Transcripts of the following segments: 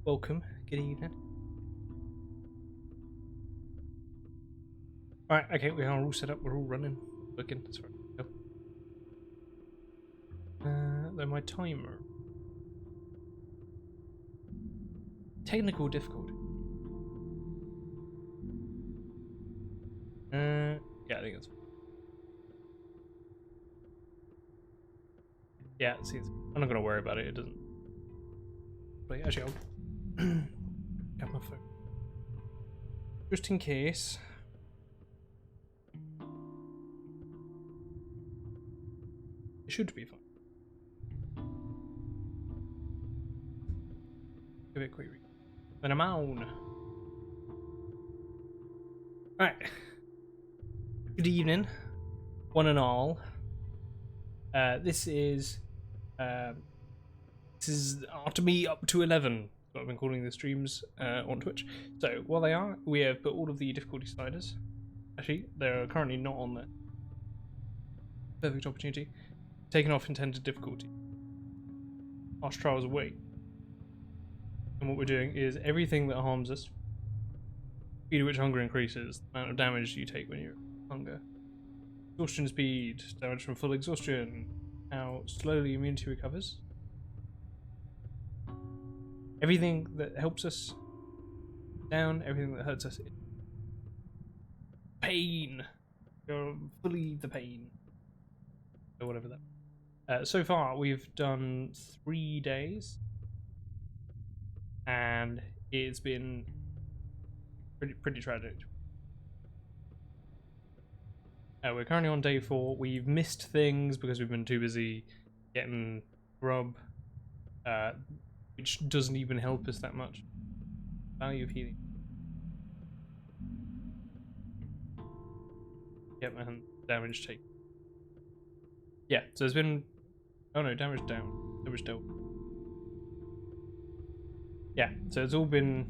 welcome. Good evening. Alright, okay, we are all set up, we're all running. Looking, that's right. Then my timer. Technical difficulty. Yeah, I think it's. Yeah, it seems. I'm not gonna worry about it, it doesn't. But actually, I'll get my phone. Just in case. It should be fine. Give it a quick read. Then I'm on. Alright. Good evening, one and all. This is Artemy up to 11. What I've been calling the streams on Twitch. So while they are, we have put all of the difficulty sliders. Actually, they're currently not on there. Perfect opportunity. Taken off intended difficulty. Harsh trials away. And what we're doing is everything that harms us, speed at which hunger increases, the amount of damage you take when you're hunger. Exhaustion speed, damage from full exhaustion, how slowly immunity recovers. Everything that helps us down, everything that hurts us. Pain! You're fully the pain. Or whatever that. So far, we've done 3 days. And it's been pretty tragic. We're currently on day 4. We've missed things because we've been too busy getting grub, which doesn't even help us that much. Value of healing. Yep, and damage taken. Yeah, so it's been. Oh no, damage down. Damage down. Yeah, so it's all been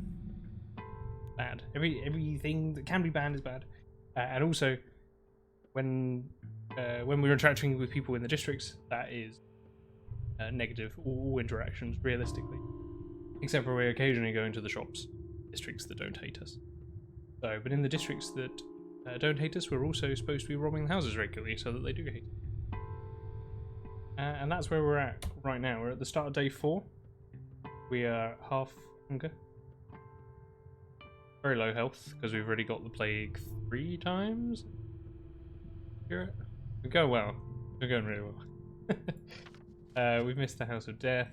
bad. Everything that can be banned is bad, and also when we're interacting with people in the districts, that is negative. All interactions, realistically, except for we're occasionally going to the shops, districts that don't hate us. So, but in the districts that don't hate us, we're also supposed to be robbing the houses regularly so that they do hate us. And that's where we're at right now. We're at the start of day 4. We are half hunger. Very low health, because we've already got the plague 3 times. We're going well. We're going really well. We've missed the House of Death.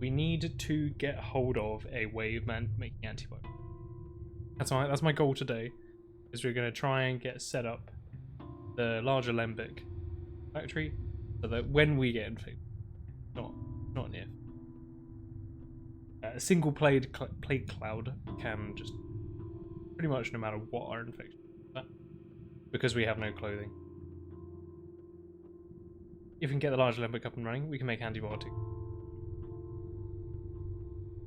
We need to get hold of a way of making antibiotics. That's my goal today. Is we're going to try and get set up the larger lembic factory so that when we get infected, not near. A single plague cloud can just pretty much no matter what our infection is, because we have no clothing. If we can get the large lembic up and running, we can make antibiotics,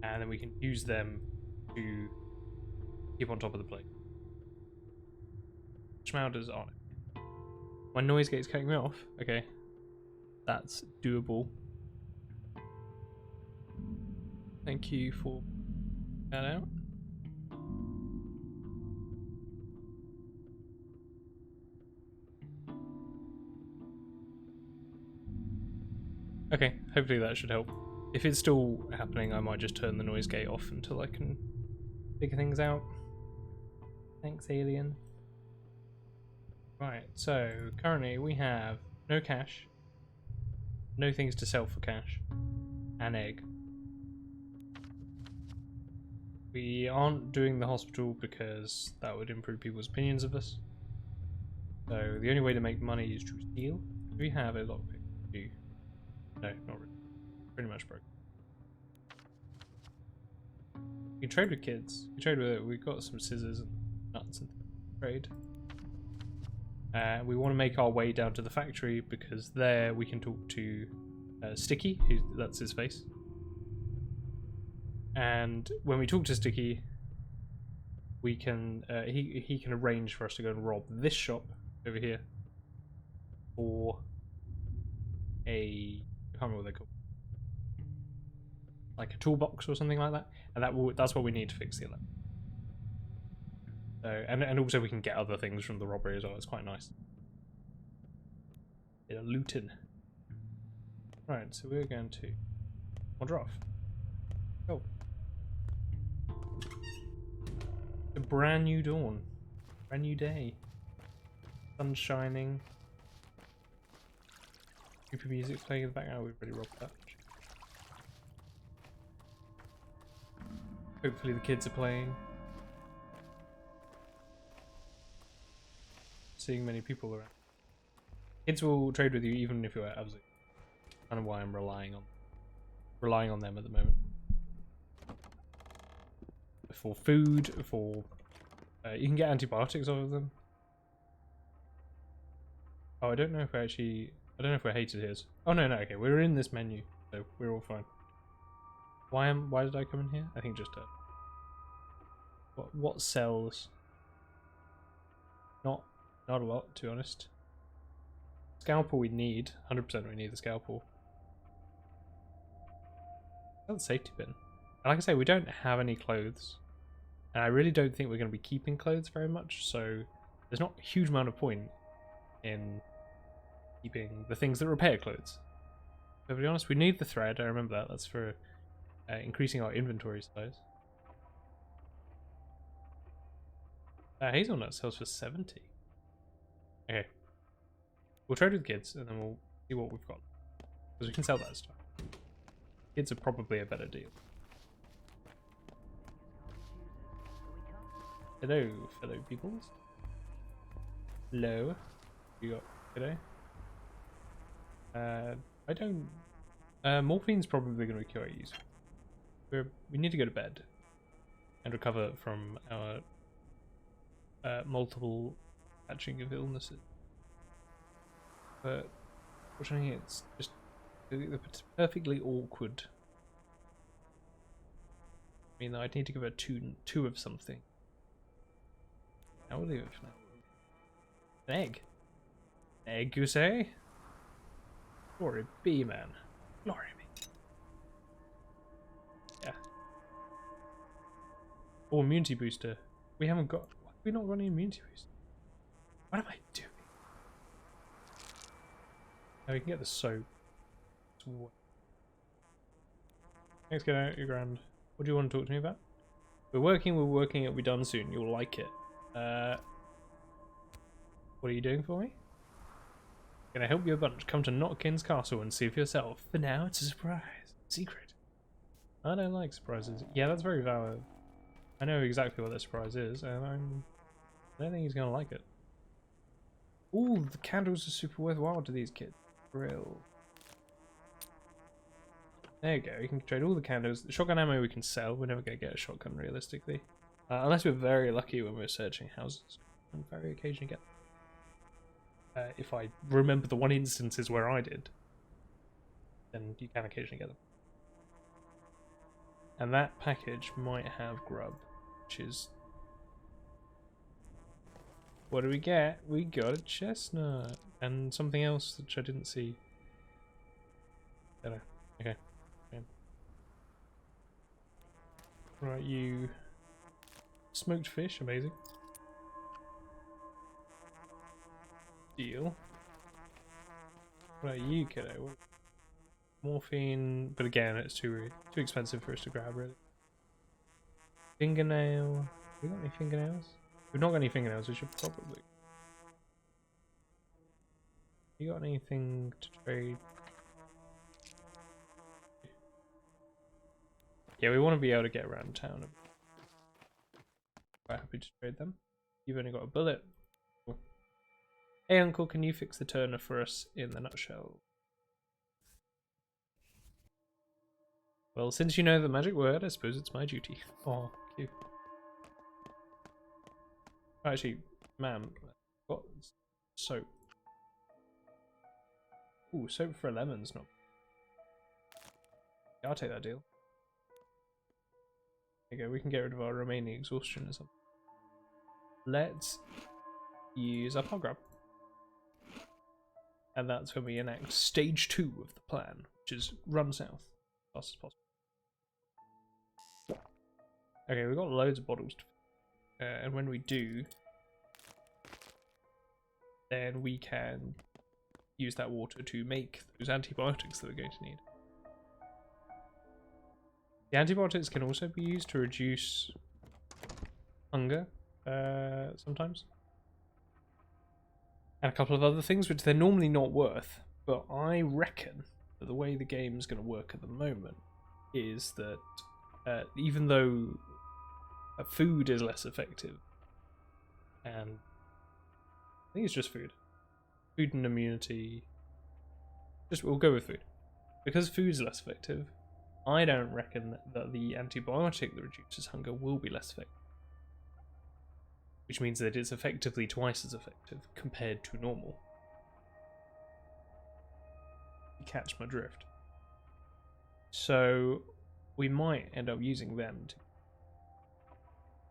and then we can use them to keep on top of the plague. Schmouders on it. My noise gate's cutting me off. Okay, that's doable. Thank you for that out. Okay, hopefully that should help. If it's still happening, I might just turn the noise gate off until I can figure things out. Thanks, alien. Right, so currently we have no cash, no things to sell for cash, an egg. We aren't doing the hospital because that would improve people's opinions of us. So the only way to make money is to steal. Do we have a lockpick? No, not really. Pretty much broke. We can trade with kids. We've got some scissors and nuts and trade. We want to make our way down to the factory because there we can talk to Sticky, that's his face. And when we talk to Sticky, we can he can arrange for us to go and rob this shop over here for a, I can't remember what they're called. like a toolbox or something like that, and that's what we need to fix the alarm. So, and also we can get other things from the robbery as well. It's quite nice. Bit of looting. Right, so we're going to wander off. Oh, a brand new dawn, brand new day. Sun shining. Creepy music playing in the background. We've already robbed that. Hopefully the kids are playing. Seeing many people around. Kids will trade with you even if you're at absolute. Kind of why I'm relying on them at the moment. For food, for you can get antibiotics off of them. Oh, I don't know if we're hated here. Oh no, okay, we're in this menu, so we're all fine. Why did I come in here? I think just what sells? Not a lot, to be honest. Scalpel we need, 100% we need the scalpel. That's the safety bin. And like I say, we don't have any clothes. And I really don't think we're going to be keeping clothes very much, so there's not a huge amount of point in keeping the things that repair clothes. To be honest, we need the thread, I remember that. That's for increasing our inventory size. Hazelnut sells for 70. Okay. We'll trade with kids and then we'll see what we've got. Because we can sell that stuff. Kids are probably a better deal. Hello, fellow peoples. Hello. You got today? I don't. Morphine's probably going to be quite useful. We need to go to bed and recover from our multiple patching of illnesses. But fortunately, it's just perfectly awkward. I mean, I'd need to give her two of something. I will leave it for now. An egg. Egg, you say? Glory be, man. Glory be. Yeah. Or immunity booster. We haven't got. Why have we not got any immunity booster? What am I doing? Oh, we can get the soap. Thanks, get out, you're grand. What do you want to talk to me about? We're working, it'll be done soon. You'll like it. What are you doing for me? Gonna help you a bunch. Come to Notkin's Castle and see for yourself. For now, it's a surprise. Secret. I don't like surprises. Yeah, that's very valid. I know exactly what that surprise is, and I don't think he's gonna like it. Ooh, the candles are super worthwhile to these kids. Real. There you go. You can trade all the candles. The shotgun ammo we can sell. We're never gonna get a shotgun realistically, unless we're very lucky when we're searching houses. And very occasionally get. If I remember the one instances where I did, then you can occasionally get them. And that package might have grub, which is. What do we get? We got a chestnut and something else which I didn't see. Don't know. Okay. Right, you smoked fish, amazing. Deal. What about you, kiddo? Morphine, but again, it's too expensive for us to grab, really. Fingernail. We got any fingernails? We've not got any fingernails. We should probably. You got anything to trade? Yeah, we want to be able to get around town. Quite happy to trade them. You've only got a bullet. Hey uncle, can you fix the turner for us in the nutshell? Well, since you know the magic word, I suppose it's my duty. Oh, cute. Actually, ma'am, got soap. Ooh, soap for a lemon's not. Yeah, I'll take that deal. There you go, we can get rid of our remaining exhaustion or something. Let's use up our grub. And that's when we enact stage 2 of the plan, which is run south as fast as possible. Okay, we've got loads of bottles, and when we do, then we can use that water to make those antibiotics that we're going to need. The antibiotics can also be used to reduce hunger, sometimes. And a couple of other things, which they're normally not worth, but I reckon that the way the game's going to work at the moment is that even though food is less effective, and I think it's just food and immunity, we'll go with food. Because food's less effective, I don't reckon that the antibiotic that reduces hunger will be less effective. Which means that it's effectively twice as effective compared to normal. You catch my drift. So we might end up using them,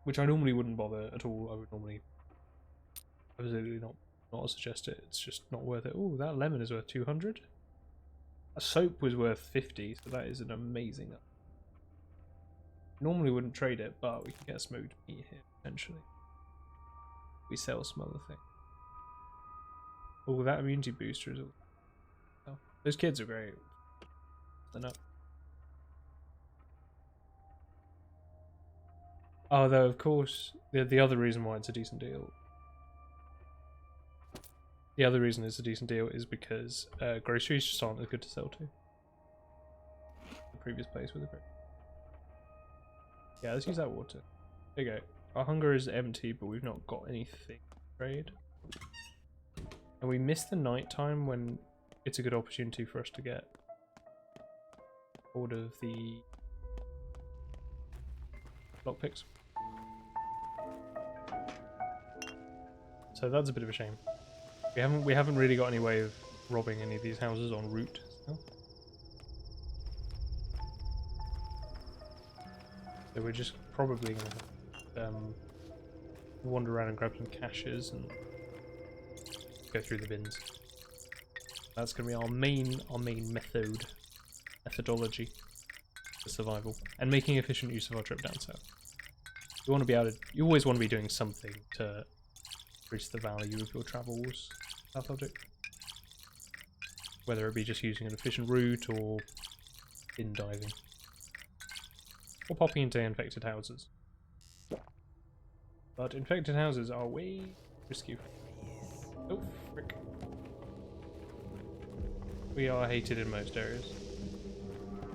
which I normally wouldn't bother at all. I would normally absolutely not suggest it. It's just not worth it. Oh, that lemon is worth 200. A soap was worth 50, so that is an amazing. Normally wouldn't trade it, but we can get smoked meat here potentially. We sell some other thing. Oh, that immunity booster is all. Oh, those kids are great. They're not. Oh, though, of course, the other reason why it's a decent deal. The other reason it's a decent deal is because groceries just aren't as good to sell to. The previous place with the groceries. Yeah, let's use that water. There you go. Our hunger is empty, but we've not got anything to trade. And we miss the night time when it's a good opportunity for us to get hold of the lockpicks. So that's a bit of a shame. We haven't really got any way of robbing any of these houses en route still. So we're just probably gonna have wander around and grab some caches and go through the bins. That's going to be our main methodology for survival and making efficient use of our trip down south. You want to be able to, you always want to be doing something to increase the value of your travels, Pathologic. Whether it be just using an efficient route or bin diving. Or popping into infected houses. But infected houses are way risky. Oh, frick. We are hated in most areas.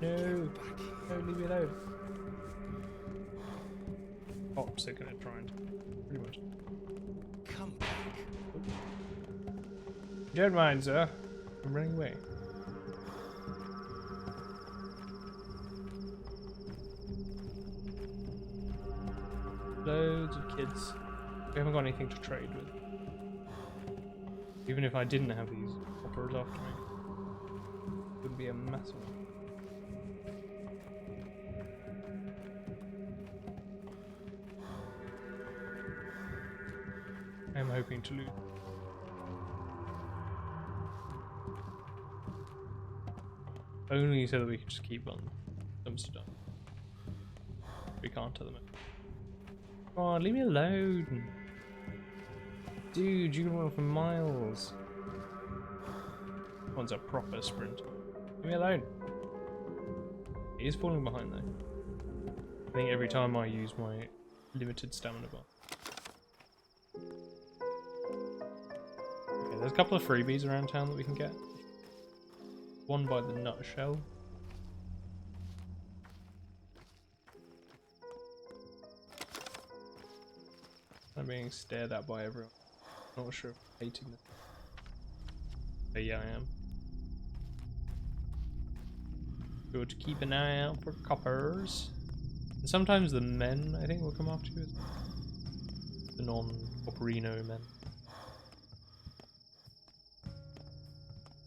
No! No, leave me alone. Cops are gonna try and pretty much. Come back. Don't mind, sir. I'm running away. Loads of kids. We haven't got anything to trade with. Even if I didn't have these hoppers after me, it would be a massive. I'm hoping to loot. Only so that we can just keep on dumpster dump. We can't tell them. Come on, leave me alone. Dude, you can run for miles. One's a proper sprint. Leave me alone. He is falling behind though. I think every time I use my limited stamina bar. Okay, there's a couple of freebies around town that we can get. One by the nutshell. I'm being stared at by everyone. Not sure if I'm hating them. But yeah, I am. Good, keep an eye out for coppers. And sometimes the men, I think, will come after you as well. The non-copperino men.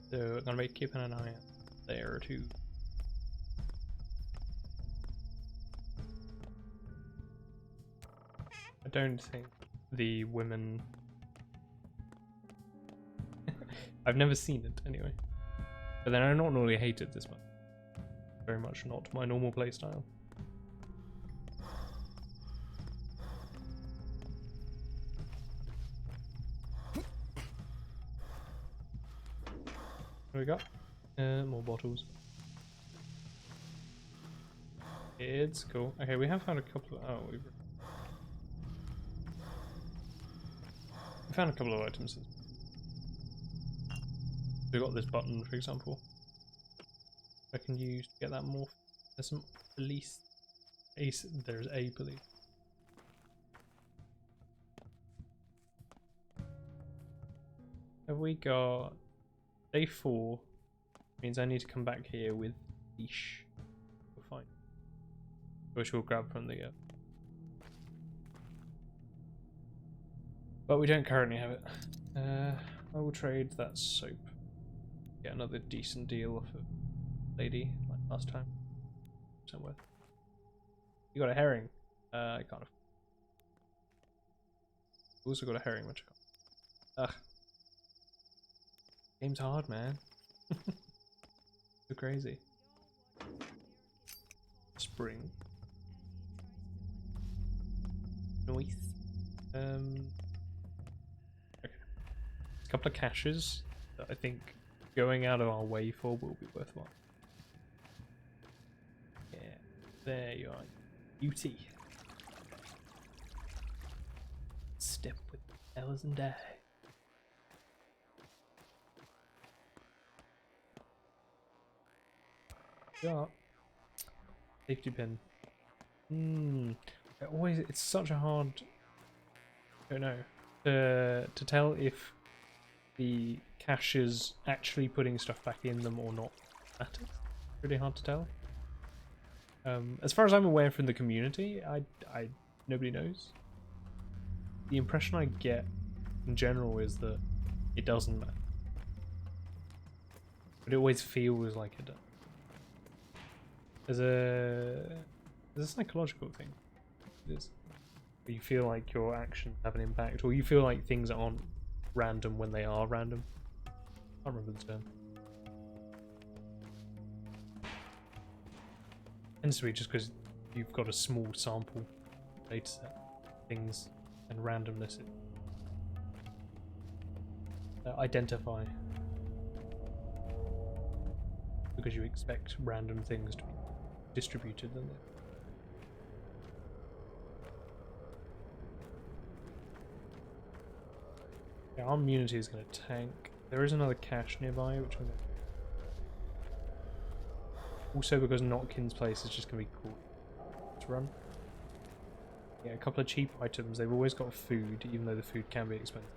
So I'm gonna be keeping an eye out there too. I don't think the women... I've never seen it anyway. But then I'm not normally hated this much. Very much not my normal playstyle. What do we got? More bottles. It's cool. Okay, we have found a couple of... Oh, we found a couple of items. We got this button, for example. I can use to get that morph. There's some police. There's a police. Have we got day 4? Means I need to come back here with leash. We'll find. Which we'll grab from the. But we don't currently have it. I will trade that soap. Get another decent deal off a lady like last time. Somewhere. You got a herring. I can't. Also got a herring, which I can't. Ugh. Game's hard, man. So crazy. Spring. Noise. Okay. A couple of caches that I think going out of our way for will be worthwhile. Yeah, there you are. Beauty. Step with the elves and die. Got safety pin. It's such a hard. I don't know to tell if the cache is actually putting stuff back in them or not. Matters. Really hard to tell. As far as I'm aware from the community, I nobody knows. The impression I get in general is that it doesn't matter, but it always feels like it does. There's a psychological thing. It is. You feel like your actions have an impact, or you feel like things aren't random when they are random. I can't remember the term. Tends to be just because you've got a small sample data set, things and randomness. Identify. Because you expect random things to be distributed than that. Yeah, our immunity is going to tank. There is another cache nearby, which I'm going to... Also because Notkin's place is just going to be cool to run. Yeah, a couple of cheap items. They've always got food, even though the food can be expensive.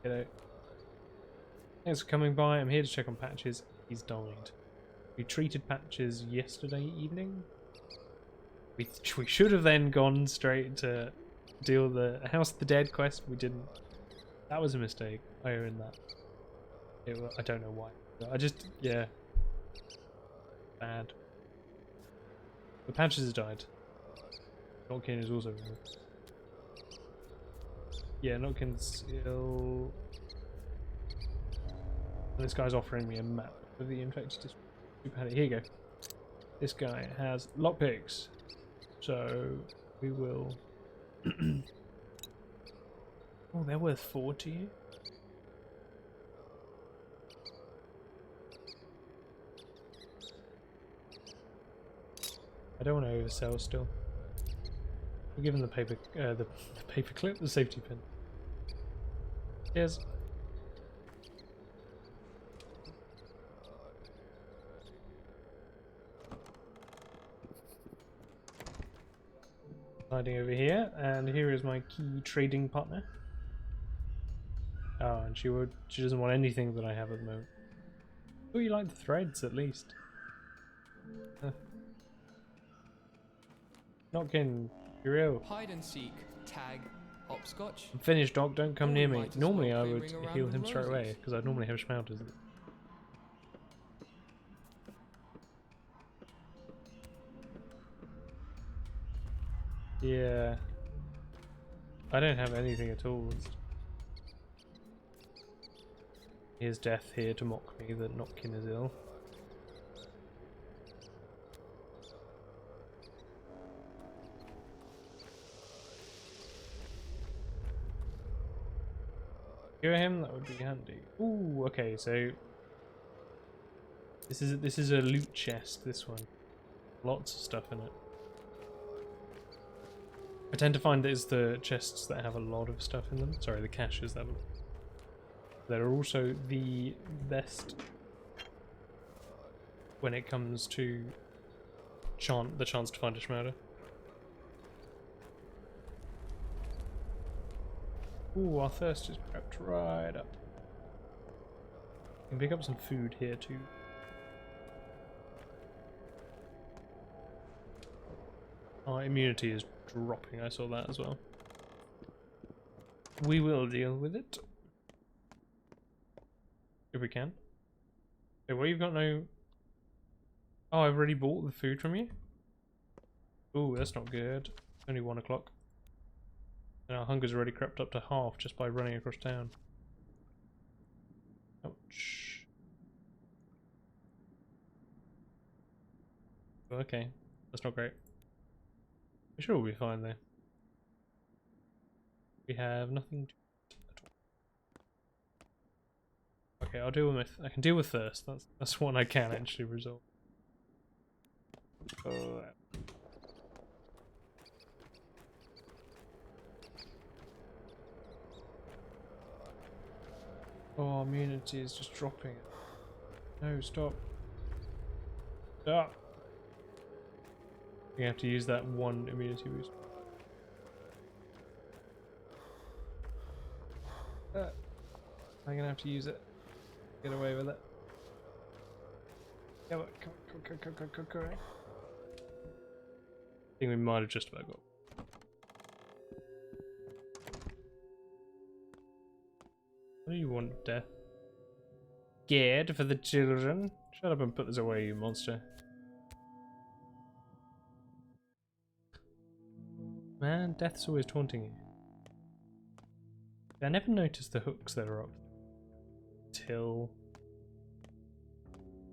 Hello. Thanks for coming by. I'm here to check on Patches. He's died. We treated Patches yesterday evening. We should have then gone straight to deal the House of the Dead quest. We didn't. That was a mistake. I own that. I don't know why. Yeah. Bad. The Patches has died. Notkin is also removed. Yeah, Notkin's ill. And this guy's offering me a map of the infected district. Here you go. This guy has lockpicks. So we will. Oh, they're worth 4 to you. I don't want to oversell still. We'll give him the paper, the paper clip, the safety pin. Cheers. Hiding over here, and here is my key trading partner. Oh, and she doesn't want anything that I have at the moment. Oh, you like the threads at least. Notkin, you're ill. Hide and seek, tag, hopscotch. I'm finished, Doc. Don't come near me. Normally well I would heal him straight roses. away because I normally have schmouters. Yeah. I don't have anything at all. Here's death here to mock me that Notkin is ill. Cure him, that would be handy. Ooh, okay, so this is a loot chest, this one. Lots of stuff in it. I tend to find that it's the chests that have a lot of stuff in them. Sorry, the caches that are also the best when it comes to the chance to find a Schmurder. Ooh, our thirst is prepped right up. We can pick up some food here too. Our immunity is dropping, I saw that as well. We will deal with it. If we can. Okay, well, you've got no... Oh, I've already bought the food from you? Ooh, that's not good. Only 1 o'clock. And our hunger's already crept up to half just by running across town. Ouch. Okay, that's not great. I'm sure we'll be fine though. We have nothing to eat at all. Okay, I'll deal with I can deal with thirst. That's one I can actually resolve. Oh, oh, immunity is just dropping. No, stop. Stop. You have to use that one immunity boost. I'm gonna have to use it. Get away with it. Come on, come on. I think we might have just about got. What do you want, Death? Scared for the children? Shut up and put this away, you monster. Man, Death's always taunting you. I never noticed the hooks that are up till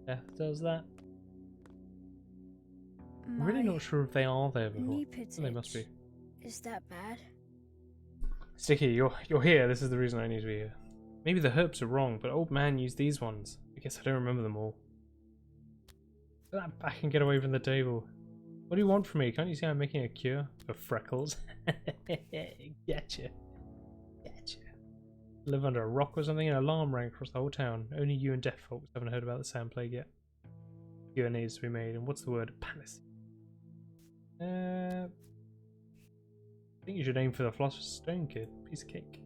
Death does that. I'm really not sure if they are there before. Oh, they must be. Is that bad? Sticky, you're here. This is the reason I need to be here. Maybe the herbs are wrong, but old man used these ones. I guess I don't remember them all. Put that back and get away from the table. What do you want from me? Can't you see I'm making a cure for freckles? Gotcha. Gotcha. Live under a rock or something? An alarm rang across the whole town. Only you and deaf folks haven't heard about the sand plague yet. Cure needs to be made. And what's the word? Panacea. I think you should aim for the Philosopher's Stone, kid. Piece of cake.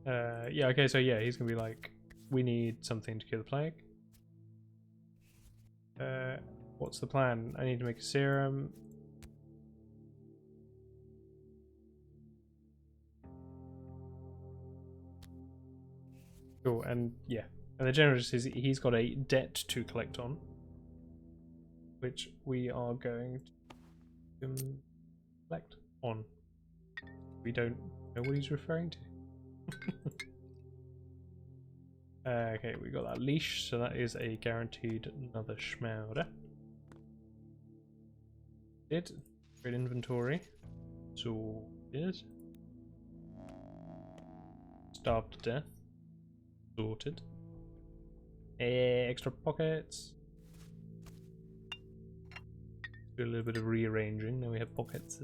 Yeah, okay, so yeah, he's gonna be like, we need something to cure the plague. What's the plan? I need to make a serum. Cool, and yeah. And the general just is he's got a debt to collect on, which we are going to collect on. We don't know what he's referring to. Okay, we got that leash, so that is a guaranteed another Schmauder. Great inventory. So is starved to death. Sorted. Extra pockets. Do a little bit of rearranging. Now we have pockets.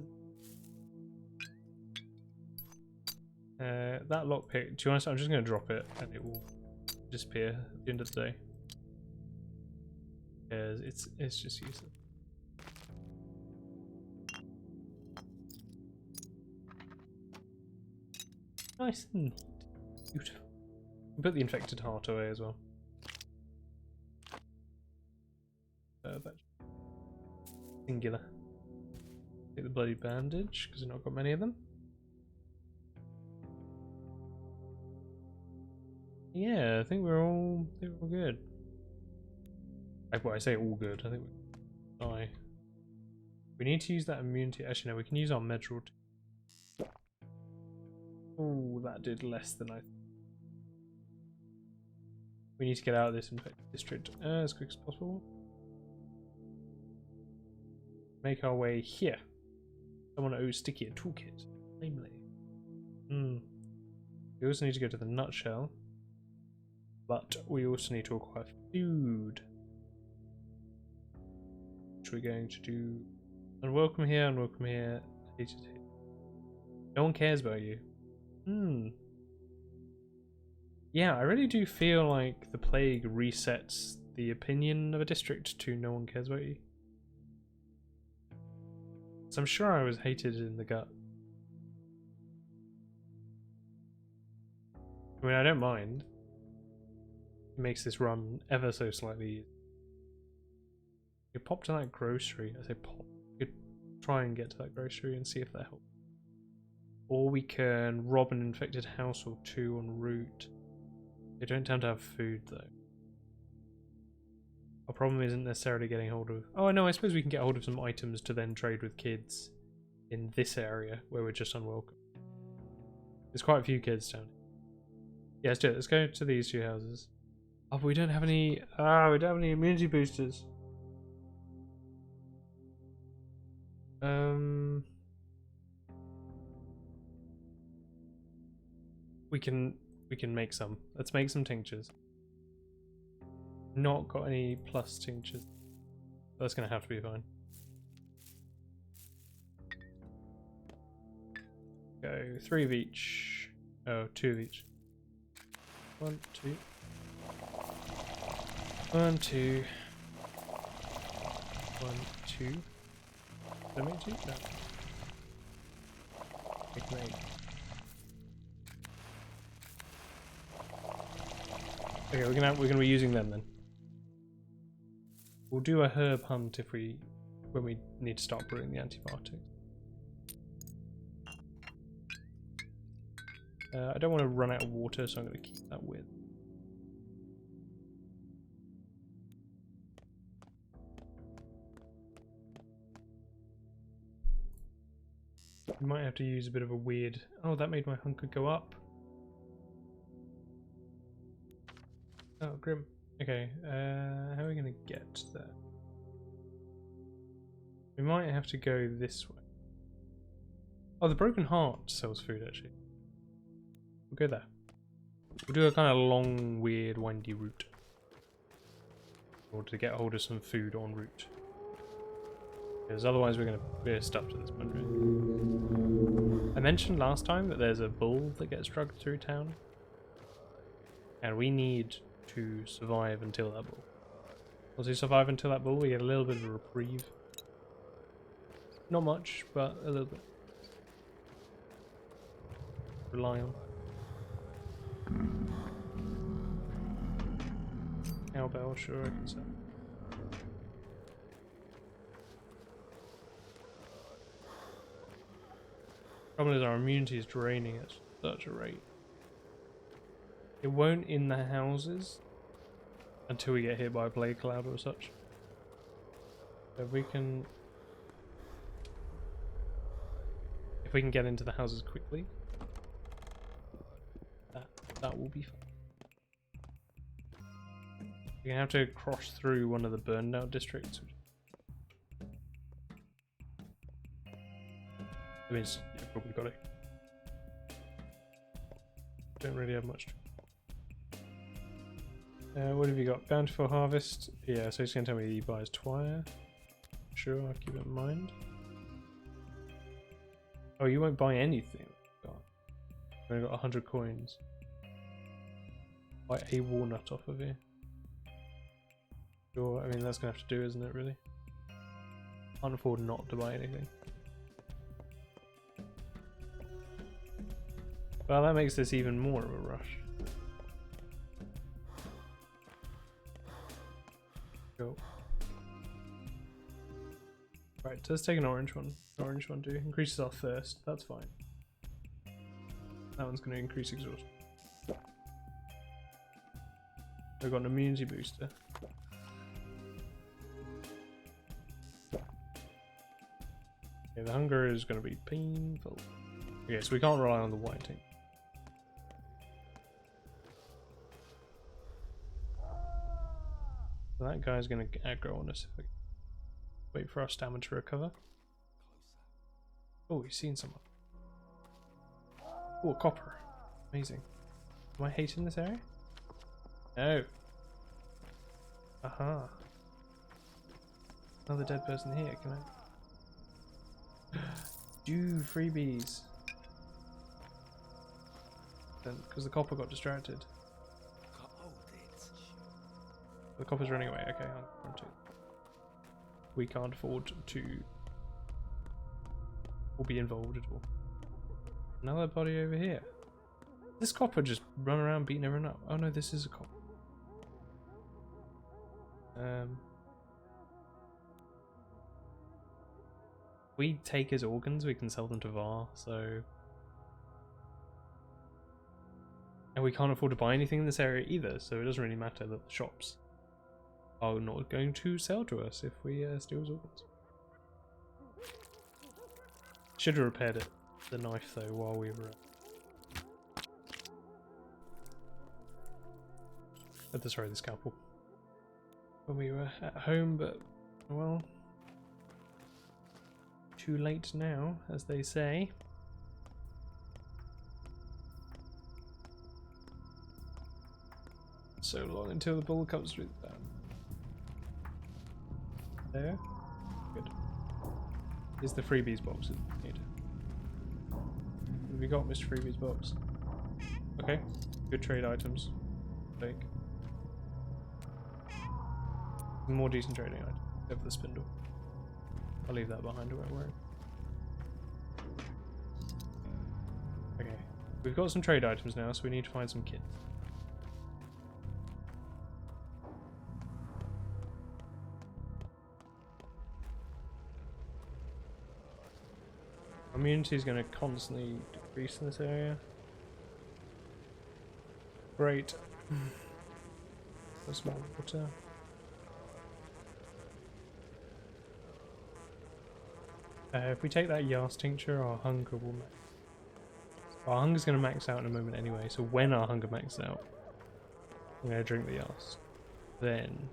That lockpick. To be honest, I'm just going to drop it, and it will disappear at the end of the day. Because it's just useless. Nice and neat. Beautiful. Put the infected heart away as well. Singular. Take the bloody bandage because I've not got many of them. Yeah, I think we're all good. Well, I say all good. I think we die. We need to use that immunity. Actually, no, we can use our medral. Oh, that did less than I thought. We need to get out of this infected district as quick as possible. Make our way here. Someone owes Sticky a toolkit. Namely. We also need to go to the nutshell. But we also need to acquire food. Which we're going to do. Unwelcome here, unwelcome here. Hated here. No one cares about you. Yeah, I really do feel like the plague resets the opinion of a district to no one cares about you. So I'm sure I was hated in the gut. I mean, I don't mind. It makes this run ever so slightly easier. You could pop to that grocery. I say pop. You could try and get to that grocery and see if that helps. Or we can rob an infected house or two en route. They don't tend to have food though. Our problem isn't necessarily getting hold of... Oh no, I suppose we can get hold of some items to then trade with kids in this area where we're just unwelcome. There's quite a few kids down here. Yeah, let's do it. Let's go to these two houses. Oh, but we don't have any... we don't have any immunity boosters. We can make some. Let's make some tinctures. Not got any plus tinctures. That's gonna have to be fine. Go 3 of each. Oh, 2 of each. 1, 2. 1, 2. 1, 2. Did I make 2? No. Make 8. Okay, we're gonna be using them then. We'll do a herb hunt when we need to start brewing the antibiotics. I don't want to run out of water, so I'm going to keep that with. We might have to use a bit of a weird... Oh, that made my hunger go up. Oh, grim. Okay, how are we going to get there? We might have to go this way. Oh, the Broken Heart sells food, actually. We'll go there. We'll do a kind of long, weird, windy route in order to get hold of some food en route. Because otherwise we're stuffed at this point, right? I mentioned last time that there's a bull that gets dragged through town. And we need to survive until that bull. Once we survive until that bull, we get a little bit of a reprieve. Not much, but a little bit. Rely on. Cowbell, sure, I can say. Problem is our immunity is draining at such a rate. It won't in the houses until we get hit by a plague cloud or such. So if we can get into the houses quickly, that will be fun. You're gonna have to cross through one of the burned out districts. That means you've probably got it. Don't really have much. What have you got? Bountiful Harvest. Yeah, so he's going to tell me he buys Twire. Sure, I'll keep it in mind. Oh, you won't buy anything. God. I've only got 100 coins. Buy a walnut off of here. Sure, I mean that's going to have to do, isn't it, really? Can't afford not to buy anything. Well, that makes this even more of a rush. Go. Right, let's take an orange one. Orange one too. Increases our thirst. That's fine. That one's going to increase exhaustion. We've got an immunity booster. Okay, the hunger is going to be painful. Okay, so we can't rely on the whiting. So that guy's going to aggro on us if we wait for our stamina to recover. Oh, he's seen someone. Oh, a copper. Amazing. Am I hating this area? No. Aha. Another dead person here. Can I? Do freebies. Then, because the copper got distracted. The copper's running away. Okay, I'll run too. We can't afford to or be involved at all. Another body over here. This copper just run around beating everyone up. Oh no, this is a copper. We take his organs, we can sell them to VAR, so... And we can't afford to buy anything in this area either, so it doesn't really matter that the shops are not going to sell to us if we steal his organs. Should have repaired it, the knife though, while we were... sorry, the scalpel. When we were at home, but, well... Too late now, as they say. So long until the bull comes through the dam. There. Good. Here's the freebies box that we need. What have we got, Mr. Freebies box? Okay. Good trade items. Take. More decent trading items. Except for the spindle. I'll leave that behind, don't worry. Okay. We've got some trade items now, so we need to find some kits. Immunity is going to constantly decrease in this area. Great. That's more water. If we take that Yas tincture, our hunger will max. Our hunger's going to max out in a moment anyway, so when our hunger maxes out, I'm going to drink the Yas. Then...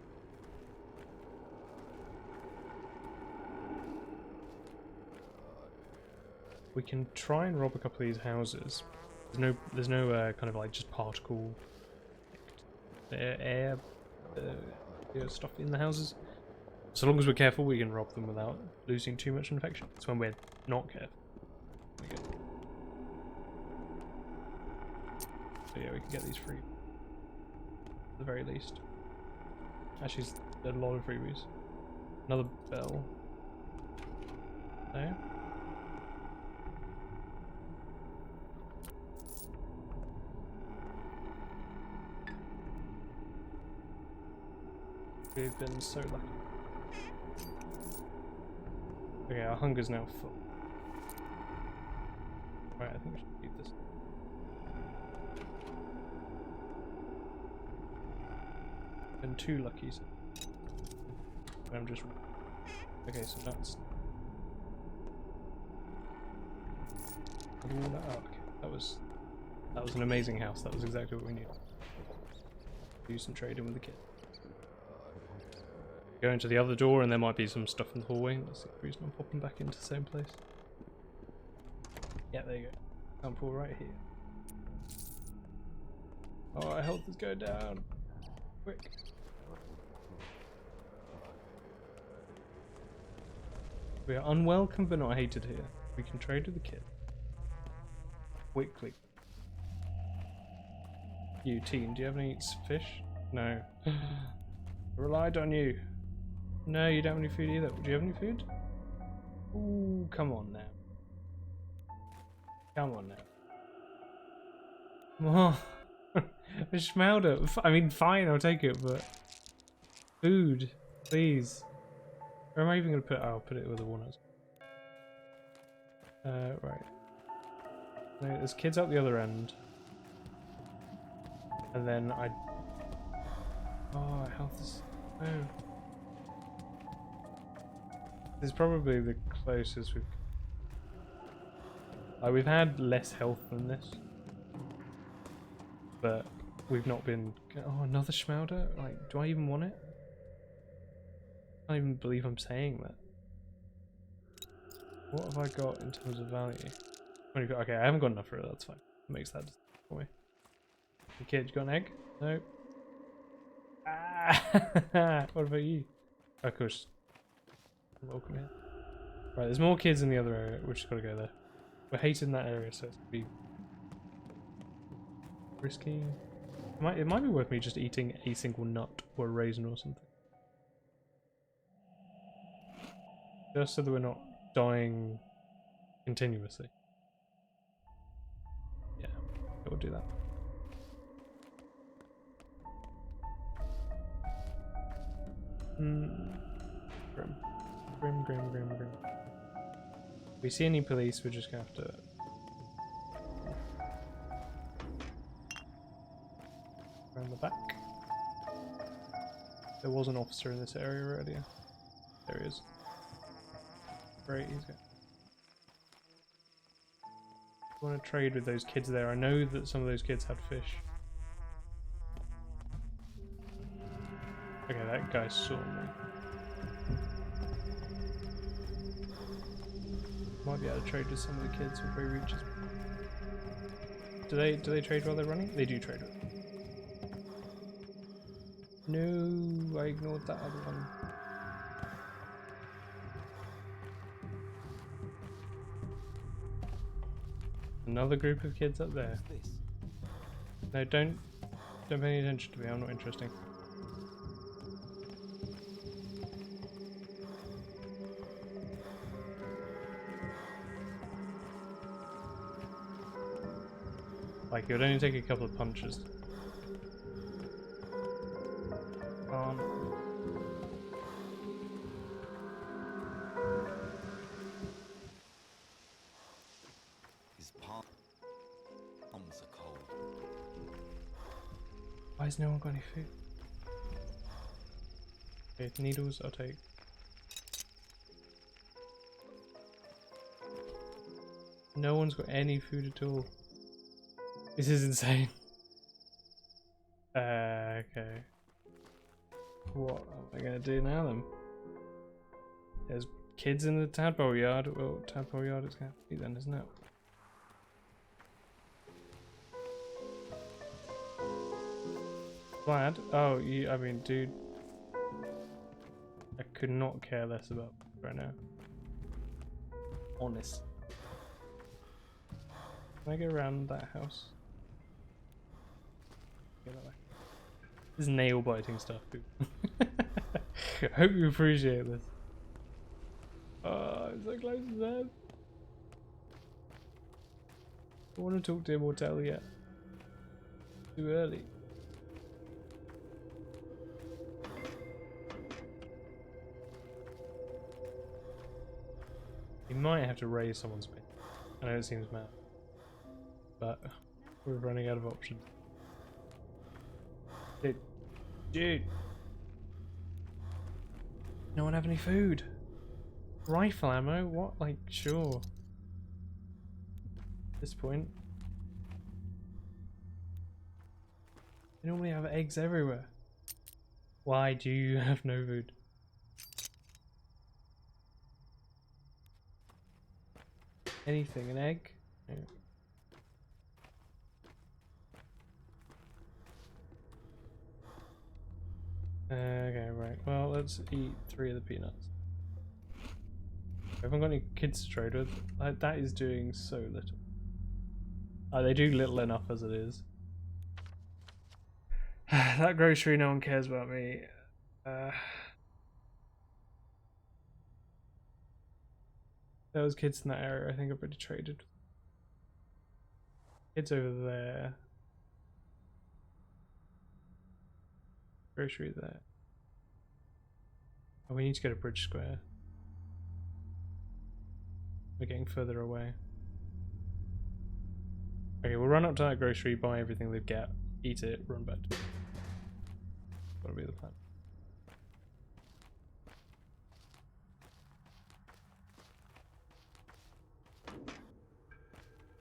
we can try and rob a couple of these houses. There's no kind of like just particle air stuff in the houses. So long as we're careful, we can rob them without losing too much infection. It's when we're not careful. So yeah, we can get these free. At the very least. Actually, there's a lot of freebies. Another bell. There. We've been so lucky. Okay, our hunger's now full. Right, I think we should keep this. Been too lucky. I'm just... okay, so that's... Ooh, that was an amazing house. That was exactly what we needed. Do some trading with the kid. Go into the other door and there might be some stuff in the hallway. That's the reason I'm popping back into the same place. Yeah, there you go. Sample right here. Oh, our health is going down. Quick. We are unwelcome but not hated here. We can trade with the kid. Quickly. You team, do you have any fish? No. I relied on you. No, you don't have any food either. Do you have any food? Ooh, come on now. Come on now. Oh, I smelled it. I mean, fine, I'll take it, but... food, please. Where am I even going to put it? Oh, I'll put it with the walnuts. Right. No, there's kids out the other end. And then I... oh, health is... oh. This is probably the closest we've... we've had less health than this. But we've not been... oh, another Schmauder? Like, do I even want it? I can't even believe I'm saying that. What have I got in terms of value? Okay, I haven't got enough for it, that's fine. Makes that for me. Kid, you got an egg? No. Ah! What about you? Oh, of course. Welcome here. Right, there's more kids in the other area. We've just got to go there. We're hating that area, so it's going to be risky. It might be worth me just eating a single nut or a raisin or something. Just so that we're not dying continuously. Yeah, we'll do that. Grim. If we see any police, we're just gonna have to. Around the back. There was an officer in this area earlier. There he is. Great, he's good. I want to trade with those kids there. I know that some of those kids had fish. Okay, that guy saw me. Might be able to trade with some of the kids before he reaches me. Do they trade while they're running? They do trade with them. No, I ignored that other one. Another group of kids up there. No, don't pay any attention to me. I'm not interesting. Like, it would only take a couple of punches. His palms are cold. Why has no one got any food? Okay, needles I'll take. No one's got any food at all. This is insane. Okay. What am I gonna do now then? There's kids in the tadpole yard. Well, tadpole yard it's gonna have to be then, isn't it? Glad? Oh, I mean, dude. I could not care less about right now. Honest. Can I get around that house? Get that way. This is nail biting stuff, dude. I hope you appreciate this. Oh, I'm so close to them. I want to talk to Immortell yet. Too early. You might have to raise someone's pin. I know it seems mad, but we're running out of options. Dude. No one have any food? Rifle ammo? What? Like, sure. At this point. You normally have eggs everywhere. Why do you have no food? Anything, an egg? Yeah. Okay, right. Well, let's eat 3 of the peanuts. I haven't got any kids to trade with. That is doing so little. They do little enough as it is. That grocery, no one cares about me. There was kids in that area. I think I've already traded. Kids over there. Grocery there. Oh, we need to go to Bridge Square. We're getting further away. Okay, we'll run up to that grocery, buy everything they've got, eat it, run back. That'll be the plan.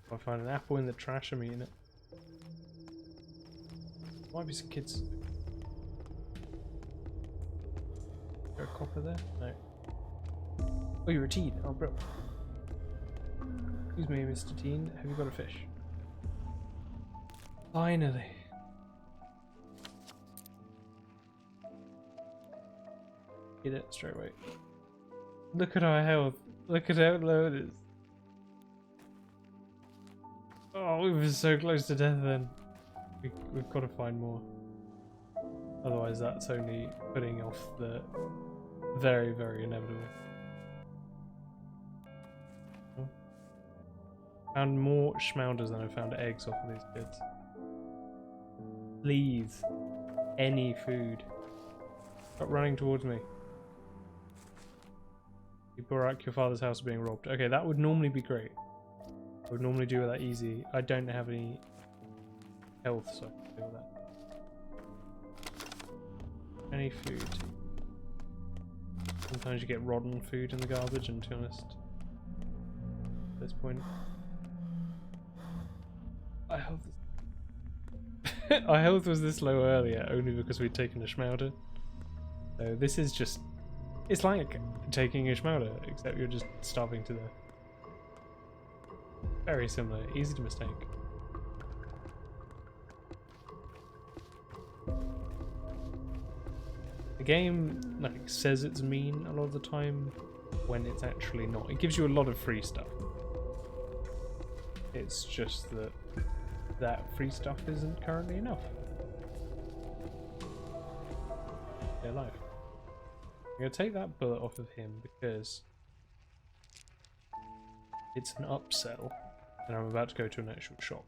If I find an apple in the trash, I'm eating it. Might be some kids. Is there a copper there? No. Oh, you're a teen. Oh, bro. Excuse me, Mr. Teen, have you got a fish? Finally. Eat it straight away. Look at our health. Look at how low it is. Oh, we were so close to death then. We've got to find more. Otherwise that's only putting off the very, very inevitable. Oh. Found more schmounders than I found eggs off of these kids. Please. Any food. Stop running towards me. Barak, your father's house is being robbed. Okay, that would normally be great. I would normally do that easy. I don't have any health, so I can deal with that. Any food. Sometimes you get rotten food in the garbage, and to be honest, at this point, our health was this low earlier only because we'd taken a schmauder. So this is just, it's like taking a schmauder, except you're just starving to death. Very similar, easy to mistake. The game like says it's mean a lot of the time when it's actually not. It gives you a lot of free stuff. It's just that that free stuff isn't currently enough. They're alive. I'm going to take that bullet off of him because it's an upsell and I'm about to go to an actual shop.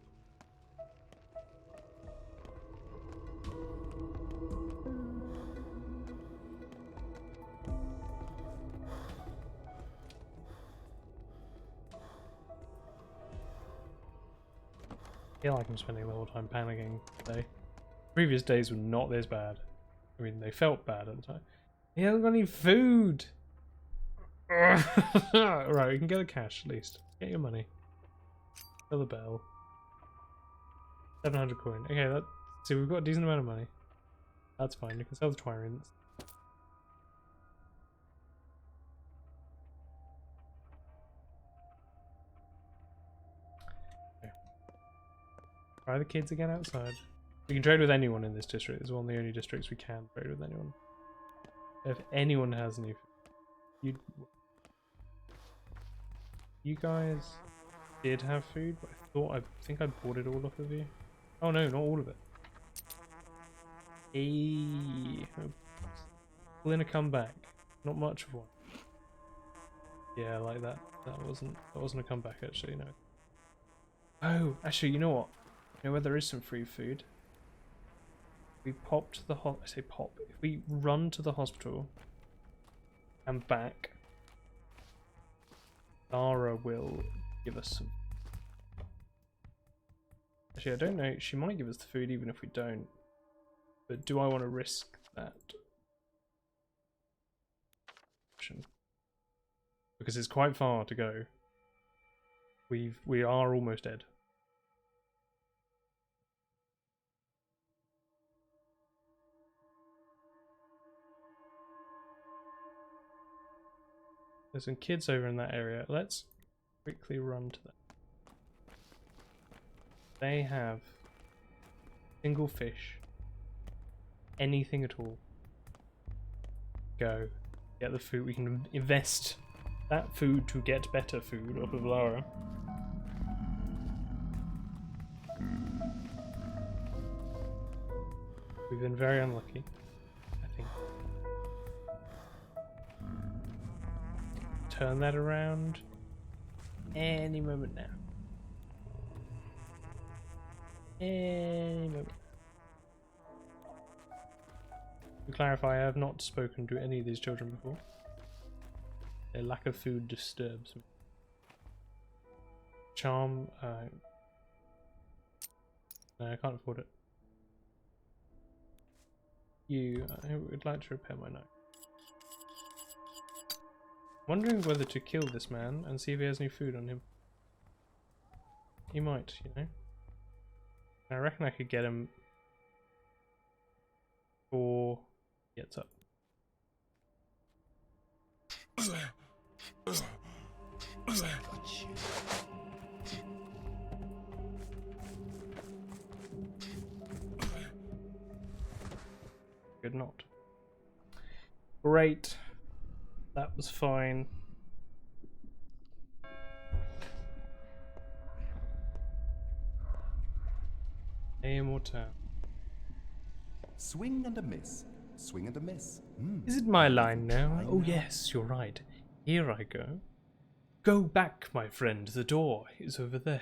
I feel like I'm spending a little time panicking today. Previous days were not this bad. I mean, they felt bad at the time. He hasn't got any food! Right, we can get the cash at least. Get your money. Fill the bell. 700 coin. Okay, that. See, we've got a decent amount of money. That's fine. You can sell the tyrants. Okay. Try the kids again outside. We can trade with anyone in this district. It's one of the only districts we can trade with anyone. If anyone has any, you guys did have food, but I think I bought it all off of you. Oh no, not all of it. Hey, we're gonna come back. Not much of one. Yeah, like that. That wasn't a comeback actually. No. Oh, actually, you know what? You know where there is some free food? We pop to the I say pop. If we run to the hospital and back, Lara will give us some. Actually, I don't know. She might give us the food even if we don't. But do I want to risk that? Because it's quite far to go. We are almost dead. There's some kids over in that area. Let's quickly run to them. They have single fish. Anything at all. Go. Get the food. We can invest that food to get better food off of Lara. We've been very unlucky, I think. Turn that around any moment now. Any moment. To clarify, I have not spoken to any of these children before. Their lack of food disturbs me. Charm, no, I can't afford it. I would like to repair my knife. Wondering whether to kill this man and see if he has any food on him. He might, you know. I reckon I could get him before he gets up. Got you. could not. Great. That was fine. Immortell. Swing and a miss. Swing and a miss. Is it my line now? Oh yes, you're right. Here I go. Go back, my friend. The door is over there.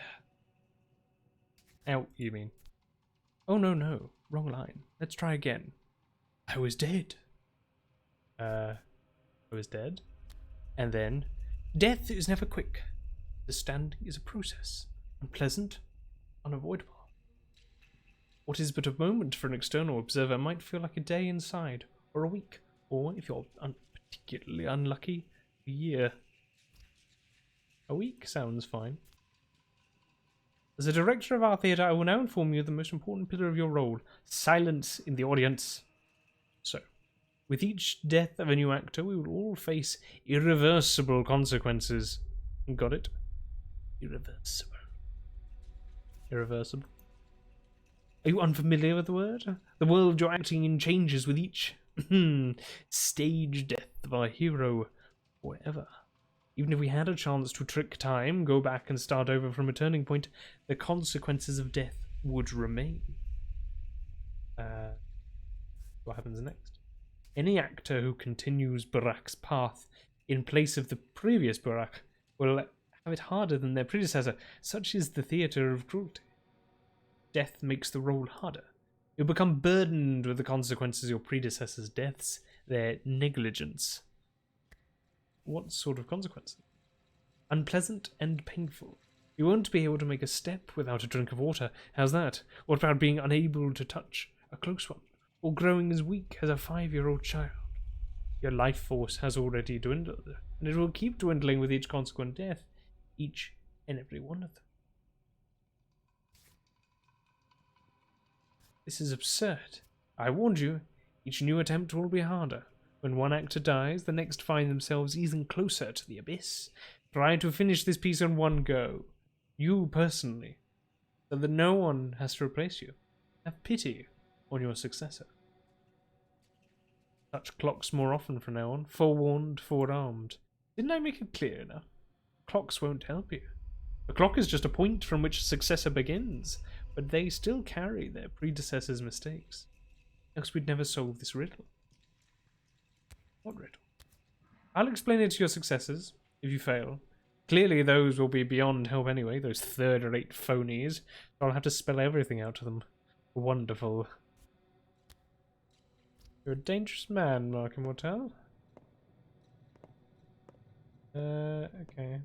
Out, you mean? Oh no. Wrong line. Let's try again. I was dead. I was dead. And then, death is never quick. Understanding is a process. Unpleasant, unavoidable. What is but a moment for an external observer might feel like a day inside, or a week, or, if you're particularly unlucky, a year. A week sounds fine. As a director of our theatre, I will now inform you of the most important pillar of your role, silence in the audience. So, with each death of a new actor, we will all face irreversible consequences. Got it? Irreversible. Irreversible. Are you unfamiliar with the word? The world you're acting in changes with each stage death of our hero forever. Even if we had a chance to trick time, go back and start over from a turning point, the consequences of death would remain. What happens next? Any actor who continues Burak's path in place of the previous Burak will have it harder than their predecessor. Such is the theatre of cruelty. Death makes the role harder. You'll become burdened with the consequences of your predecessor's deaths, their negligence. What sort of consequences? Unpleasant and painful. You won't be able to make a step without a drink of water. How's that? What about being unable to touch a close one? Or growing as weak as a 5-year-old child? Your life force has already dwindled, and it will keep dwindling with each consequent death, each and every one of them. This is absurd. I warned you, each new attempt will be harder. When one actor dies, the next find themselves even closer to the abyss. Try to finish this piece in one go. You personally. So that no one has to replace you. Have pity on your successor. Touch clocks more often from now on. Forewarned, forearmed. Didn't I make it clear enough? Clocks won't help you. A clock is just a point from which a successor begins, but they still carry their predecessor's mistakes. Else we'd never solve this riddle. What riddle? I'll explain it to your successors, if you fail. Clearly those will be beyond help anyway, those third-rate phonies. I'll have to spell everything out to them. Wonderful. You're a dangerous man, Mark Immortell. Okay.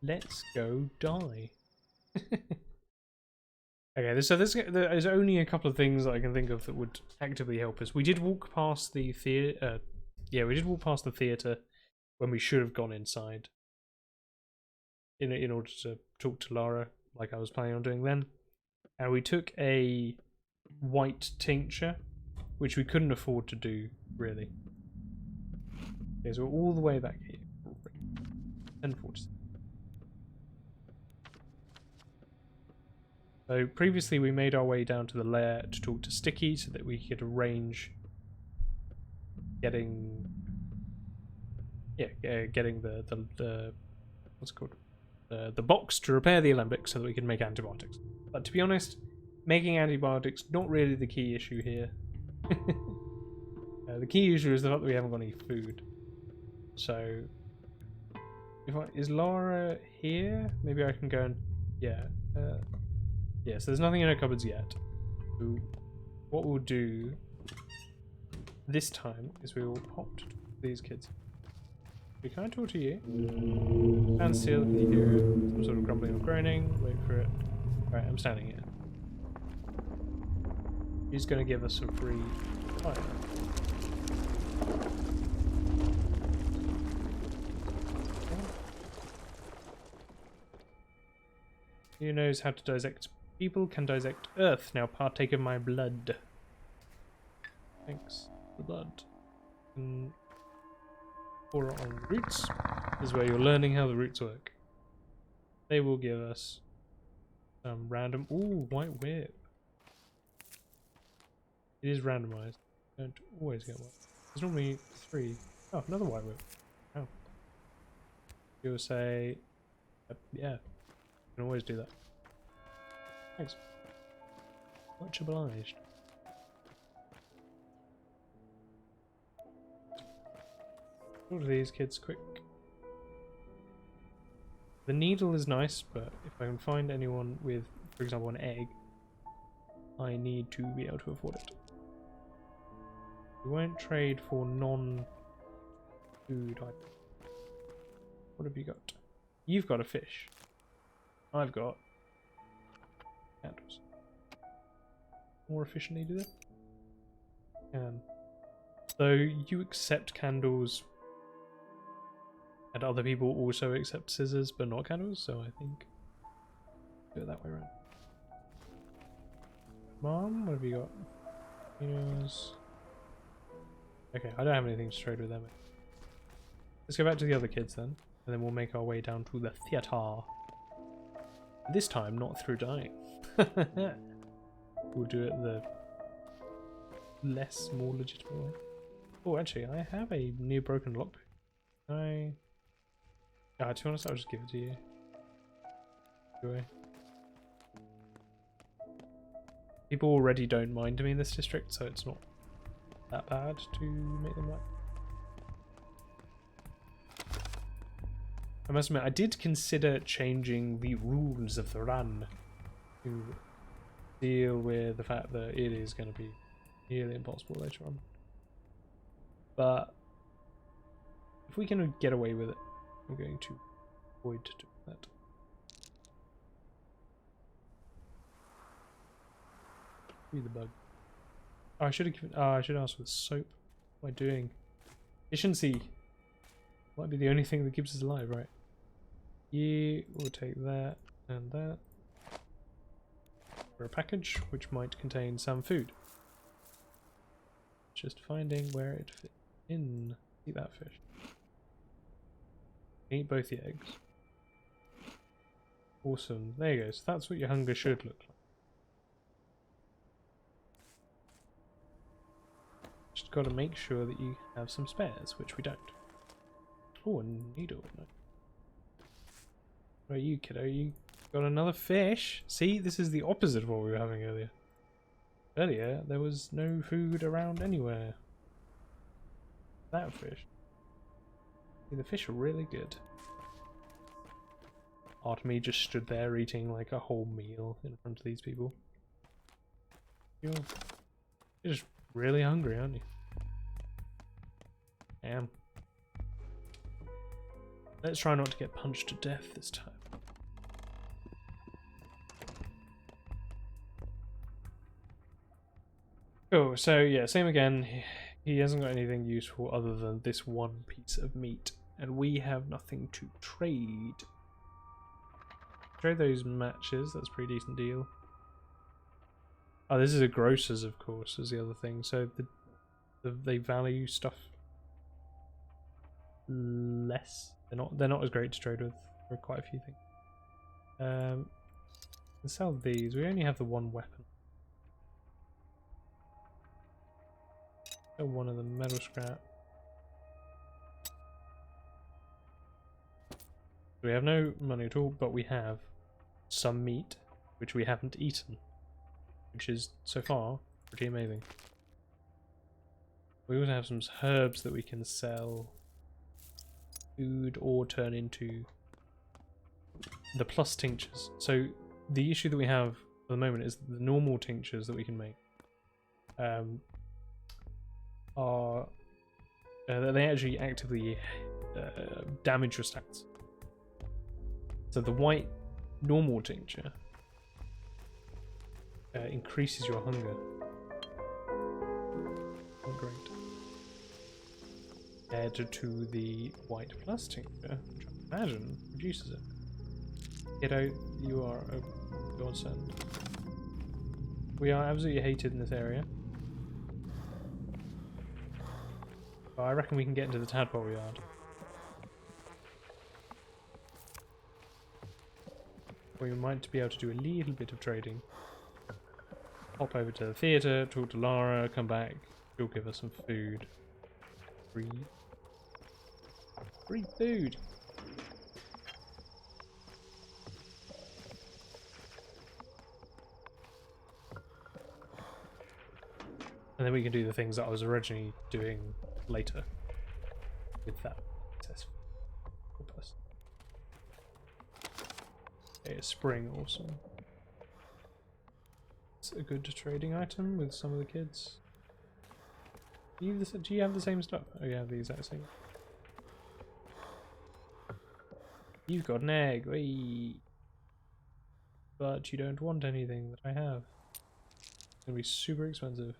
Let's go die. Okay, so there's only a couple of things that I can think of that would actively help us. We did walk past the theatre. We did walk past the theatre when we should have gone inside. In order to talk to Lara, like I was planning on doing then. And we took a white tincture, which we couldn't afford to do, really. Okay, so we're all the way back here. 10:46. So previously we made our way down to the lair to talk to Sticky so that we could arrange getting the what's it called, the box to repair the alembic so that we can make antibiotics. But to be honest, making antibiotics not really the key issue here. The key issue is the fact that we haven't got any food. So is Lara here? Maybe I can go and yeah, so there's nothing in our cupboards yet. So what we'll do this time is we will pop to these kids. Can I talk to you? Stand still if you hear some sort of grumbling or groaning. Wait for it. Alright, I'm standing here. He's going to give us some free fire. Who knows how to dissect people can dissect earth. Now partake of my blood. Thanks for the blood. And pour it on roots. This is where you're learning how the roots work. They will give us some random... Ooh, white whip. It is randomized. Don't always get one. There's normally 3. Oh, another white whip. Oh. You'll say, yeah, you can always do that. Thanks. Much obliged. Talk to these kids quick. The needle is nice, but if I can find anyone with, for example, an egg, I need to be able to afford it. We won't trade for non-food items. What have you got? You've got a fish. I've got candles. More efficiently do that? Can. So you accept candles and other people also accept scissors but not candles, so I think do it that way around. Mom, what have you got? Yes. Okay, I don't have anything to trade with them. Let's go back to the other kids then, and then we'll make our way down to the theatre. This time, not through dying. We'll do it the more legitimate way. Oh, actually, I have a near broken lockpick. To be honest, I'll just give it to you. Anyway. People already don't mind me in this district, so it's not that bad to make them like. I must admit, I did consider changing the rules of the run to deal with the fact that it is going to be nearly impossible later on. But if we can get away with it, I'm going to avoid doing that. Free the bug. Oh, I should have given. I should ask for the soap. What am I doing? Efficiency might be the only thing that keeps us alive, right? You will take that and that for a package, which might contain some food. Just finding where it fits in. Eat that fish. Eat both the eggs. Awesome. There you go. So that's what your hunger should look like. Just got to make sure that you have some spares, which we don't. Oh, a needle. No. What are you, kiddo? You got another fish? See, this is the opposite of what we were having earlier. Earlier, there was no food around anywhere. That fish. See, the fish are really good. Artemy just stood there eating like a whole meal in front of these people. You're just really hungry, aren't you? I am. Let's try not to get punched to death this time. Oh, so yeah, same again. He hasn't got anything useful other than this one piece of meat, and we have nothing to trade. Trade those matches, that's a pretty decent deal. Oh, this is a grocer's, of course, is the other thing. So they value stuff less. They're not as great to trade with for quite a few things. Let's sell these. We only have the one weapon. Sell one of the metal scrap. We have no money at all, but we have some meat, which we haven't eaten, which is so far pretty amazing. We also have some herbs that we can sell food or turn into the plus tinctures. So the issue that we have at the moment is the normal tinctures that we can make are they actually actively damage your stats. So the white normal tincture increases your hunger. Oh, great. Compared to the white plus tincture, which I imagine reduces it. Kiddo, you are a godsend. We are absolutely hated in this area. But I reckon we can get into the tadpole yard. We might be able to do a little bit of trading. Hop over to the theatre, talk to Lara, come back. She'll give us some food. Free food. And then we can do the things that I was originally doing later with that successful person. Okay, a spring, awesome. It's a good trading item with some of the kids. Do you have the same stuff? Oh, you have the exact same. You've got an egg, whee! But you don't want anything that I have. It's gonna be super expensive.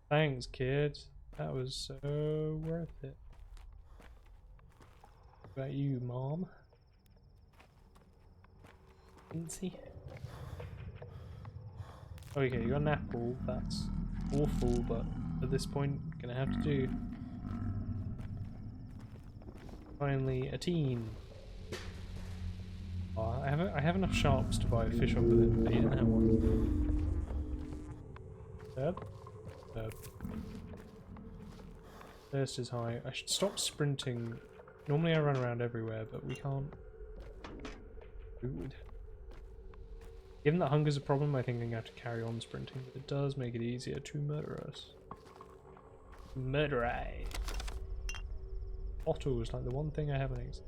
Thanks, kids. That was so worth it. What about you, Mom? Fancy? Okay, you got an apple. That's awful, but at this point, gonna have to do. Finally, a teen. Oh, I have enough sharps to buy a fish off of him, but he didn't have one. Herb? Herb. Thirst is high. I should stop sprinting. Normally I run around everywhere, but we can't. Food. Given that hunger's a problem, I think I'm going to have to carry on sprinting, but it does make it easier to murder us. Murder I. Otto is like the one thing I haven't eaten.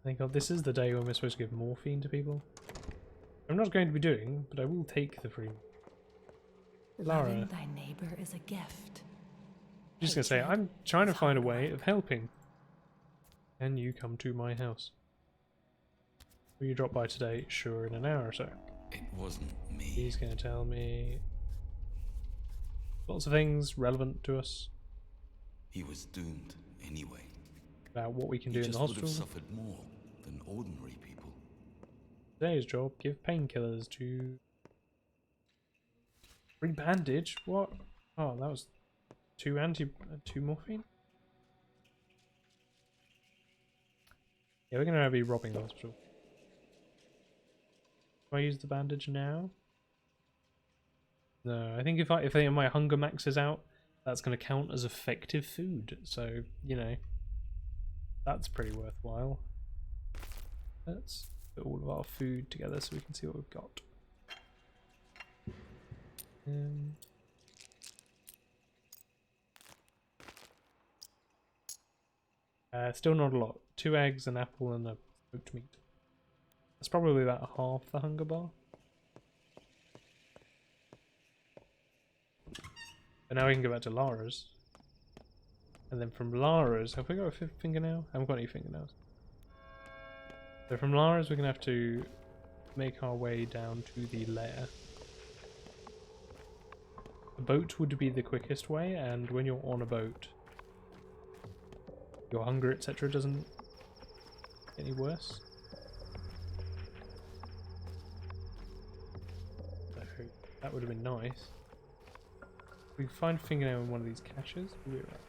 Thank God, this is the day when we're supposed to give morphine to people. I'm not going to be doing, but I will take the free. Lara. Loving thy neighbor is a gift. I'm just going to say, I'm trying to find a way of helping. Can you come to my house? Will you drop by today? Sure, in an hour or so. It wasn't me. He's going to tell me lots of things relevant to us. He was doomed anyway. About what we can do He in the just would hospital. have suffered more than ordinary people. Today's job, give painkillers to... Free bandage? What? Oh, that was two morphine? Yeah, we're gonna be robbing the hospital. Do I use the bandage now? No, I think if my hunger maxes out, that's gonna count as effective food. So, you know, that's pretty worthwhile. Let's put all of our food together so we can see what we've got. Still not a lot. 2 eggs, an apple, and a smoked meat. That's probably about half the hunger bar. But now we can go back to Lara's. And then from Lara's, have we got a fifth fingernail? I haven't got any fingernails. So from Lara's we're going to have to make our way down to the lair. The boat would be the quickest way, and when you're on a boat, your hunger, etc. doesn't get any worse. So that would have been nice. If we find fingernail in one of these caches, we'll be right.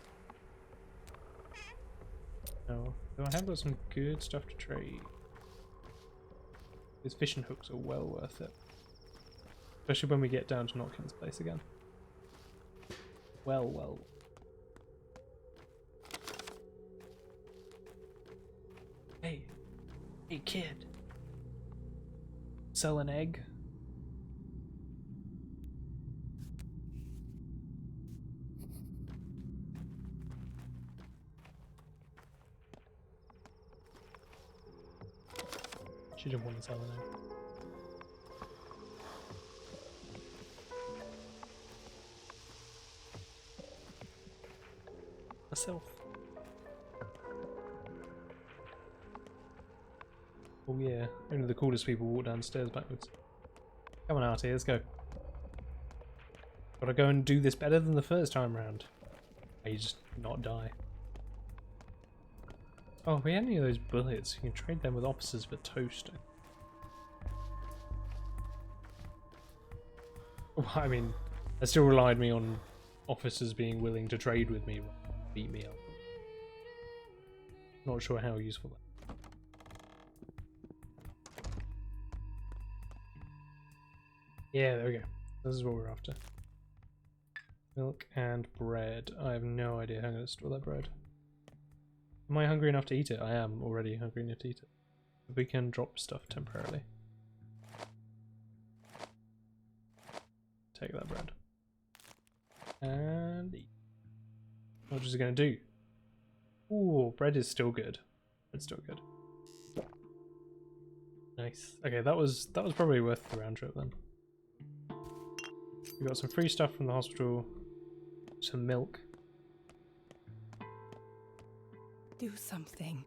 No, so I have got some good stuff to trade. These fishing hooks are well worth it. Especially when we get down to Notkin's place again. Well. Hey kid. Sell an egg? She didn't want to sell an egg. Herself. Oh yeah, only the coolest people walk downstairs backwards. Come on, Artie, let's go. Gotta go and do this better than the first time round. Or you just not die. Oh, if we had any of those bullets, you can trade them with officers for toast. Well, I mean, that still relied me on officers being willing to trade with me, beat me up. Not sure how useful that. Yeah, there we go. This is what we're after. Milk and bread. I have no idea how I'm going to store that bread. Am I hungry enough to eat it? I am already hungry enough to eat it. We can drop stuff temporarily. Take that bread. And eat. What is it going to do? Ooh, bread is still good. Bread's still good. Nice. Okay, that was probably worth the round trip then. We got some free stuff from the hospital. Some milk. Do something.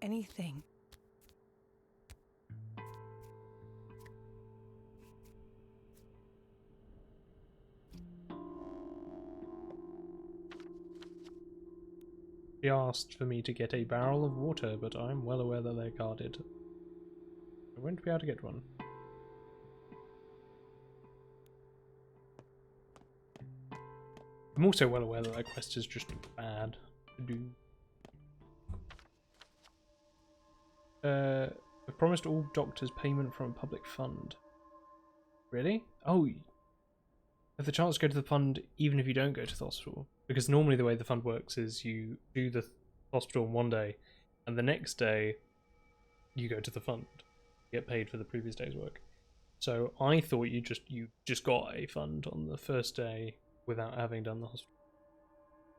Anything. She asked for me to get a barrel of water, but I'm well aware that they're guarded. I won't be able to get one. I'm also well aware that that quest is just bad to do. I promised all doctors payment from a public fund. Really? Oh, you have the chance to go to the fund even if you don't go to the hospital. Because normally the way the fund works is you do the hospital on one day, and the next day you go to the fund. You get paid for the previous day's work. So I thought you just got a fund on the first day without having done the hospital.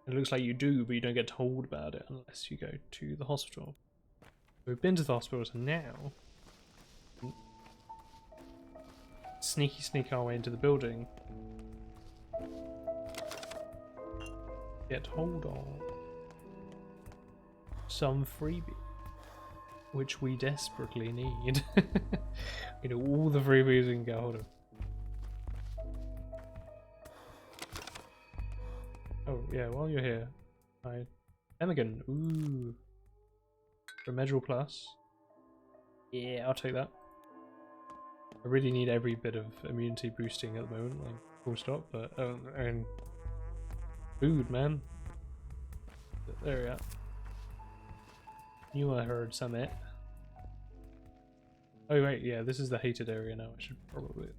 It looks like you do, but you don't get told about it unless you go to the hospital. We've been to the hospital, so now sneak our way into the building. Get hold of some freebie, which we desperately need. We know all the freebies we can get hold of. Oh yeah, while you're here, Emigan, ooh, Remedial Plus. Yeah, I'll take that. I really need every bit of immunity boosting at the moment, like full stop. But and food, man. There we are. Knew I heard summit. Oh wait, yeah, this is the hated area now. I should probably.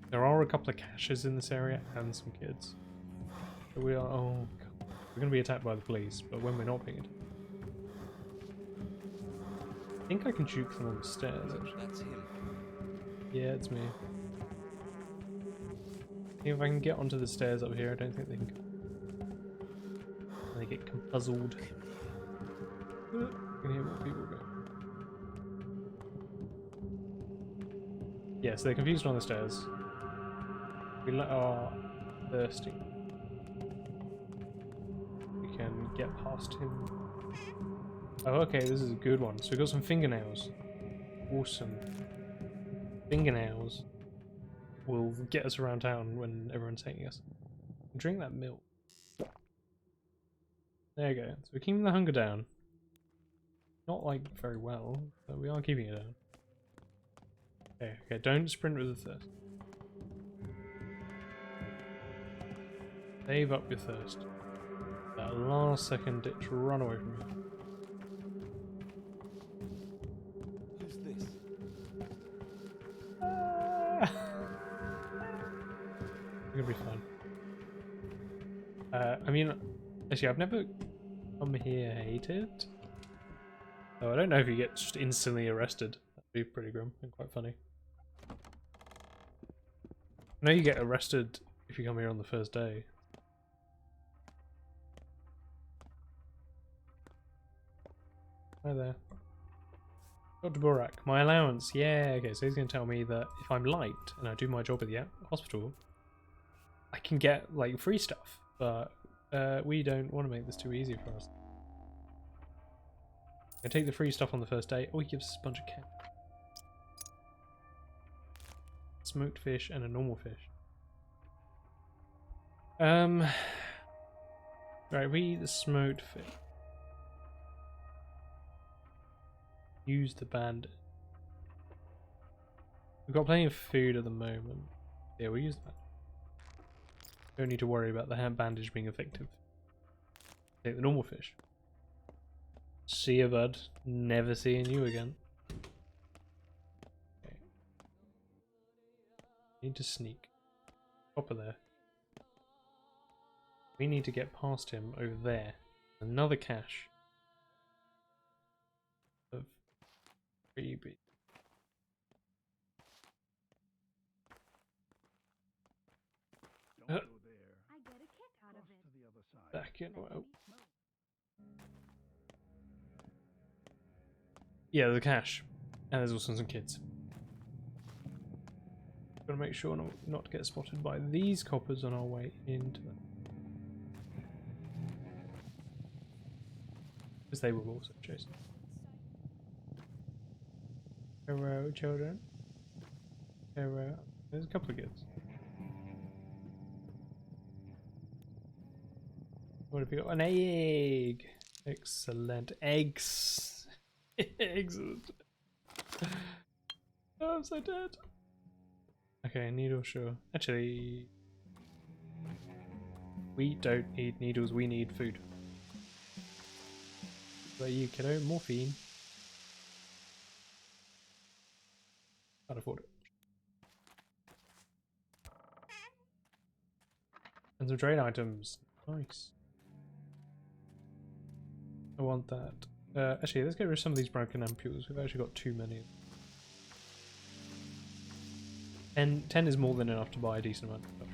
There are a couple of caches in this area and some kids. So we are. Oh, God. We're going to be attacked by the police, but when we're not being attacked. I think I can juke them on the stairs, actually. That's him. Yeah, it's me. If I can get onto the stairs up here, I don't think they can. They get puzzled. I can hear more people go. Yeah, so they're confused on the stairs. We are thirsty. We can get past him. Oh, okay, this is a good one. So we've got some fingernails. Awesome. Fingernails will get us around town when everyone's hating us. Drink that milk. There you go. So we're keeping the hunger down. Not like very well, but we are keeping it down. Okay, don't sprint with the thirst. Save up your thirst. That last second ditch, run away from you. Who's this? We're gonna be fine. I mean, actually, I've never come here hated. Oh, I don't know if you get just instantly arrested. That'd be pretty grim and quite funny. I know you get arrested if you come here on the first day. Hi there. Dr. Borak, my allowance. Yeah, okay, so he's going to tell me that if I'm liked and I do my job at the hospital, I can get, like, free stuff. But we don't want to make this too easy for us. I take the free stuff on the first day. Oh, he gives us a bunch of cat. Smoked fish and a normal fish. Right, we eat the smoked fish. Use the bandage. We've got plenty of food at the moment. Yeah, we'll use that. Don't need to worry about the hand bandage being effective. Take the normal fish. See ya, bud. Never seeing you again. Need to sneak. Copper there. We need to get past him over there. Another cache of freebie. Don't go there. I get a kick out of Cross it. to the other side. Back in. Well. Yeah, there's a cache. And there's also some kids. Gotta make sure not to get spotted by these coppers on our way into them. Because they will also chase us. Hello, children. Hello. There's a couple of kids. What have we got? An egg! Excellent. Eggs! Excellent. Oh, I'm so dead. Okay, needle, sure. Actually, we don't need needles, we need food. Where you, kiddo? Morphine. Can't afford it. And some trade items. Nice. I want that. Actually, let's get rid of some of these broken ampules. We've actually got too many. 10 is more than enough to buy a decent amount of stuff.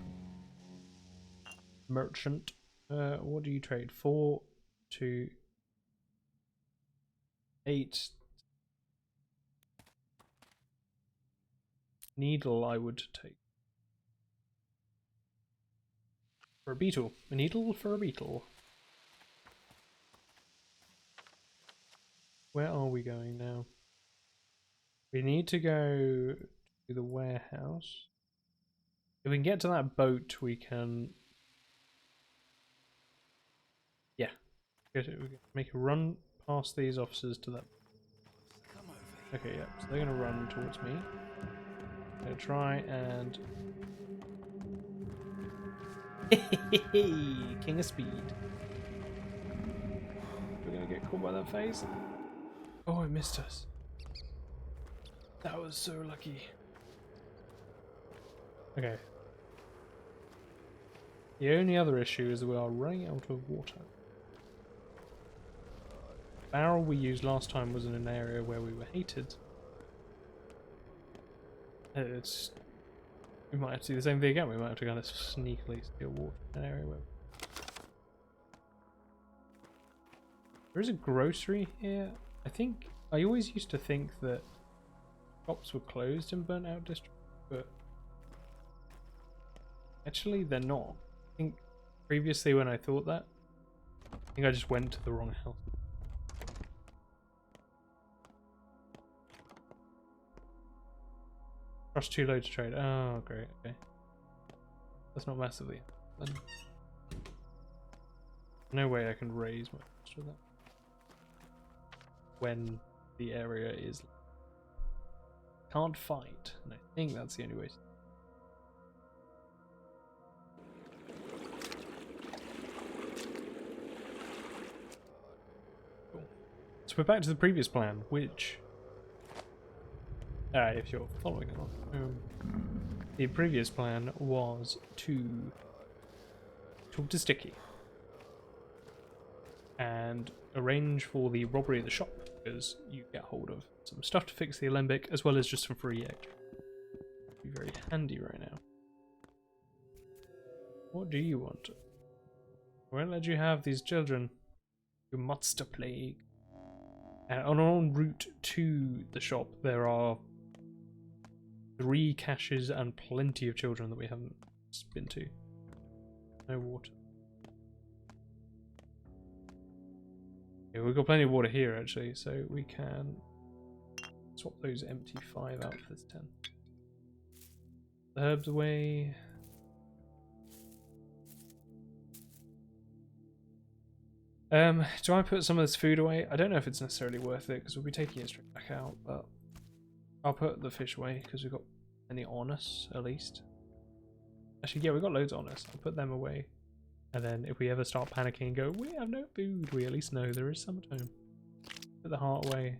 Merchant. What do you trade? 4 to 8. Needle I would take. For a beetle. A needle for a beetle. Where are we going now? We need to go to the warehouse. If we can get to that boat, we can... Yeah. We can make a run past these officers to that. Okay, yeah. So they're going to run towards me. I'm going to try and... King of speed. We're going to get caught by that phase. Oh, it missed us. That was so lucky. Okay. The only other issue is that we are running out of water. The barrel we used last time was in an area where we were hated. We might have to do the same thing again. We might have to kind of sneakily steal water in an area where... There is a grocery here. I always used to think that shops were closed in burnt out district, but actually they're not. I think previously when I thought that, I think I just went to the wrong house. Trust too low to trade. Oh, great. Okay, that's not massively. Then no way I can raise my trust with that when the area is can't fight, and I think that's the only way. Cool. So we're back to the previous plan, which, if you're following along, the previous plan was to talk to Sticky and arrange for the robbery of the shop, because you get hold of some stuff to fix the alembic as well as just some free extra. Be very handy right now. What do you want? I won't let you have these children. You monster plague. And on our own route to the shop, there are 3 caches and plenty of children that we haven't been to. No water. Yeah, we've got plenty of water here actually, so we can swap those empty 5 out for this 10. The herbs away. Do I put some of this food away? I don't know if it's necessarily worth it because we'll be taking it straight back out, but I'll put the fish away because we've got plenty on us at least. Actually, yeah, we've got loads on us. I'll put them away. And then if we ever start panicking and go, we have no food, we at least know there is some at home. Put the heart away.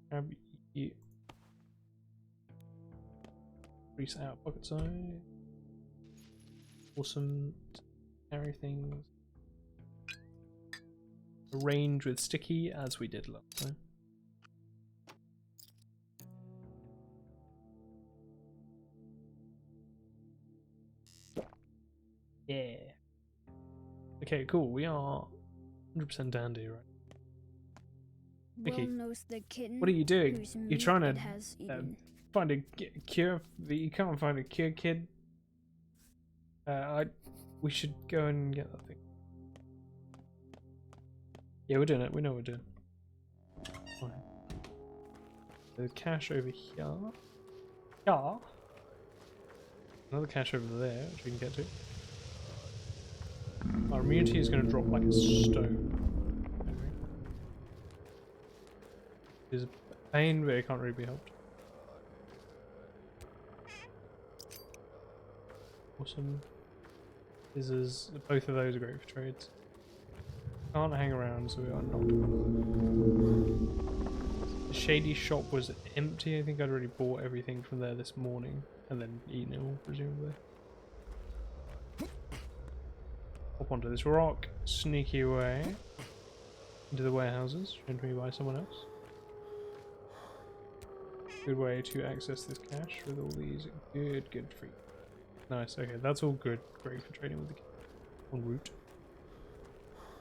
Grab you. Increase out pocket size. Awesome. Carry things. Arrange with sticky as we did last time. Yeah. Okay, cool. We are 100% dandy, right? Vicky, Well knows the kitten what are you doing? whose You're meat trying it to has eaten. find a cure, but you can't find a cure, kid. We should go and get that thing. Yeah, we're doing it. We know what we're doing. Fine. There's cache over here. Yeah. Another cache over there, which we can get to. Our immunity is going to drop like a stone. Anyway. It's a pain, but it can't really be helped. Awesome. Scissors. Both of those are great for trades. Can't hang around, so we are not. The shady shop was empty. I think I'd already bought everything from there this morning and then eaten it all, presumably. Hop onto this rock, sneaky away into the warehouses, trained to me by someone else. Good way to access this cache with all these good free. Nice, okay, that's all good. Great for trading with the kid en route.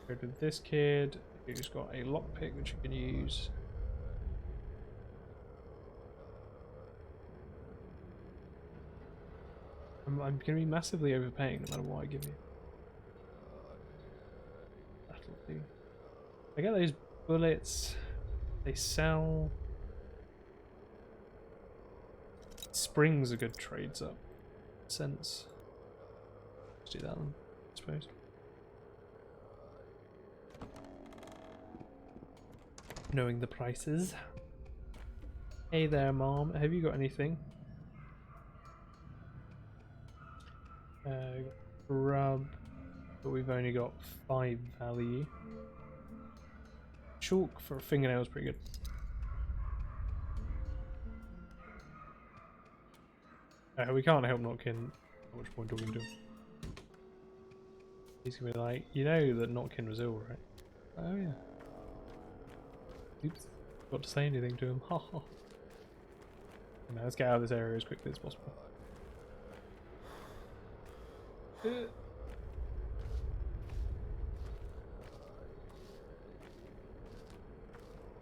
Trade with this kid, who's got a lockpick which you can use. I'm going to be massively overpaying no matter what I give you. That'll do. I get those bullets. They sell. Springs are good trades up. Sense. Let's do that then, I suppose. Knowing the prices. Hey there, Mom. Have you got anything? Grub, but we've only got 5 value. Chalk for a fingernail is pretty good. We can't help Notkin. At which point talking to him. He's gonna be like, you know that Notkin was ill, right? Oh yeah. Oops. Got to say anything to him. Ha ha. Now let's get out of this area as quickly as possible.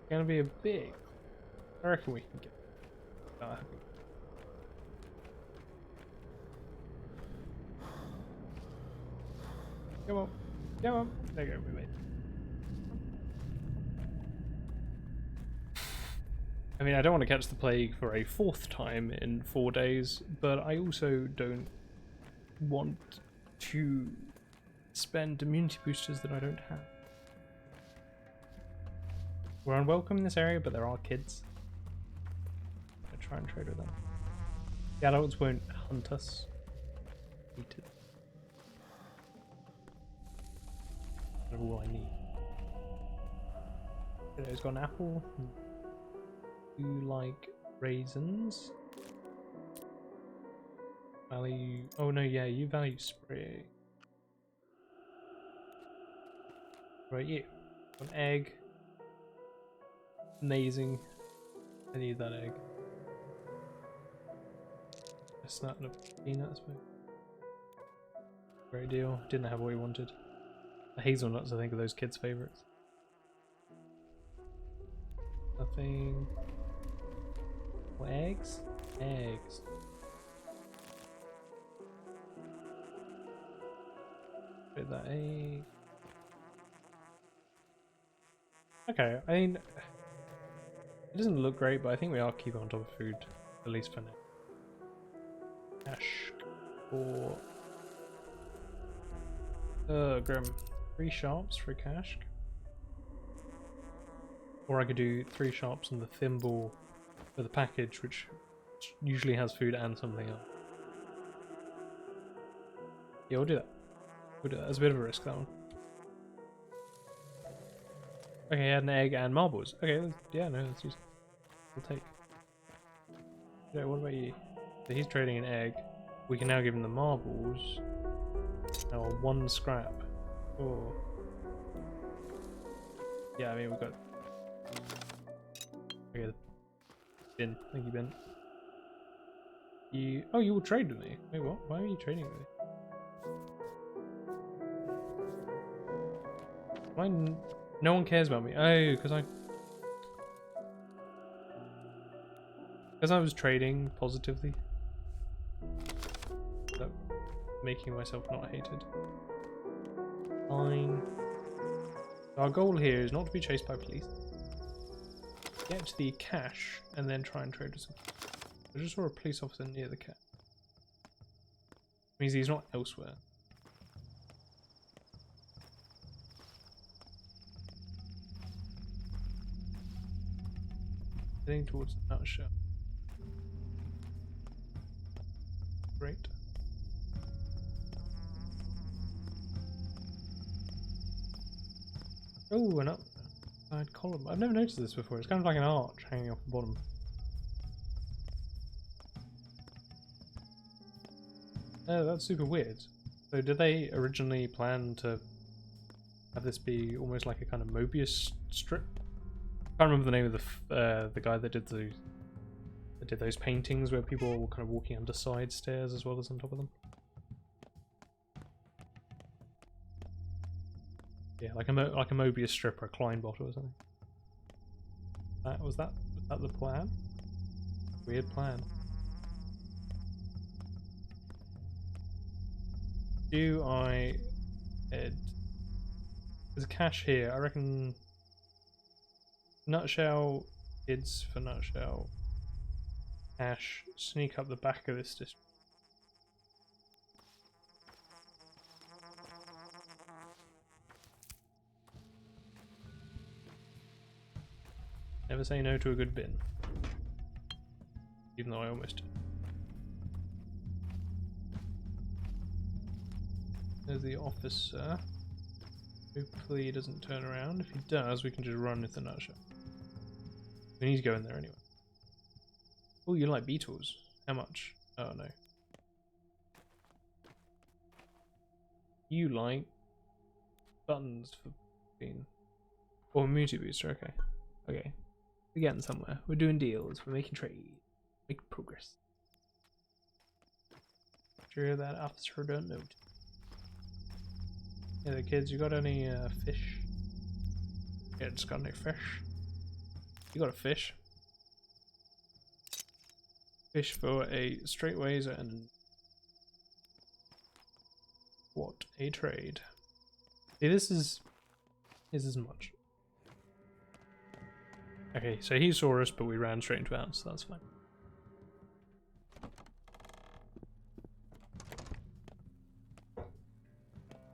Gonna be a big. I reckon we can get. Come on, come on. There you go, we made it. I mean, I don't want to catch the plague for a 4th time in 4 days, but I also don't want to spend immunity boosters that I don't have. We're unwelcome in this area, but there are kids. I'm gonna try and trade with them. The adults won't hunt us. Eat it. That's all I need. It's got an apple. You like raisins? Value. Oh no, yeah, you value spray. Right, you. An egg. Amazing. I need that egg. A snap and a peanut, I suppose. Great deal. Didn't have what we wanted. The hazelnuts, I think, are those kids' favourites. Nothing. What, eggs? Eggs. Put that egg. Okay, I mean, it doesn't look great, but I think we are keeping on top of food, at least for now. Cash for Grim. 3 sharps for a cash. Or I could do 3 sharps on the thimble for the package, which usually has food and something else. Yeah, we'll do that. We'll do that. That's a bit of a risk, that one. Okay, I had an egg and marbles. Okay, yeah, no, that's easy. We'll take. Yeah, what about you? So he's trading an egg. We can now give him the marbles. Now 1 scrap. Oh. Yeah, I mean we've got. Okay, bin. Thank you, bin. You. Oh, you will trade with me. Wait, what? Why are you trading with me? Why? No one cares about me. Oh, because I was trading positively. So, making myself not hated. Fine. Our goal here is not to be chased by police. Get the cash and then try and trade with some. I just saw a police officer near the cash. Means he's not elsewhere. Heading towards the nutshell. Great. Oh, an upside column. I've never noticed this before. It's kind of like an arch hanging off the bottom. Oh, that's super weird. So did they originally plan to have this be almost like a kind of Mobius strip? I can't remember the name of the guy that did those paintings where people were kind of walking under side stairs as well as on top of them. Yeah, like a Mobius strip or a Kleinbot or something. Was that the plan? Weird plan. Do I head? There's a cache here. I reckon. Nutshell, kids for nutshell. Cache. Sneak up the back of this district. Never say no to a good bin. Even though I almost did. There's the officer. Hopefully he doesn't turn around. If he does, we can just run with the nutshell. We need to go in there anyway. Oh, you like beetles? How much? Oh no. You like buttons for being. Or immunity booster, okay. Okay. We're getting somewhere. We're doing deals. We're making trade. Making progress. Sure that officer don't know. Yeah, the kids, you got any fish? Yeah, just got any fish. You got a fish. Fish for a straight wazer and what a trade. See, this is much. Okay, so he saw us, but we ran straight into ours, so that's fine.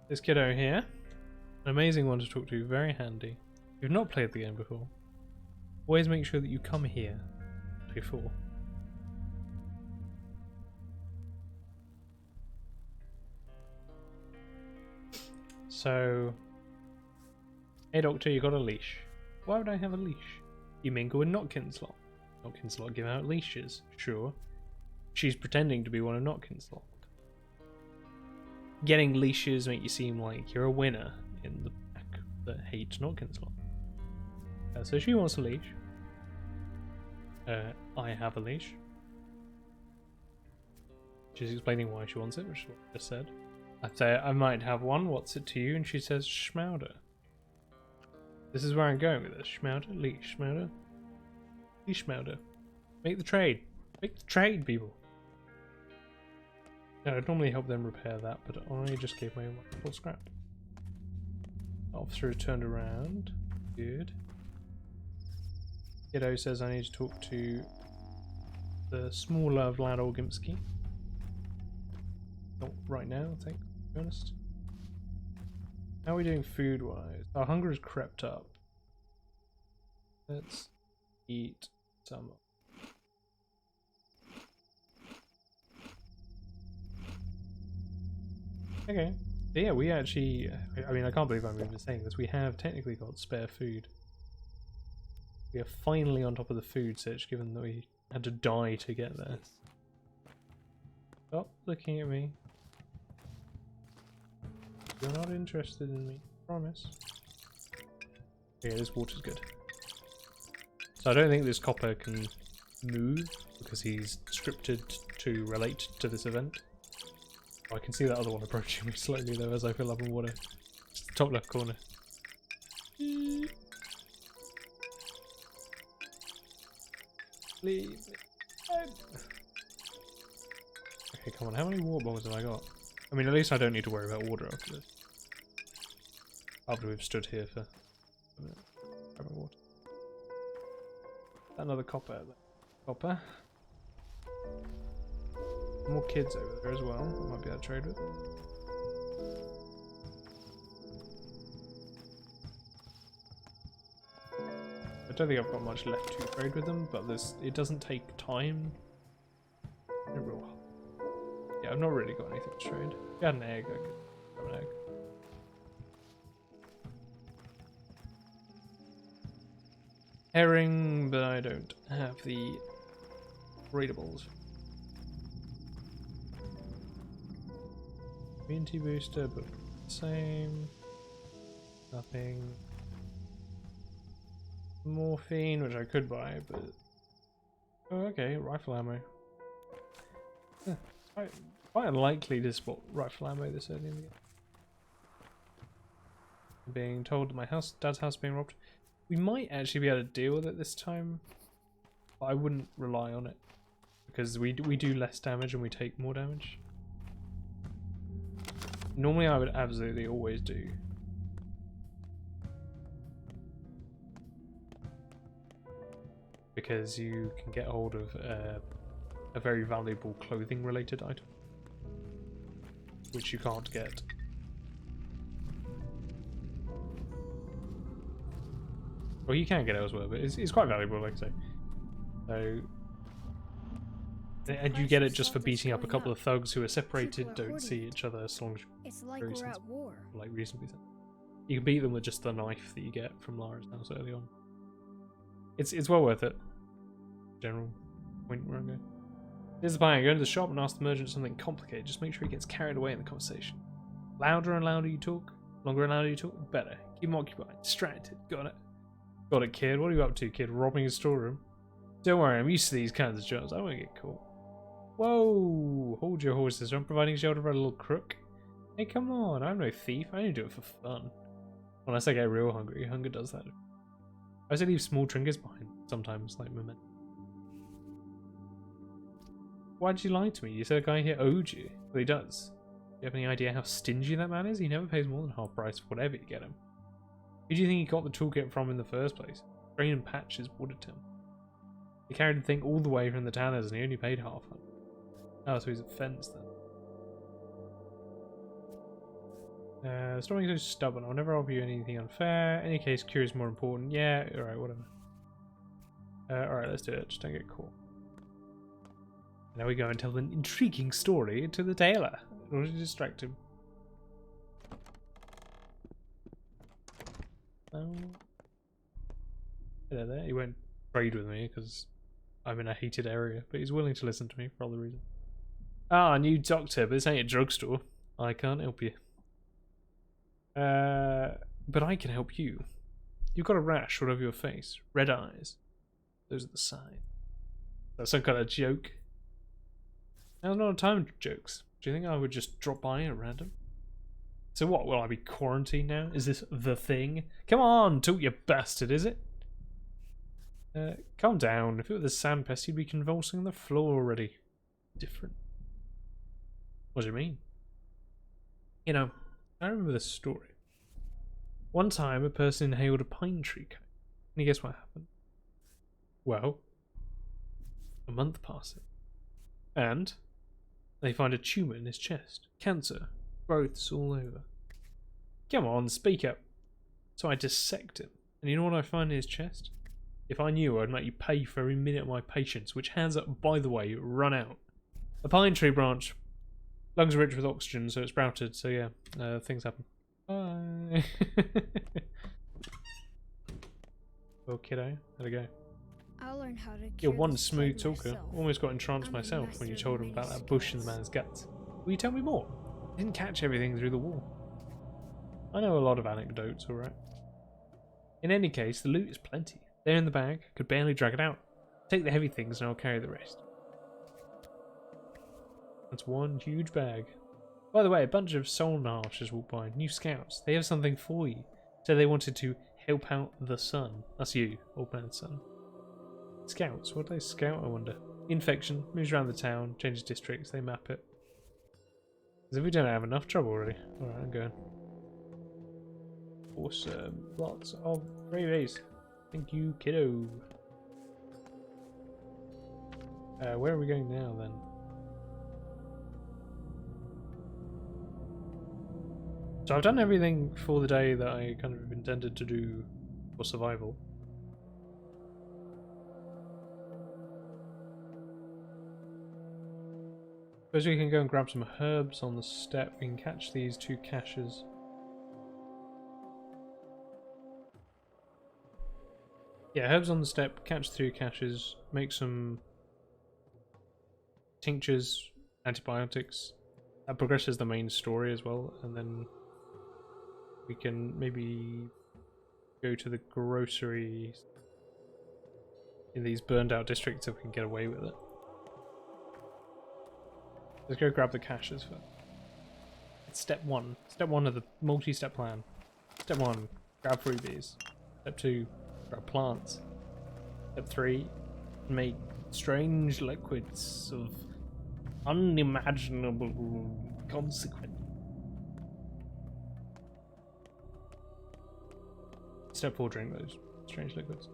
This kiddo here, an amazing one to talk to, very handy. If you've not played the game before, always make sure that you come here before. So, hey doctor, you got a leash. Why would I have a leash? You mingle with Notkin's lot. Notkin's lot give out leashes, sure. She's pretending to be one of Notkin's lot. Getting leashes make you seem like you're a winner in the pack that hates Notkin's lot. So she wants a leash. I have a leash. She's explaining why she wants it, which is what I just said. I say I might have one. What's it to you? And she says Schmauder. This is where I'm going with this. Schmauder, leash, Schmauder, leash, Schmauder. Make the trade. Make the trade, people. No, I'd normally help them repair that, but I just gave my own full scrap. Officer turned around. Good. Kiddo says I need to talk to the smaller Vlad Orgimsky. Not right now, I think, to be honest. How are we doing food-wise? Our hunger has crept up. Let's eat some. Okay. But yeah, we actually... I mean, I can't believe I'm even saying this. We have technically got spare food. We are finally on top of the food search, given that we had to die to get there. Stop looking at me. You're not interested in me. Promise. Yeah, this water's good. So I don't think this copper can move because he's scripted to relate to this event. Oh, I can see that other one approaching me slowly though as I fill up in water. It's the top left corner. Leave me. Okay, come on. How many water bombs have I got? I mean, at least I don't need to worry about water after this. After we've stood here for a minute. Grabbing water. Another copper. Copper. More kids over there as well. I might be able to trade with. I don't think I've got much left to trade with them, but it doesn't take time. Yeah, I've not really got anything to trade. If I had an egg, I could have an egg. Herring, but I don't have the readables. Immunity booster, but same. Nothing. Morphine, which I could buy, but oh, okay, rifle ammo. Yeah, quite unlikely to spot rifle ammo this early in the game. I'm being told that my dad's house is being robbed. We might actually be able to deal with it this time, but I wouldn't rely on it because we do less damage and we take more damage. Normally, I would absolutely always do. Because you can get hold of a very valuable clothing related item, which you can't get. Well, you can get elsewhere, but it's quite valuable, like I say. So, and you get it just for beating up a couple of thugs who are separated, don't see each other as long as it's like we're at war. Like reasonably. You can beat them with just the knife that you get from Lara's house early on. It's well worth it. General point where I'm going. Here's the plan. Go into the shop and ask the merchant something complicated. Just make sure he gets carried away in the conversation. Louder and louder you talk, longer and louder you talk, better. Keep him occupied, distracted. Got it. Got it, kid. What are you up to, kid? Robbing a storeroom? Don't worry, I'm used to these kinds of jobs. I won't get caught. Whoa! Hold your horses. I'm providing shelter for a little crook. Hey, come on. I'm no thief. I only do it for fun. Unless I get real hungry. Hunger does that. I also leave small trinkets behind sometimes, like memento. Why did you lie to me? You said a guy here owed you. Well, he does. Do you have any idea how stingy that man is? He never pays more than half price for whatever you get him. Who do you think he got the toolkit from in the first place? Brain and Patches ordered him. He carried the thing all the way from the Tanners and he only paid half. Oh, so he's a fence then. Stop being so stubborn. I'll never offer you anything unfair. Any case, cure is more important. Yeah, alright, whatever. Alright, let's do it. Just don't get caught. Now we go and tell an intriguing story to the tailor in order to distract him. Oh. Hello there. He won't trade with me because I'm in a hated area, but he's willing to listen to me for other reasons. Ah, new doctor, but this ain't a drugstore. I can't help you. But I can help you. You've got a rash all over your face. Red eyes. Those are the signs. That's some kind of joke. Now's not a time for jokes. Do you think I would just drop by at random? So what, will I be quarantined now? Is this the thing? Come on, talk you bastard, is it? Calm down. If it were the sand pest, you'd be convulsing on the floor already. Different. What do you mean? You know, I remember this story. One time, a person inhaled a pine tree coat. Can you guess what happened? Well, a month passes. And they find a tumour in his chest. Cancer. Growths all over. Come on, speak up. So I dissect him. And you know what I find in his chest? If I knew, I'd make you pay for every minute of my patience, which has, by the way, run out. A pine tree branch. Lungs are rich with oxygen, so it's sprouted, so yeah, things happen. Bye. Oh, kiddo. How'd it go? I'll learn how to You're cure one this smooth plague talker. myself. Almost got entranced I'm a myself when you master told of him about many that bush in the skills. man's guts. Will you tell me more? I didn't catch everything through the wall. I know a lot of anecdotes, alright. In any case, the loot is plenty. They're in the bag, could barely drag it out. Take the heavy things and I'll carry the rest. That's one huge bag. By the way, a bunch of Solnar just walked by. New scouts. They have something for you. So they wanted to help out the sun. That's you, Old Man's son. Scouts? What do they scout, I wonder? Infection. Moves around the town. Changes districts. They map it. As if we don't have enough trouble already. Alright, I'm going. Awesome. Lots of freebies. Thank you, kiddo. Where are we going now, then? So I've done everything for the day that I kind of intended to do for survival. Suppose we can go and grab some herbs on the step. We can catch these 2 caches. Yeah, herbs on the step, catch 2 caches, make some tinctures, antibiotics. That progresses the main story as well, and then we can maybe go to the grocery in these burned out districts if we can get away with it. Let's go grab the caches first. It's step 1. Step 1 of the multi-step plan. Step 1, grab freebies. Step 2, grab plants. Step 3, make strange liquids of unimaginable consequence. Step 4, drink those strange liquids.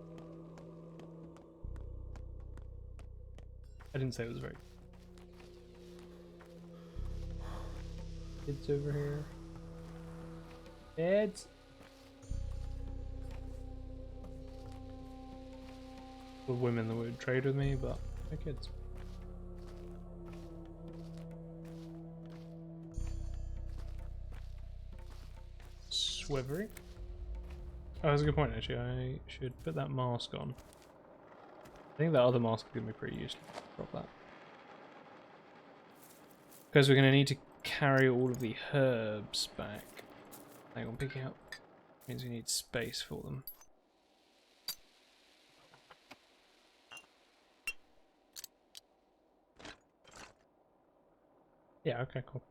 I didn't say it was very. Kids over here. Kids. The women that would trade with me, but they're kids. Swivery. Oh, that's a good point actually. I should put that mask on. I think that other mask is going to be pretty useful. Drop that. Because we're going to need to carry all of the herbs back. Hang on, picking up. Means we need space for them. Yeah, okay, cool.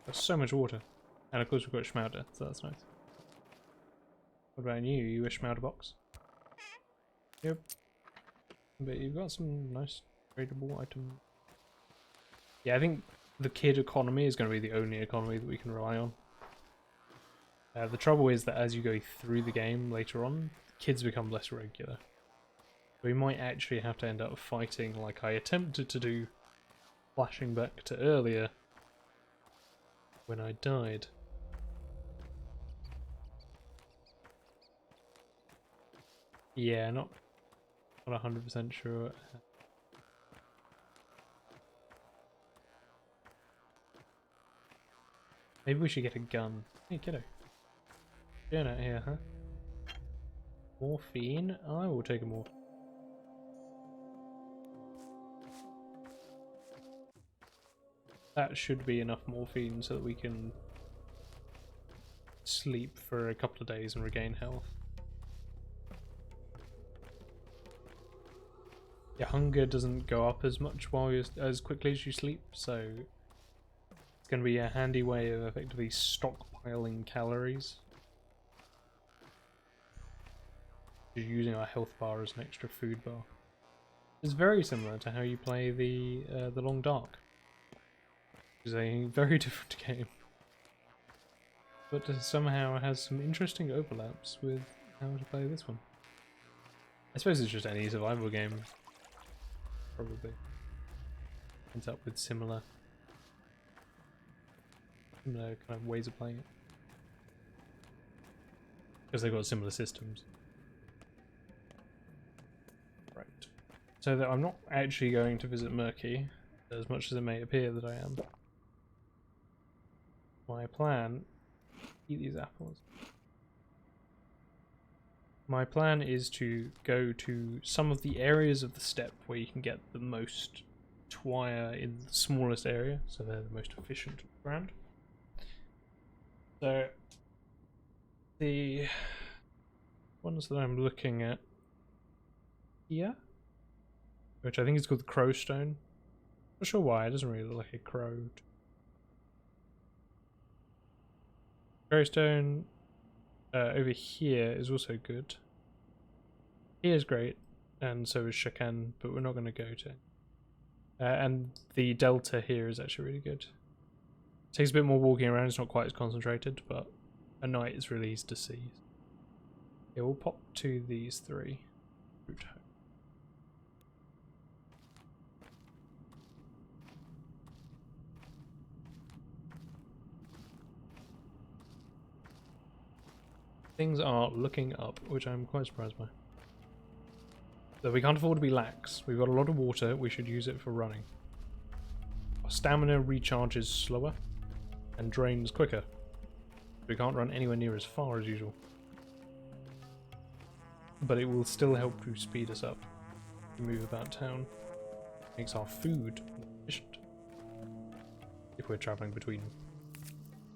There's so much water. And of course we've got Schmauder, so that's nice. What about you? You a Schmauder box? Yep. But you've got some nice tradable items. Yeah, I think the kid economy is going to be the only economy that we can rely on. The trouble is that as you go through the game later on, kids become less regular. We might actually have to end up fighting like I attempted to do, flashing back to earlier when I died. Yeah, not 100% sure. Maybe we should get a gun. Hey, kiddo. Doing out here, huh? Morphine? I will take a morphine. That should be enough morphine so that we can sleep for a couple of days and regain health. Your hunger doesn't go up as much while you're as quickly as you sleep, so it's going to be a handy way of effectively stockpiling calories. Just using our health bar as an extra food bar. It's very similar to how you play the Long Dark. It's a very different game, but somehow it has some interesting overlaps with how to play this one. I suppose it's just any survival game. Probably ends up with similar kind of ways of playing it because they've got similar systems. Right, so that I'm not actually going to visit Murky as much as it may appear that I am. My plan: eat these apples. my plan is to go to some of the areas of the steppe where you can get the most twire in the smallest area, so they're the most efficient ground. So the ones that I'm looking at here, which I think is called the crow stone. Not sure why, it doesn't really look like a crow. Crow stone over here is also good. Here's great, and so is Shakan, but we're not going to go to. And the delta here is actually really good. Takes a bit more walking around, it's not quite as concentrated, but at night it's really easy to see. Yeah, we'll pop to these three. Things are looking up, which I'm quite surprised by. So we can't afford to be lax. We've got a lot of water, we should use it for running. Our stamina recharges slower and drains quicker. We can't run anywhere near as far as usual. But it will still help to speed us up. To move about town. Makes our food more efficient. If we're travelling between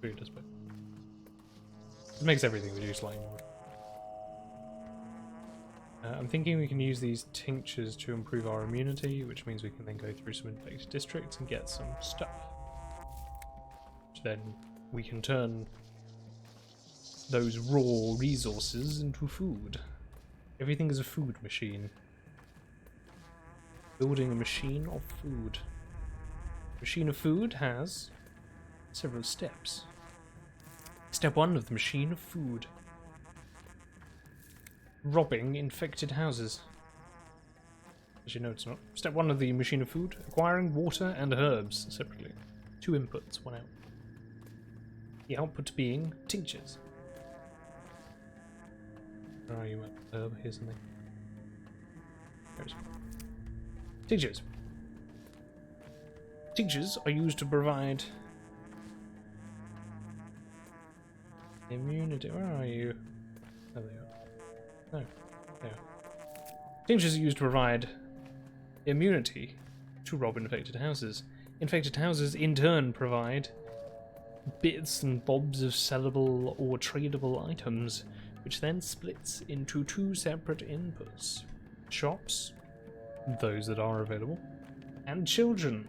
food, I suppose. It makes everything we do slightly more. I'm thinking we can use these tinctures to improve our immunity, which means we can then go through some infected districts and get some stuff. Which then we can turn those raw resources into food. Everything is a food machine. Building a machine of food. Machine of food has several steps. Step 1 of the machine of food. Robbing infected houses. Actually, no, it's not. Step 1 of the machine of food. Acquiring water and herbs separately. 2 inputs, 1 out. The output being tinctures. Where are you, herb? Here's something. There's tinctures. Tinctures are used to provide immunity. Where are you? There they are. No. There. Tinctures are used to provide immunity to rob infected houses. Infected houses in turn provide bits and bobs of sellable or tradable items, which then splits into 2 separate inputs. Shops, those that are available, and children,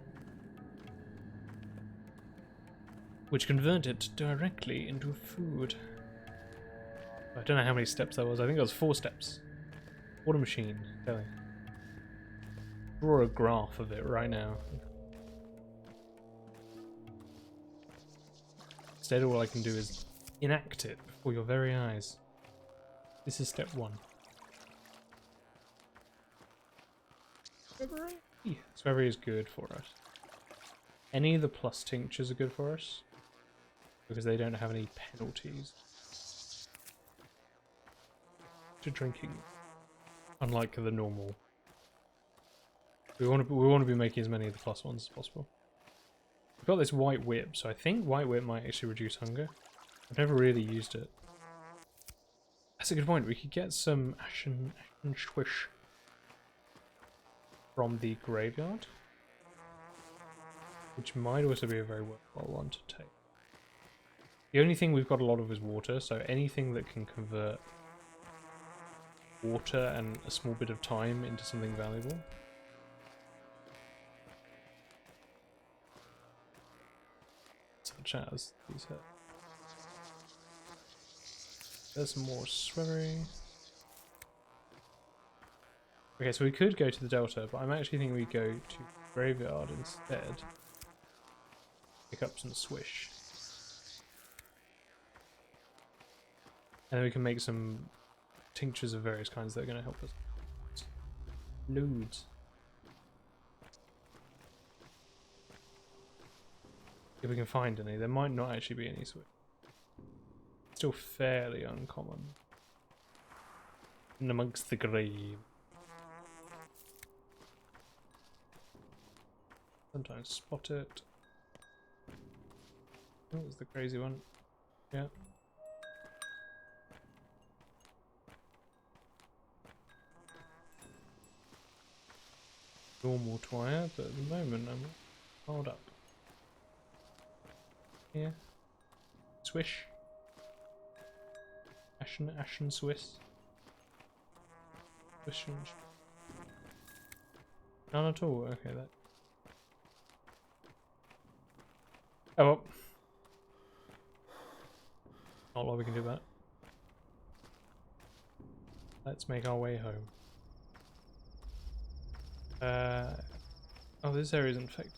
which convert it directly into food. I don't know how many steps that was. I think it was 4 steps. Water machine. Going. Draw a graph of it right now. Instead, all I can do is enact it before your very eyes. This is step 1. Swabbery? Swabbery is good for us. Any of the plus tinctures are good for us, because they don't have any penalties to drinking, unlike the normal. We want to be making as many of the plus ones as possible. We've got this white whip, so I think white whip might actually reduce hunger. I've never really used it. That's a good point. We could get some ashen swish from the graveyard, which might also be a very worthwhile one to take. The only thing we've got a lot of is water, so anything that can convert water and a small bit of time into something valuable. Such as these here. There's some more swimmery. Okay, so we could go to the delta, but I'm actually thinking we go to graveyard instead. Pick up some swish. And then we can make some tinctures of various kinds that are going to help us. Loads. If we can find any. There might not actually be any swish. Still fairly uncommon. In amongst the grave. Sometimes spot it. Oh, it's the crazy one. Yeah. normal twire, but at the moment I'm piled up. Here. Swish. Ashen Swiss. Swish and none at all. Okay, that. Oh well. Not a lot we can do about it. Let's make our way home. Oh, this area is infected.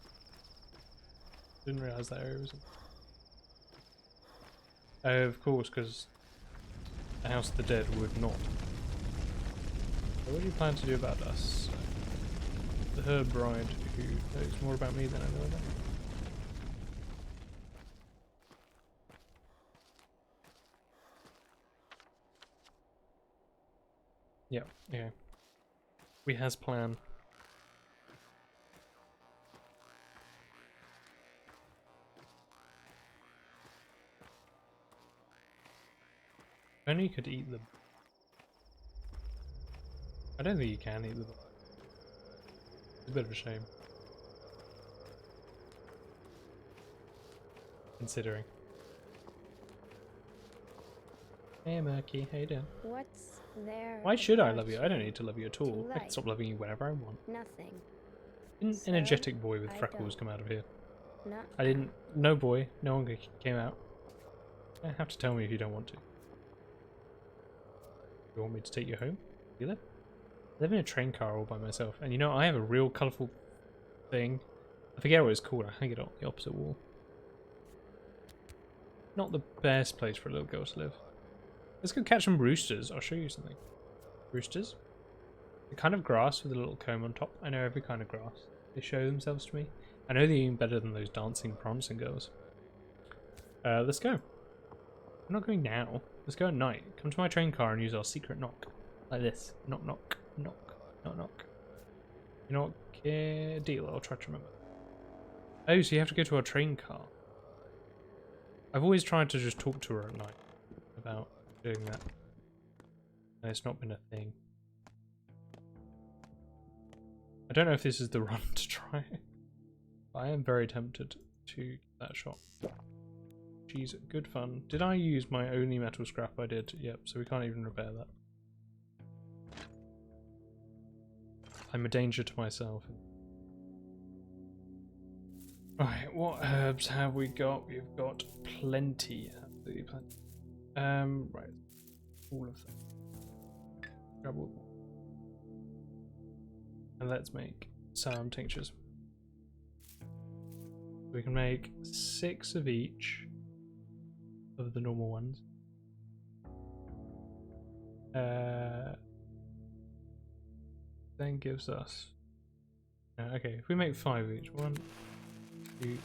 Didn't realise that area was infected. Oh, of course, because the House of the Dead would not. So what do you plan to do about us? The Herb Bride, who knows more about me than I know about. Yeah, yeah. We has plan. If only you could eat them. I don't think you can eat them. It's a bit of a shame. Considering. Hey Murky, how you doing? What's there? Why should I about love you? I don't need to love you at all. I can like? stop loving you whenever I want. Nothing. An So, energetic boy with I freckles don't. come out of here. Not I didn't. No boy. No one came out. You don't have to tell me if you don't want to. You want me to take you home? You live? I live in a train car all by myself. And you know, I have a real colourful thing. I forget what it's called. I hang it on the opposite wall. Not the best place for a little girl to live. Let's go catch some roosters. I'll show you something. Roosters? The kind of grass with a little comb on top. I know every kind of grass. They show themselves to me. I know they're even better than those dancing, prancing girls. Let's go. I'm not going now. Let's go at night. Come to my train car and use our secret knock. Like this. Knock, knock, knock, knock, knock. You know what? Deal. I'll try to remember. Oh, so you have to go to our train car. I've always tried to just talk to her at night about doing that. And it's not been a thing. I don't know if this is the run to try it. But I am very tempted to get that shot. She's good fun. Did I use my only metal scrap? I did. Yep, so we can't even repair that. I'm a danger to myself. Right, what herbs have we got? We've got plenty. Absolutely plenty. Right. All of them. Grab all of them. And let's make some tinctures. We can make 6 of each of the normal ones. Then gives us. Okay, if we make 5 of each. 1, 2,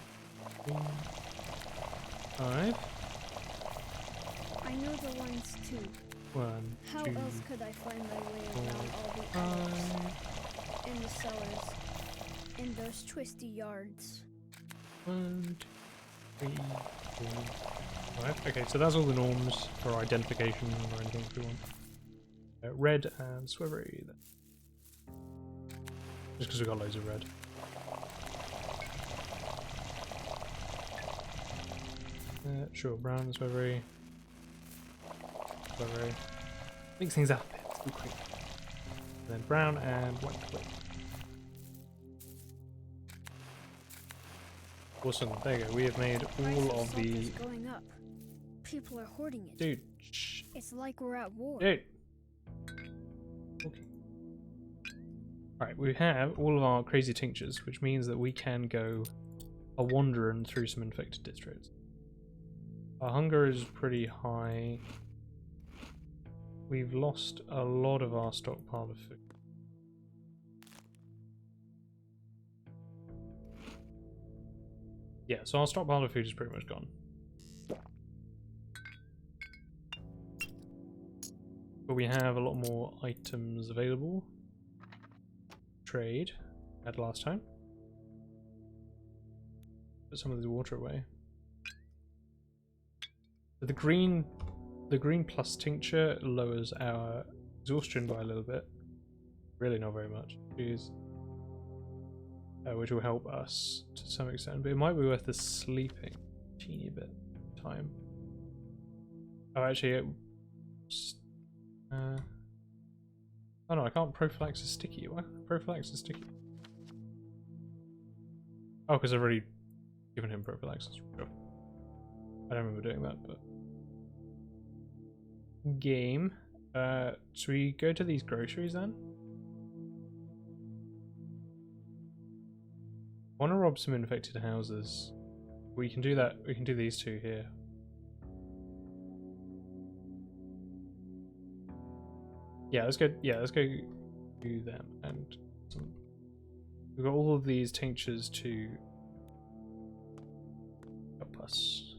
3, 5. I know the ones too. 1, How 2, else could I find my way 4, around all the alleys, 5. in the cellars, in those twisty yards? 1, 2, 3, 4, 5. Okay, so that's all the norms for identification or anything if we want. Red and swivery then. Just because we've got loads of red. Sure, brown and swivery. Swivery. Mix things up a bit, too quick. And then brown and white quick. Awesome, there you go. We have made Price all of salt the. is going up. People are hoarding it. Dude, shh. It's like we're at war. Dude. Okay. Alright, we have all of our crazy tinctures, which means that we can go a wandering through some infected districts. Our hunger is pretty high. We've lost a lot of our stockpile of food. Yeah, so our stockpile of food is pretty much gone. But we have a lot more items available. Trade had last time. Put some of the water away. So the green plus tincture lowers our exhaustion by a little bit. Really not very much. Jeez. which will help us to some extent, but it might be worth us sleeping a teeny bit of time. Oh, actually, oh no, I can't prophylaxis sticky. Why prophylaxis sticky? Oh, because I've already given him prophylaxis. Sure. I don't remember doing that, but game. Should we go to these groceries then? I want to rob some infected houses. We can do that. We can do these two here. Yeah, let's go. Yeah, let's go do them. And we've got all of these tinctures to help us.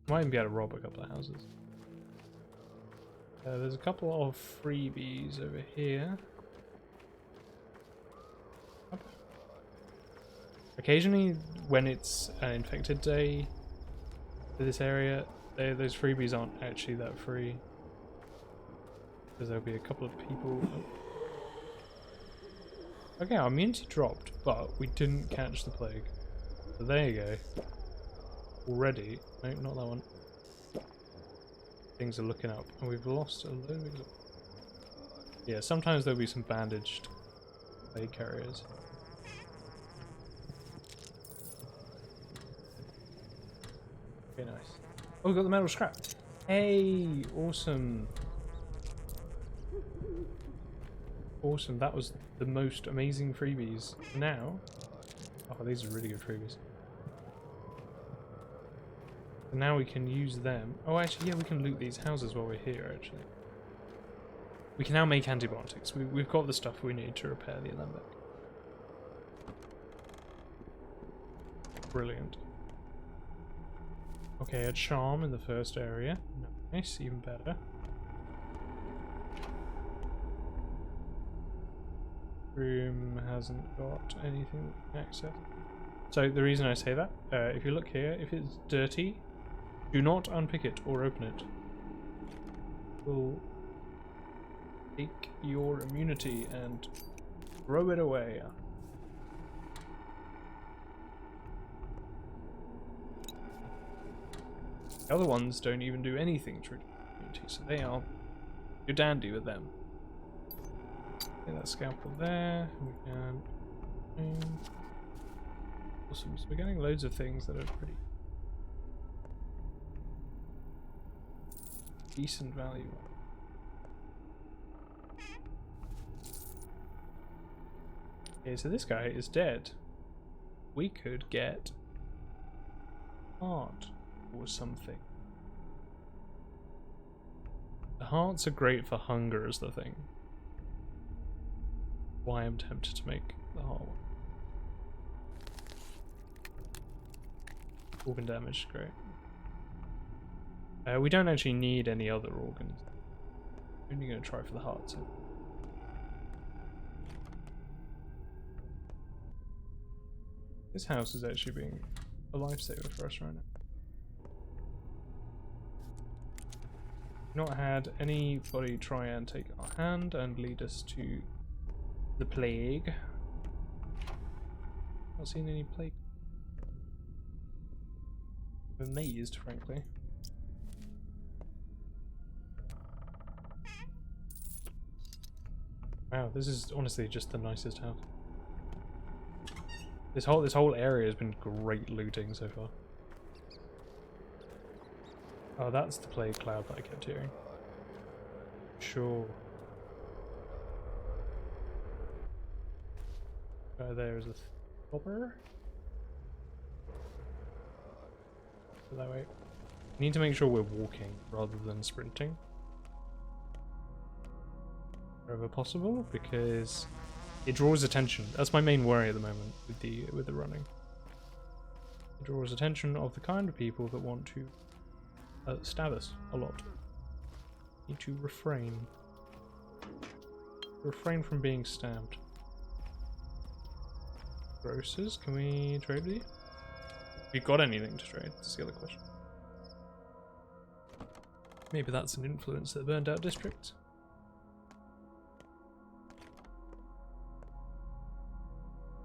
Might even be able to rob a couple of houses. There's a couple of freebies over here. Occasionally, when it's an infected day for this area, those freebies aren't actually that free. Because there'll be a couple of people. Okay, our immunity dropped, but we didn't catch the plague. So there you go. Already. No, not that one. Things are looking up. And we've lost a load of... Yeah, sometimes there'll be some bandaged plague carriers. Okay, nice. Oh, we got the metal scrap. Hey, awesome. Awesome, that was the most amazing freebies. Now, oh, these are really good freebies. And now we can use them. Oh, actually, yeah, we can loot these houses while we're here, actually. We can now make antibiotics. We've got the stuff we need to repair the alembic. Brilliant. Okay, a charm in the first area. Nice, even better. Room hasn't got anything we can access. So the reason I say that, if you look here, if it's dirty, do not unpick it or open it. We'll take your immunity and throw it away. The other ones don't even do anything to reduce immunity, so they are... You're dandy with them. Okay, that scalpel there. We can... Awesome. So we're getting loads of things that are pretty... decent value. Okay, so this guy is dead. We could get... heart or something. The hearts are great for hunger is the thing. Why I'm tempted to make the heart one. Organ damage is great. We don't actually need any other organs. I'm only going to try for the heart. So. This house is actually being a lifesaver for us right now. Not had anybody try and take our hand and lead us to the plague. Not seen any plague. I'm amazed, frankly. Wow, this is honestly just the nicest house. This whole area has been great looting so far. Oh, that's the plague cloud that I kept hearing. Sure. There's a stopper. So that way. We need to make sure we're walking rather than sprinting. Wherever possible, because it draws attention. That's my main worry at the moment with the running. It draws attention of the kind of people that want to stab us a lot. Need to refrain. Refrain from being stabbed. Grocers, can we trade with you? We got anything to trade? That's the other question. Maybe that's an influence that burned out districts.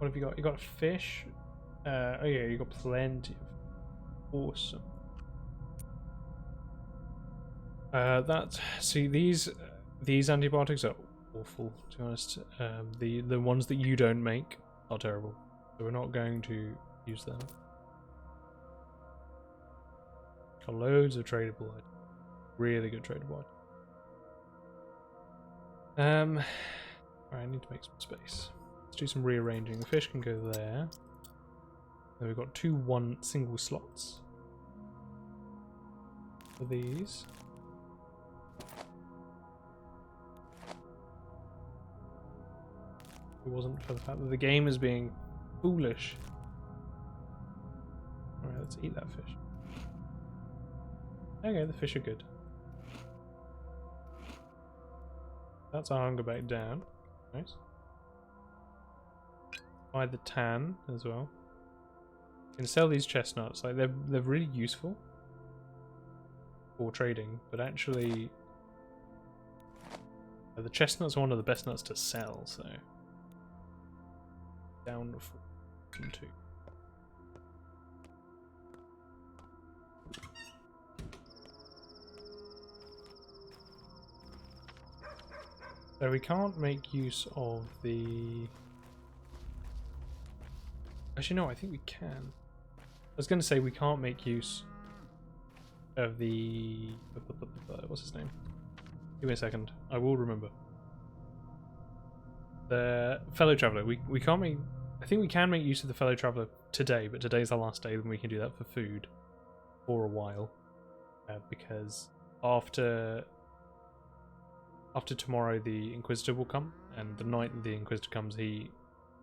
What have you got? You got a fish. Oh yeah, you got plenty of. Awesome. See these antibiotics are awful, to be honest. The ones that you don't make are terrible, so we're not going to use them. Got loads of tradable items. Really good tradable items. Alright, I need to make some space. Let's do some rearranging. The fish can go there. Then we've got 2 single slots for these. It wasn't for the fact that the game is being foolish. Alright, let's eat that fish. Okay, the fish are good. That's our hunger back down. Nice. Buy the tan as well. You can sell these chestnuts. Like they're really useful for trading, but actually the chestnuts are one of the best nuts to sell. So down from 2. So we can't make use of the... Actually no, I think we can. I was going to say we can't make use of the... What's his name? Give me a second. I will remember. The fellow traveler. We can't make... I think we can make use of the fellow traveler today, but today's our last day, then we can do that for food for a while. Because after tomorrow the Inquisitor will come, and the night that the Inquisitor comes he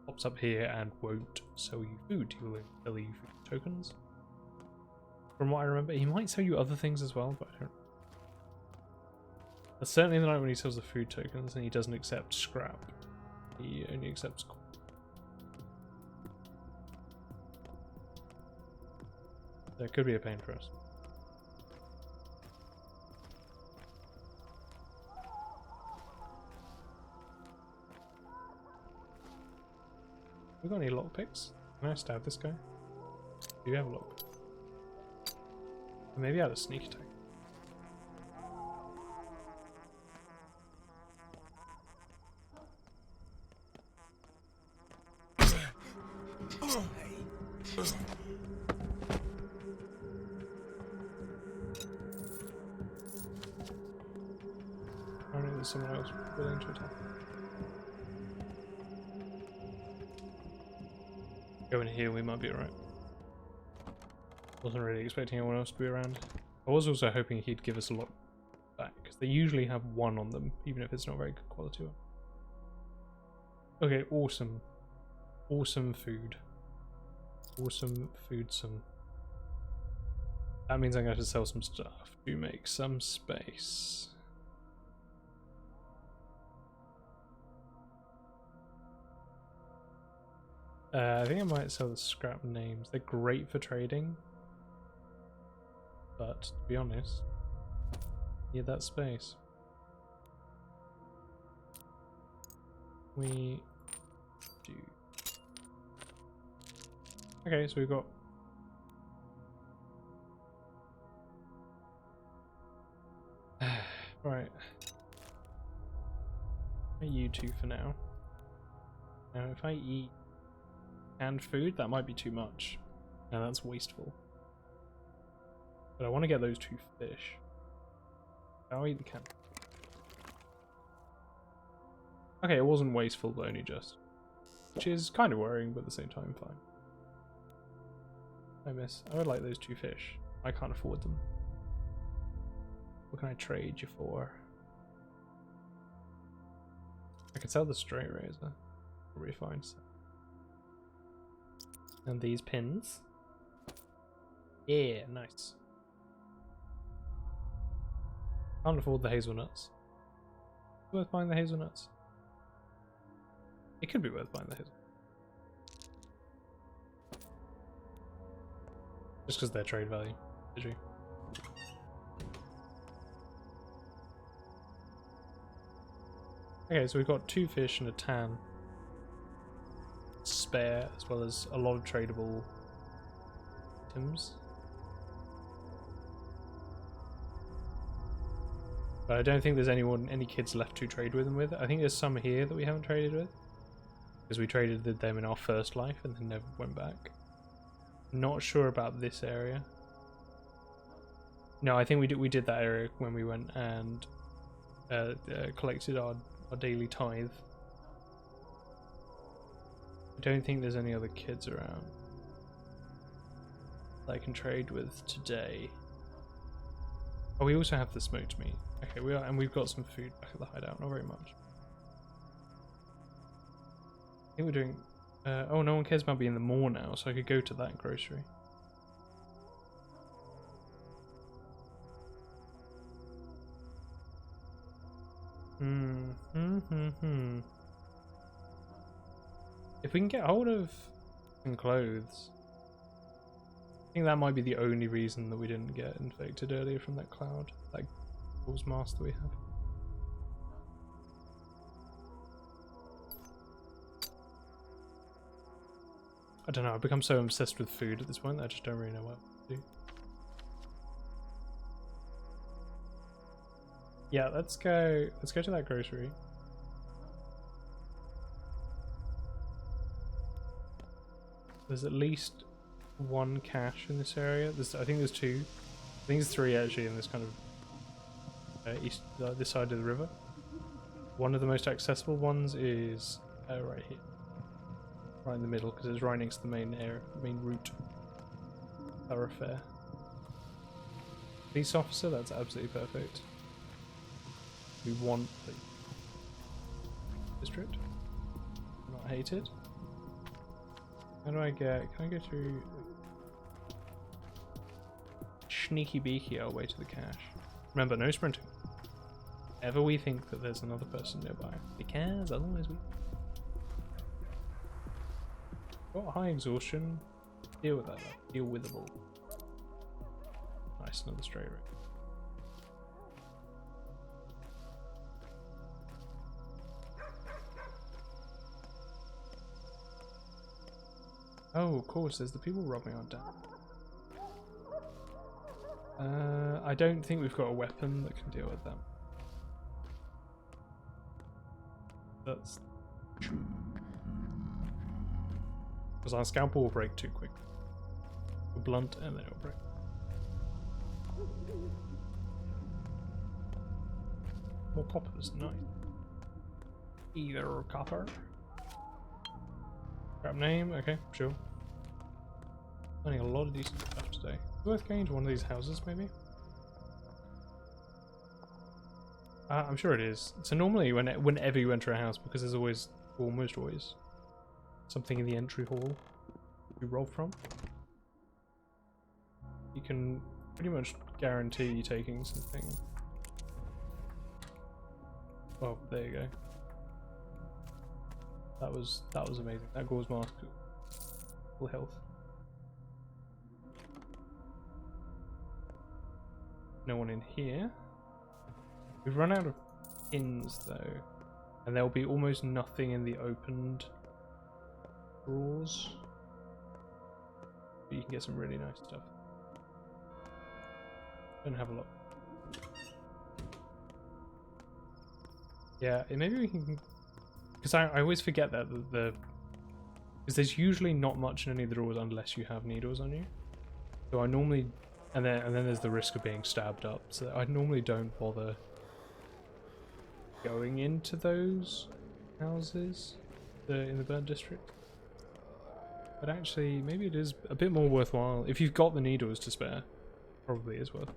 pops up here and won't sell you food. He will sell you food tokens. From what I remember, he might sell you other things as well, but I don't. But certainly the night when he sells the food tokens, and he doesn't accept scrap. He only accepts coin. That could be a pain for us. We got any lockpicks? Can I stab this guy? Do you have a lockpick? Maybe I had a sneak attack. Apparently there's someone else willing to attack. Go in here, we might be alright. Wasn't really expecting anyone else to be around. I was also hoping he'd give us a lot back, because they usually have 1 on them, even if it's not very good quality one. Okay, awesome. Awesome food. Awesome food some. That means I'm going to sell some stuff to make some space. I think I might sell the scrap names. They're great for trading. But, to be honest, need that space. We do. Okay, so we've got... Right. You two for now. Now, if I eat canned food, that might be too much. Now that's wasteful. But I want to get those 2 fish. I'll eat the canned. Okay, it wasn't wasteful, but only just. Which is kind of worrying, but at the same time fine. I would like those 2 fish. I can't afford them. What can I trade you for? I could sell the straight razor. Probably fine. And these pins. Yeah, nice. Can't afford the hazelnuts. Worth buying the hazelnuts? It could be worth buying the hazelnuts. Just because they're trade value, did you? Okay, so we've got 2 fish and a tan. spare, as well as a lot of tradable items. But I don't think there's any kids left to trade with them with. I think there's some here that we haven't traded with, because we traded with them in our first life and then never went back. Not sure about this area. No, I think we did that area when we went and collected our daily tithe. I don't think there's any other kids around that I can trade with today. Oh, we also have the smoked meat. Okay, and we've got some food back at the hideout. Not very much. I think we're doing. Oh, no one cares about being in the mall now, so I could go to that grocery. If we can get hold of some clothes, I think that might be the only reason that we didn't get infected earlier from that cloud, that cause mask that we have. I don't know, I've become so obsessed with food at this point that I just don't really know what to do. Yeah, let's go to that grocery. There's at least one cache in this area. I think there's two. I think there's three actually in this kind of east, this side of the river. One of the most accessible ones is right here, right in the middle, because it's right next to the main route thoroughfare. Police officer, that's absolutely perfect. We want the district. Not hated. How do I get? Can I go through? Sneaky beaky our way to the cache. Remember, no sprinting. Ever we think that there's another person nearby, because otherwise we got high exhaustion. Deal with that. Deal with the ball. Nice, another stray rate. Oh, of course, there's the people robbing our dam. I don't think we've got a weapon that can deal with them. That's true. Because our scalpel will break too quick. We're blunt and then it'll break. More coppers, nice. Either copper. Grab name, okay, sure. Finding a lot of decent stuff today. Worth going to one of these houses, maybe? I'm sure it is. So normally, whenever you enter a house, because there's always, almost always, something in the entry hall you roll from, you can pretty much guarantee taking something. Oh, there you go. That was amazing. That gauze mask, full health. No one in here. We've run out of pins though, and there'll be almost nothing in the opened drawers. But you can get some really nice stuff. Don't have a lot. Yeah, maybe we can. Because I always forget that because there's usually not much in any of the drawers unless you have needles on you. So I normally, and then there's the risk of being stabbed up. So I normally don't bother going into those houses in the burnt district. But actually, maybe it is a bit more worthwhile if you've got the needles to spare. Probably is worth.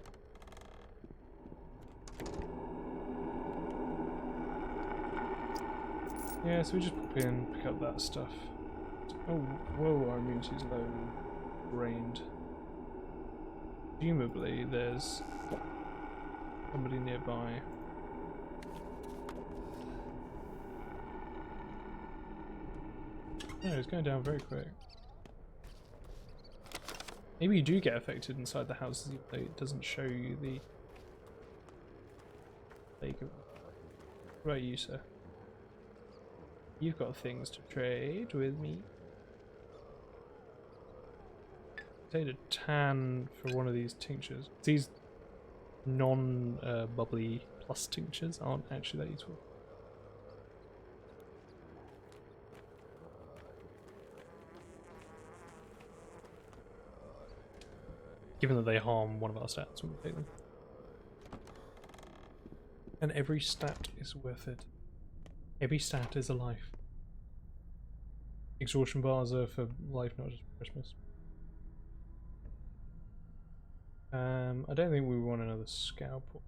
Yeah, so we just pop in, pick up that stuff. Oh, whoa, our immunity's low and rained. Presumably there's somebody nearby. No, it's going down very quick. Maybe you do get affected inside the houses, even though it doesn't show you the... There you go. What about you, sir? You've got things to trade with me. Take a tan for one of these tinctures. These non-bubbly plus tinctures aren't actually that useful. Given that they harm one of our stats when we take them. And every stat is worth it. Every stat is a life. Exhaustion bars are for life, not just Christmas. I don't think we want another scalpel.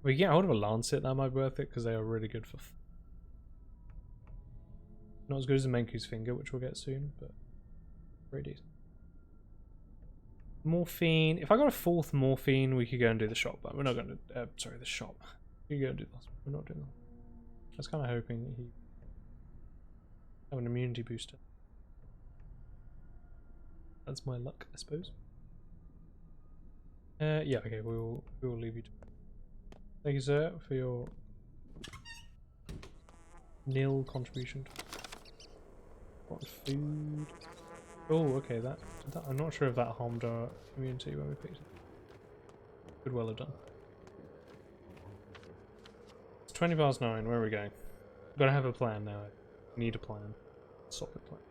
We get hold of a lancet, that might be worth it because they are really good for. Not as good as a Menku's finger, which we'll get soon, but very decent. Morphine. If I got a 4th morphine, we could go and do the shop, but we're not going to. Sorry, the shop. We could go and do that. We're not doing that. I was kind of hoping that he have an immunity booster. That's my luck, I suppose. Yeah, okay, we will leave you to. Thank you, sir, for your nil contribution. What food? Oh, okay, that I'm not sure if that harmed our immunity when we picked it. Could well have done. It's 20 past 9. Where are we going? Gotta have a plan now. We need a plan. Solid plan.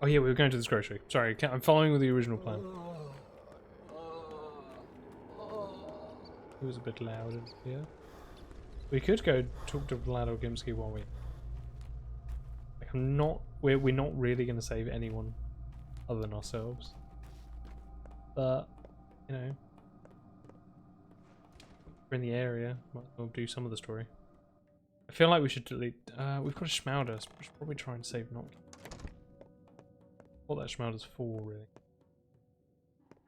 Oh yeah, we were going to this grocery. Sorry, I'm following with the original plan. It was a bit loud in here. We could go talk to Vlad or Gimsky while we. Like, we're not really going to save anyone other than ourselves. But you know, we're in the area. Might as well do some of the story. I feel like we should delete. We've got a Schmauder. So we should probably try and save Nock. What that Schmauder's for, really?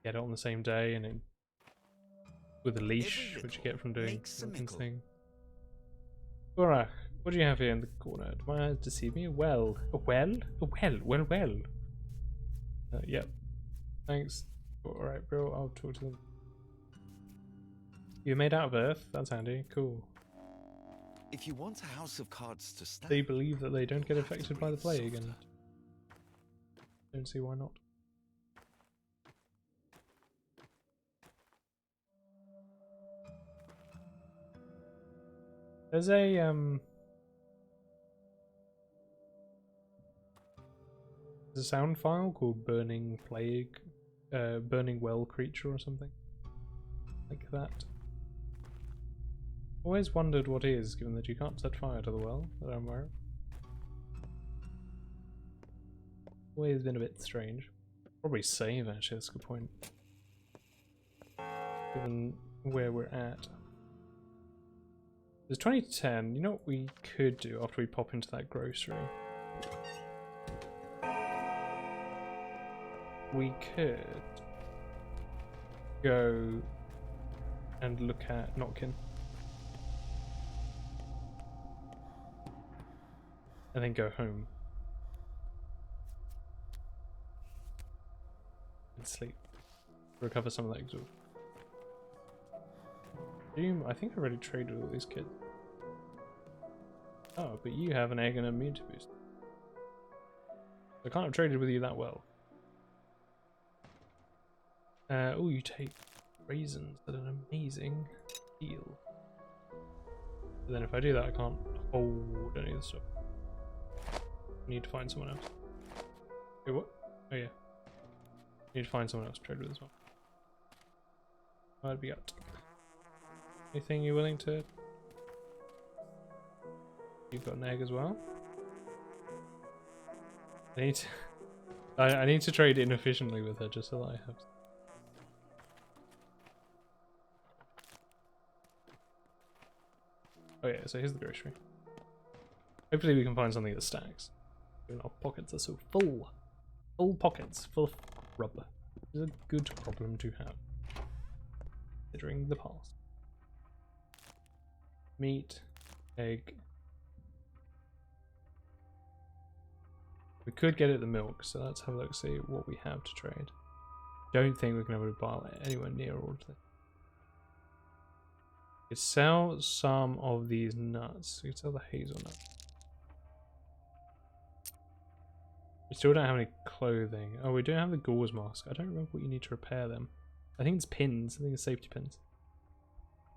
Get it on the same day and it. With a leash, which you get from doing this thing. Borach, what do you have here in the corner? Do my eyes deceive me? Well. Well? Well. Yep. Thanks. Alright, bro, I'll talk to them. You're made out of earth? That's handy. Cool. If you want a house of cards to stand, They believe that they don't get affected by the plague, and don't see why not. There's a sound file called Burning Plague, Burning Well Creature or something like that. Always wondered what is, given that you can't set fire to the well that I'm aware of. Always been a bit strange. Probably save actually, that's a good point. Given where we're at. There's 20 to 10. You know what we could do after we pop into that grocery? We could go and look at Notkin. And then go home. And sleep. Recover some of that exhaustion. I think I already traded with all these kids. Oh, but you have an egg and an immunity boost. I can't have traded with you that well. Oh, you take raisins at an amazing deal. But then if I do that, I can't hold any of the stuff. I need to find someone else. Wait, what? Oh yeah. I need to find someone else to trade with as well. I'd be out. Anything you're willing to? You've got an egg as well. I need to trade inefficiently with her just so that I have. Oh yeah, so here's the grocery. Hopefully we can find something that stacks. Even our pockets are so full. Full pockets, full of rubber. This is a good problem to have. Considering the past. Meat, egg. We could get at the milk, so let's have a look, see what we have to trade. Don't think we're going to be able to buy anywhere near all of them. We could sell some of these nuts. We could sell the hazelnut. We still don't have any clothing. Oh, we do have the gauze mask. I don't remember what you need to repair them. I think it's pins. I think it's safety pins.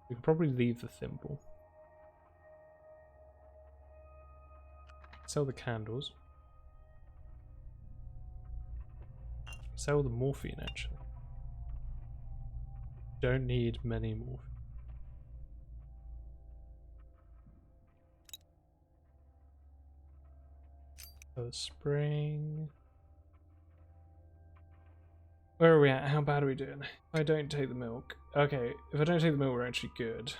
We could probably leave the thimble. Sell the candles. Sell the morphine, actually. Don't need many morphine. The spring. Where are we at? How bad are we doing? I don't take the milk. Okay, if I don't take the milk, we're actually good.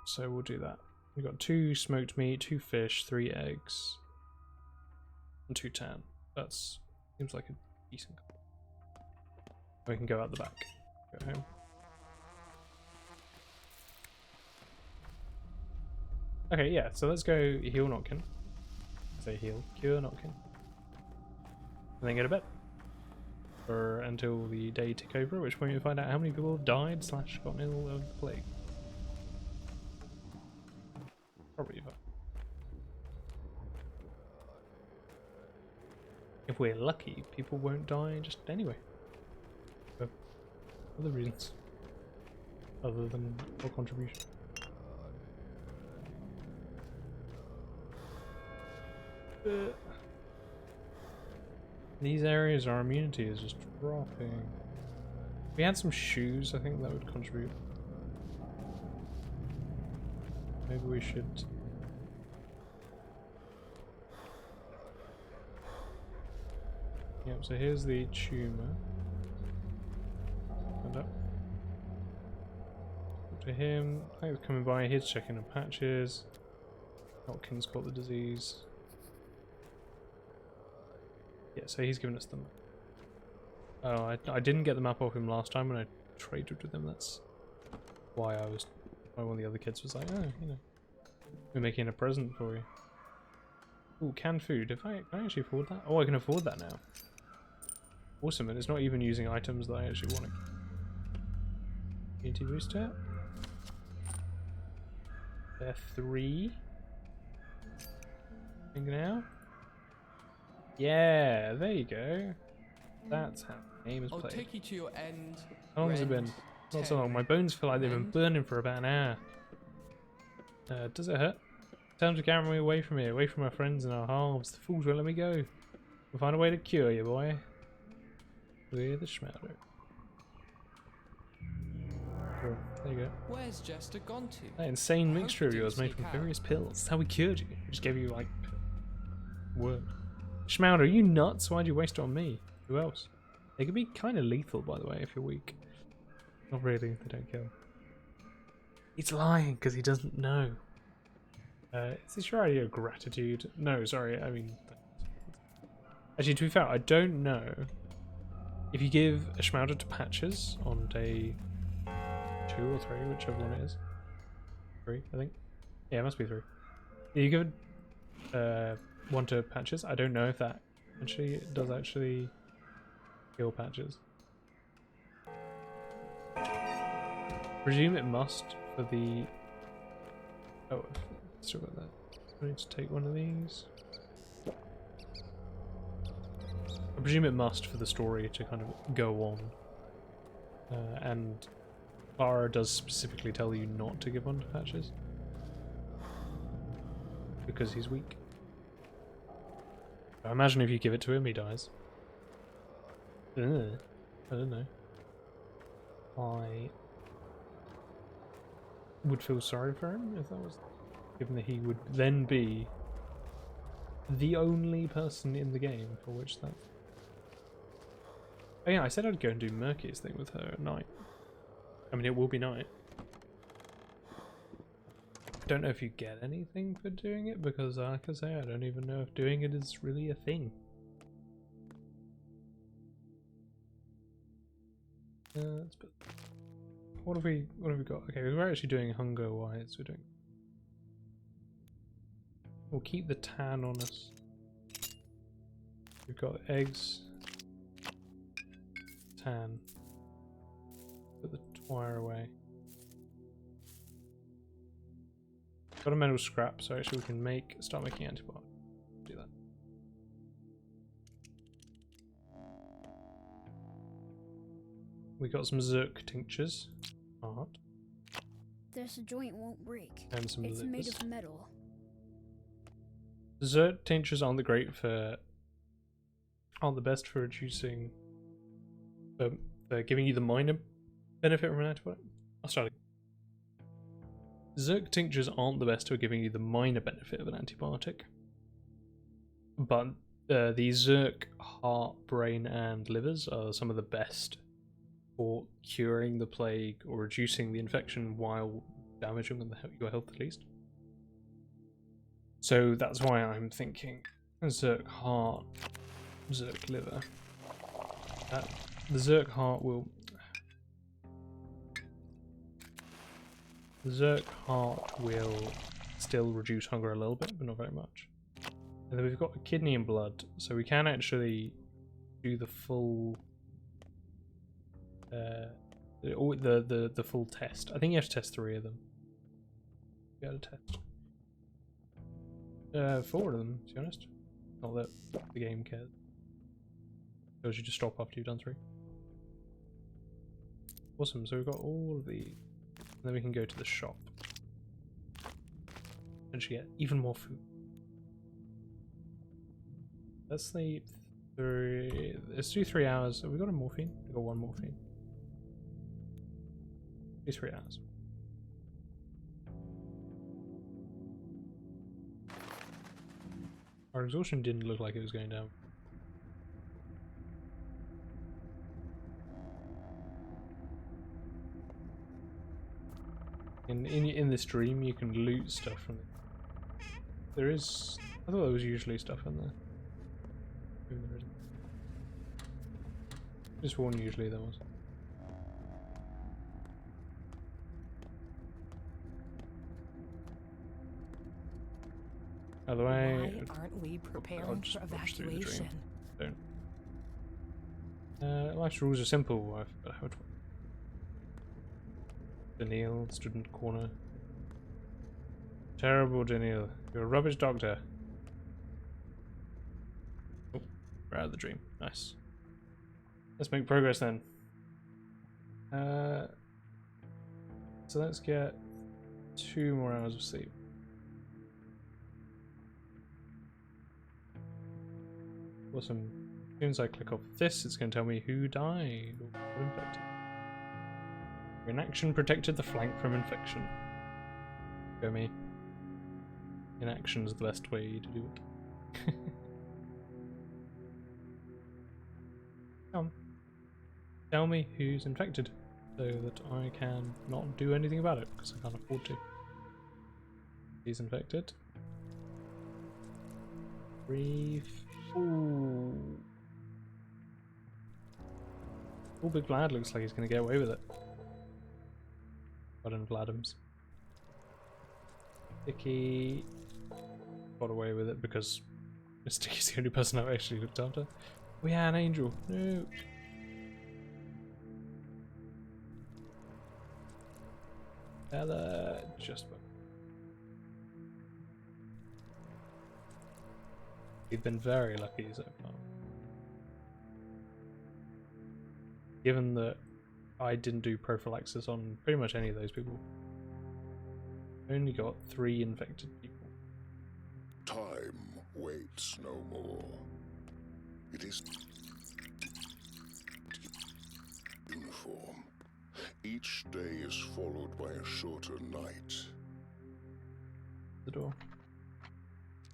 So we'll do that. We've got 2 smoked meat, 2 fish, 3 eggs, and 2 tan. That's seems like a decent. We can go out the back. Go home. Okay, yeah. So let's go heal Notkin. Say heal, cure Notkin, and then go to bed. Or until the day tick over, at which point we find out how many people have died / gotten ill of the plague. Probably fine. If we're lucky, people won't die just anyway. For other reasons. Other than our contribution. These areas, our immunity is just dropping. If we had some shoes, I think that would contribute. Maybe we should. Yep, so here's the tumor. Stand up. Talk to him. I think he's coming by, he's checking the patches. Notkin's got the disease. Yeah, so he's given us them. Oh, I didn't get the map off him last time when I traded with him. That's why why one of the other kids was like, oh, you know, we're making a present for you. Ooh, canned food. Can I actually afford that? Oh, I can afford that now. Awesome, and it's not even using items that I actually want. Immunity booster. They're 3. Think now. Yeah, there you go. That's how the game is I'll played. take you to your end. How long has it been? Not so long. My bones feel like they've been burning for about an hour. Does it hurt? Time to carry me away from here, away from our friends and our halves. The fools won't let me go. We'll find a way to cure you, boy. With the schmelter. Cool. There you go. Where's Jester gone to? That insane I hope mixture of you yours made sneak from out. various pills. That's how we cured you. We just gave you, like, word. Schmelter, are you nuts? Why'd you waste it on me? Who else? They could be kind of lethal, by the way, if you're weak. Not really, they don't kill. He's lying because he doesn't know. Is this your idea of gratitude? No, sorry, I mean... Actually, to be fair, I don't know if you give a Schmelter to Patches on day 2 or 3, whichever one it is. 3, I think. Yeah, it must be 3. You give it one to Patches. I don't know if that does actually kill Patches. Presume it must for the... Oh, still got that. I need to take one of these. I presume it must for the story to kind of go on. And Clara does specifically tell you not to give one to Patches. Because he's weak. I imagine if you give it to him, he dies. I don't know. I would feel sorry for him if that was... Given that he would then be the only person in the game for which that... Oh yeah, I said I'd go and do Murky's thing with her at night. I mean, it will be night. I don't know if you get anything for doing it, because like I say, I don't even know if doing it is really a thing. What have we got? Okay, we're actually doing hunger wise. We'll keep the tan on us. We've got eggs, tan. Put the twire away. Got a metal scrap, so actually we can start making antibiotics. Do that. We got some Zerk tinctures. Art. This joint won't break. And some It's made liquors. of metal. Zerk tinctures aren't the best for reducing, for giving you the minor benefit from an antibiotic. I'll start again. Zerk tinctures aren't the best for giving you the minor benefit of an antibiotic, but the Zerk heart, brain, and livers are some of the best for curing the plague or reducing the infection while damaging your health at least. So that's why I'm thinking Zerk heart, Zerk liver. The Zerk heart will. The Zerk heart will still reduce hunger a little bit, but not very much. And then we've got a kidney and blood, so we can actually do the full. The full test. I think you have to test 3 of them. You got to test 4 of them, to be honest. Not that the game cares. Tells you to stop after you've done 3. Awesome, so we've got all of these. And then we can go to the shop. And get even more food. Let's sleep 3. Let's do 3 hours. Have we got a morphine? We've got 1 morphine. Do 3 hours. Our exhaustion didn't look like it was going down. In this dream, you can loot stuff from it. There is. I thought there was usually stuff in there. Maybe there isn't. Just one usually there was. By the way, Why aren't we I'll preparing just for watch through the dream. evacuation? Don't. Life's rules are simple. I forgot how it works. Daniil, student corner. Terrible, Daniil. You're a rubbish doctor. Oh, we're out of the dream. Nice. Let's make progress then. So let's get 2 more hours of sleep. Awesome. As soon as I click off this, it's going to tell me who died or got infected. Inaction protected the flank from infection. Go me. Inaction is the best way to do it. Tell me who's infected so that I can not do anything about it because I can't afford to. He's infected. Breathe. Ooh. Oh, Big Vlad looks like he's going to get away with it. Well done, Vladim's. Sticky got away with it because Sticky's the only person I've actually looked after. Oh yeah, an angel. No. Ella, just about. We've been very lucky so far. Given that I didn't do prophylaxis on pretty much any of those people. I only got 3 infected people. Time waits no more. It is uniform. Each day is followed by a shorter night. The door.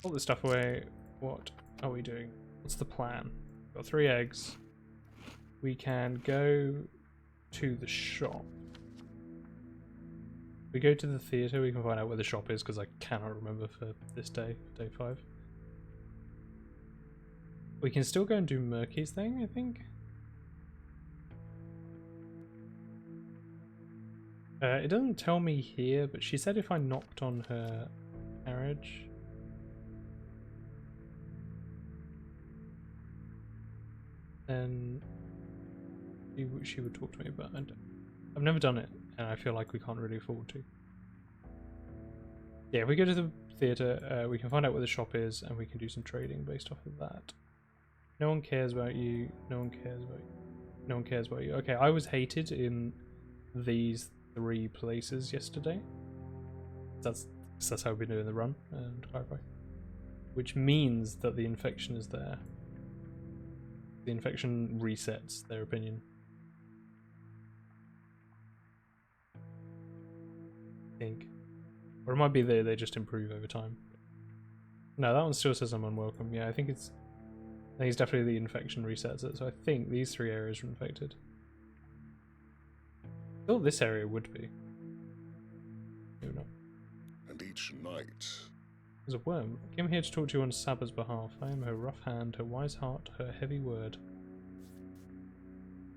All this stuff away. What are we doing? What's the plan? Got 3 eggs. We can go to the shop. We go to the theatre, we can find out where the shop is because I cannot remember for this day, day 5. We can still go and do Murky's thing, I think. It doesn't tell me here, but she said if I knocked on her carriage. Then she would talk to me, but I've never done it, and I feel like we can't really afford to. Yeah, if we go to the theatre, we can find out where the shop is, and we can do some trading based off of that. No one cares about you. No one cares about you. No one cares about you. Okay, I was hated in these 3 places yesterday. That's how we've been doing the run, and clarify. Which means that the infection is there. The infection resets their opinion. I think. Or it might be they just improve over time. No, that one still says I'm unwelcome. Yeah, I think it's definitely the infection resets it, so I think these 3 areas are infected. I thought this area would be. Maybe not. And each night, There's a worm. I came here to talk to you on Saba's behalf. I am her rough hand, her wise heart, her heavy word.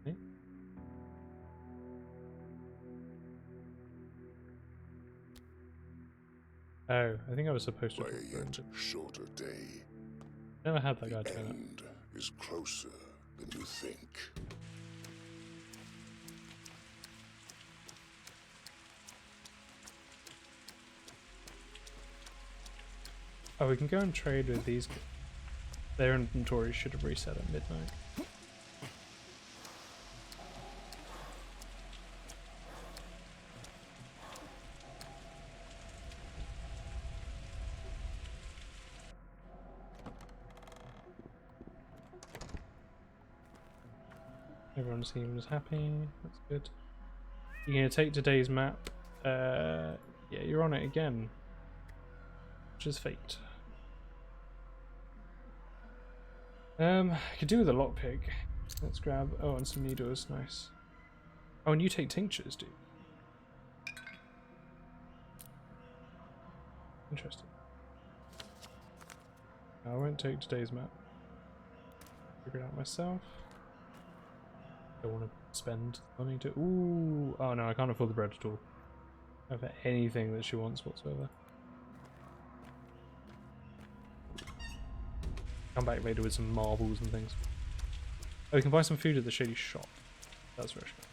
Okay. Oh, I think I was supposed to. by a yet shorter day, Never had that guy the turn up. end is closer than you think. Oh, we can go and trade with these. Their inventory should have reset at midnight. Everyone seems happy. That's good. You're gonna take today's map. Yeah, you're on it again. Which is fate. I could do with a lockpick. Let's grab. Oh, and some needles. Nice. Oh, and you take tinctures, dude. Interesting. I won't take today's map. Figure it out myself. Don't want to spend money to. Ooh. Oh no, I can't afford the bread at all. I don't have anything that she wants whatsoever. Come back later with some marbles and things. Oh, we can buy some food at the shady shop. That's very good.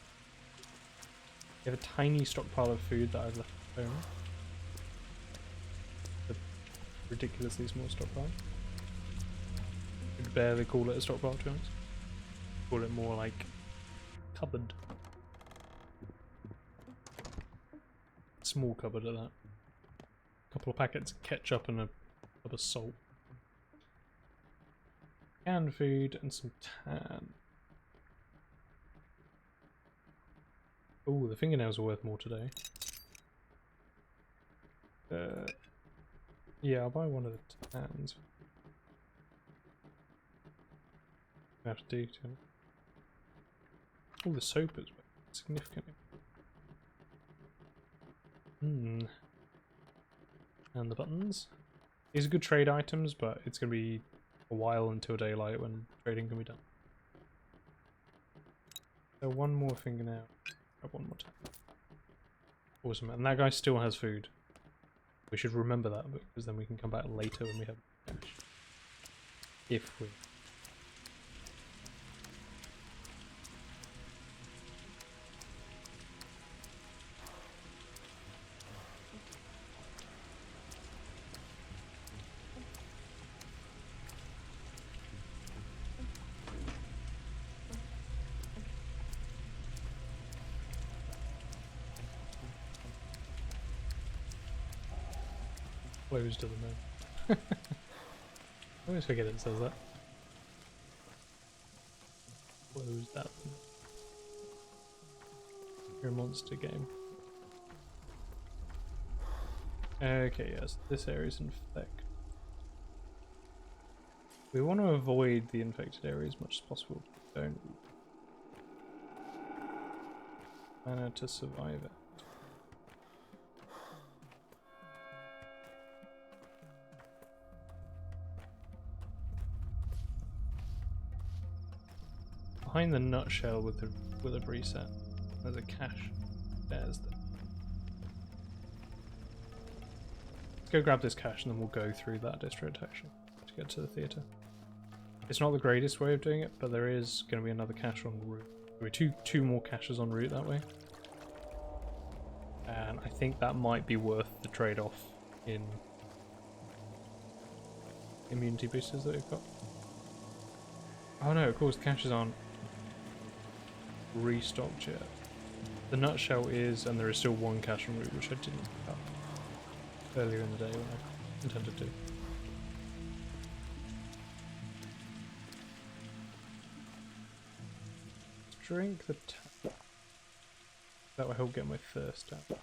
You have a tiny stockpile of food that I've left at home. A ridiculously small stockpile. Could barely call it a stockpile, to be honest. Call it more like cupboard. Small cupboard at that. Couple of packets of ketchup and a cup of salt. Canned food and some tan. Oh, the fingernails are worth more today. Yeah, I'll buy one of the tans. I have to do too. Oh, the soap is significantly. And the buttons. These are good trade items, but it's going to be a while until daylight when trading can be done. So one more fingernail. Grab one more time. Awesome, and that guy still has food. We should remember that because then we can come back later when we have cash. If we. Closed at the moment. I always forget it says that. Closed that. You're a monster game. Okay, yes, this area's infected. We want to avoid the infected area as much as possible. Don't manage to survive it. Behind the nutshell with a reset, there's a cache. There's the. Let's go grab this cache and then we'll go through that district actually to get to the theatre. It's not the greatest way of doing it, but there is going to be another cache en route. There are two more caches en route that way, and I think that might be worth the trade-off in immunity boosters that we've got. Oh no, of course the caches aren't. restocked yet. The nutshell is, and there is still one cash and root which I didn't pick up earlier in the day when I intended to. Drink the tap. That will help get my thirst out.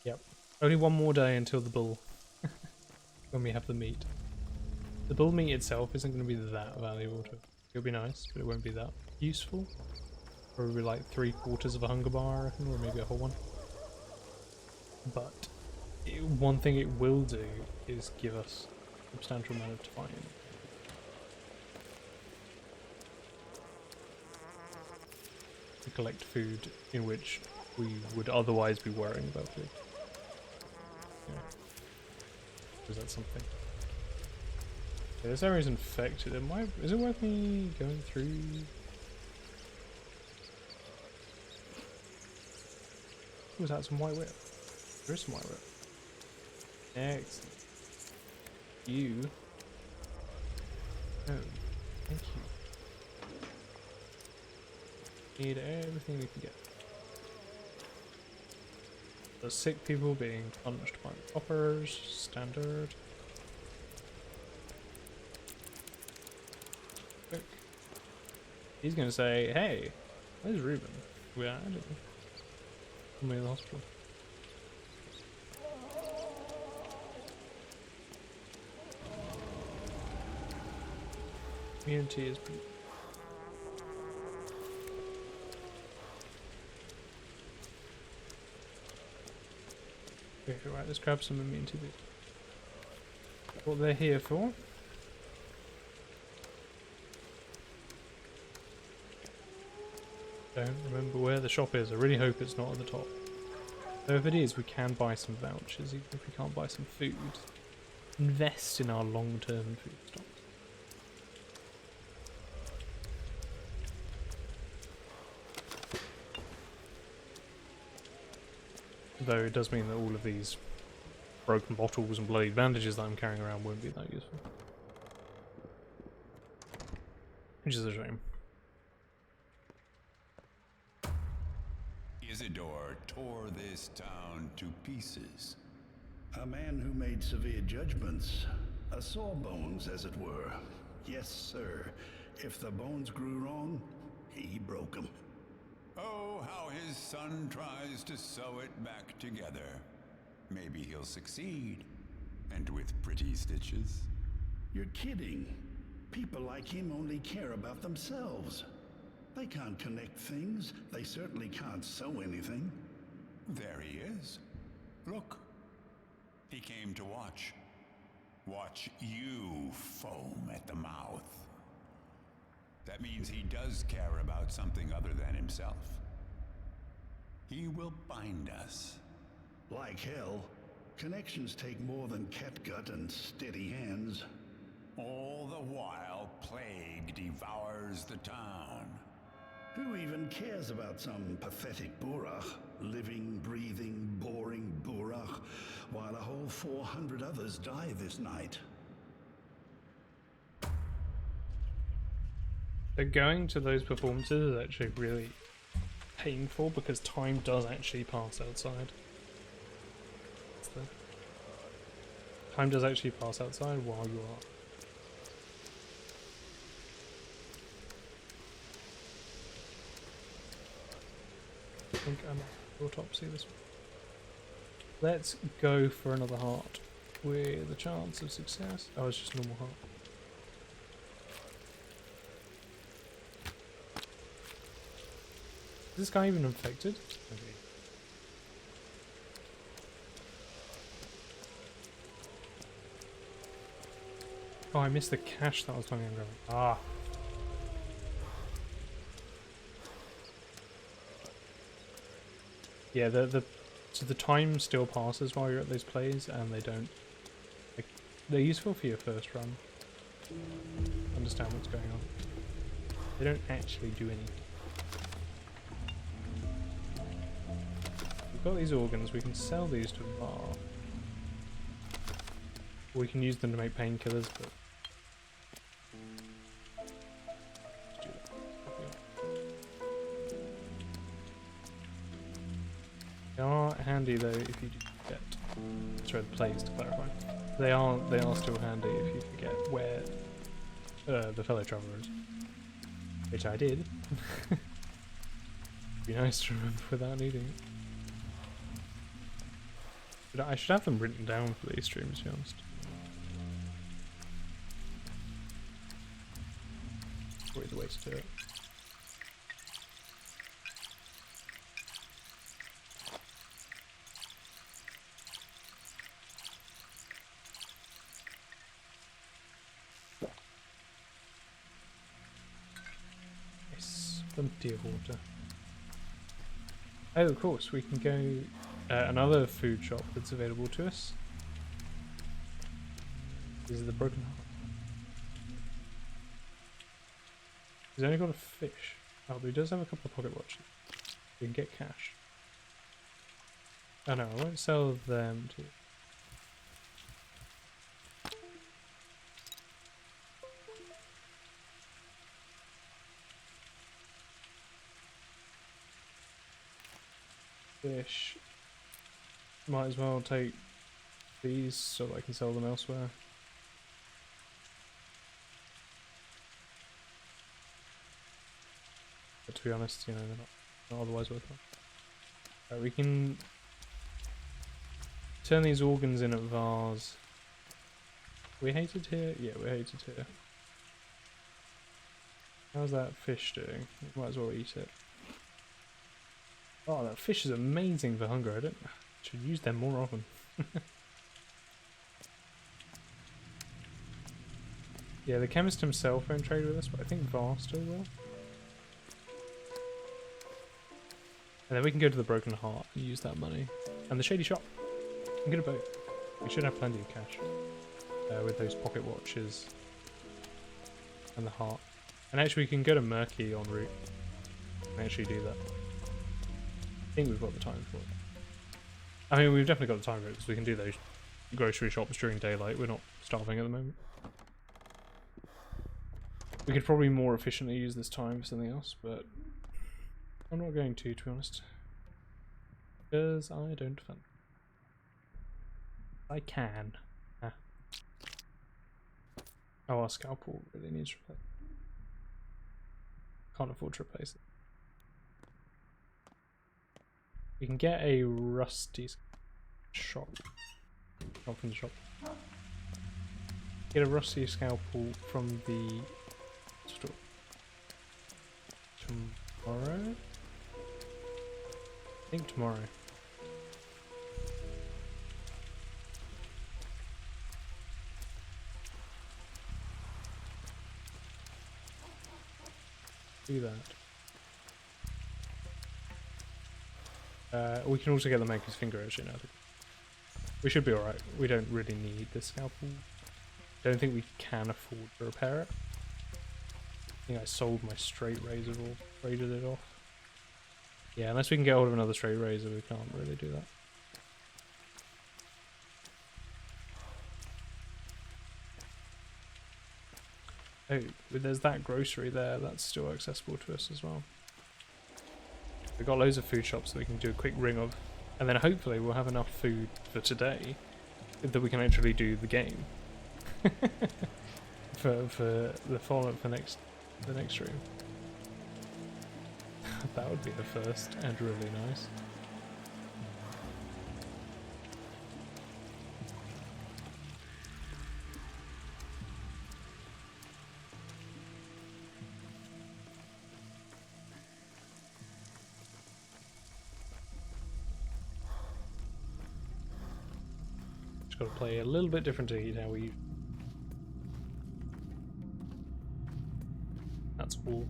Yep. Only one more day until the bull. When we have the meat. The bull meat itself isn't going to be that valuable to... It'll be nice, but it won't be that useful. Probably like 3/4 of a hunger bar, I reckon, or maybe a whole one. But one thing it will do is give us a substantial amount of time to collect food in which we would otherwise be worrying about food. Yeah. Is that something? Okay, this area is infected. Is it worth me going through? Was that some white whip? There is some white whip. Excellent. You. Oh, thank you. Need everything we can get. The sick people being punched by poppers, standard. Quick. He's gonna say, hey, where's Ruben? Where are you? I'm in the hospital. Immunity is pretty... Okay, right, let's grab some immunity. What they're here for. Don't remember where the shop is. I really hope it's not at the top. So if it is, we can buy some vouchers, even if we can't buy some food. Invest in our long-term food stocks. Though it does mean that all of these broken bottles and bloody bandages that I'm carrying around won't be that useful. Which is a shame. Isidore tore this town to pieces. A man who made severe judgments. A sawbones, as it were. Yes, sir. If the bones grew wrong, he broke them. Oh, how his son tries to sew it back together. Maybe he'll succeed. And with pretty stitches. You're kidding. People like him only care about themselves. They can't connect things. They certainly can't sew anything. There he is. Look. He came to watch. Watch you foam at the mouth. That means he does care about something other than himself. He will bind us. Like hell. Connections take more than catgut and steady hands. All the while, plague devours the town. Who even cares about some pathetic Burach? Living, breathing, boring Burach, while a whole 400 others die this night. So going to those performances is actually really painful because time does actually pass outside. Time does actually pass outside while you are. I think I'm autopsy this one. Let's go for another heart with a chance of success. Oh, it's just normal heart. Is this guy even infected? Okay. Oh, I missed the cache that I was planning on grabbing. Ah. Yeah, so the time still passes while you're at those plays, and they don't. Like, they're useful for your first run. Understand what's going on. They don't actually do anything. We've got these organs. We can sell these to a bar. We can use them to make painkillers, but let's do that. They are handy though if you do forget. Sorry, the plays to clarify. They are still handy if you forget where the fellow traveller is, which I did. Be nice to remember without needing it. But I should have them written down for these streams, to be honest. Probably the way to do it. Yes, plenty of water. Oh, of course, we can go another food shop that's available to us. This is the Broken Heart. He's only got a fish. Oh, but he does have a couple of pocket watches. We can get cash. Oh no, I won't sell them to you. Fish. Might as well take these so that I can sell them elsewhere. But to be honest, you know, they're not otherwise worthwhile. Right, we can turn these organs in at Vars. We hated here? Yeah, we hated here. How's that fish doing? Might as well eat it. Oh, that fish is amazing for hunger. I should use them more often. Yeah, the chemist himself won't trade with us, but I think Var still will. And then we can go to the Broken Heart and use that money. And the Shady Shop. I'm good at both. We should have plenty of cash. With those pocket watches. And the heart. And actually we can go to Murky en route. And actually do that. I think we've got the time for it. I mean, we've definitely got the time for it because we can do those grocery shops during daylight. We're not starving at the moment. We could probably more efficiently use this time for something else, but I'm not going to be honest. Because I don't fun. I can. Ah. Oh, our scalpel really needs replacement. Can't afford to replace it. We can get a rusty shop. Not from the shop. Get a rusty scalpel from the store. Tomorrow? I think tomorrow. Do that. We can also get the Maker's Finger actually now. We should be alright. We don't really need this scalpel. Don't think we can afford to repair it. I think I sold my straight razor or traded it off. Yeah, unless we can get hold of another straight razor, we can't really do that. Oh, there's that grocery there, that's still accessible to us as well. We've got loads of food shops that we can do a quick ring of, and then hopefully we'll have enough food for today that we can actually do the game. for the follow-up for the next stream. That would be the first and really nice. Just got to play a little bit different to eat how we. That's all.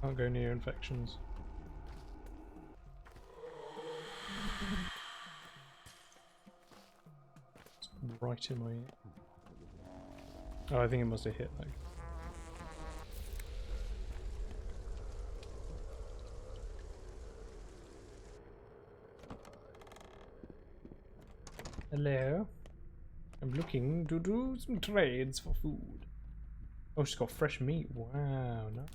Can't go near infections. It's right in my ear. Oh, I think it must have hit like. Hello. I'm looking to do some trades for food. Oh, she's got fresh meat. Wow, no.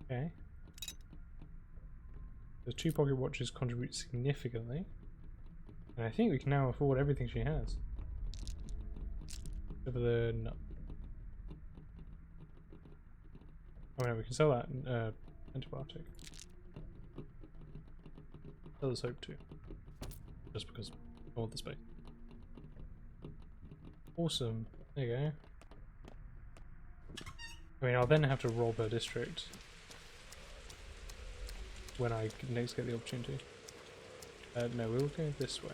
Okay. Those 2 pocket watches contribute significantly. And I think we can now afford everything she has. Except for the nut. Oh no, we can sell that antibiotic. Sell the soap too. Just because I want the space. Awesome. There you go. I mean, I'll then have to rob her district when I next get the opportunity. No, we'll go this way,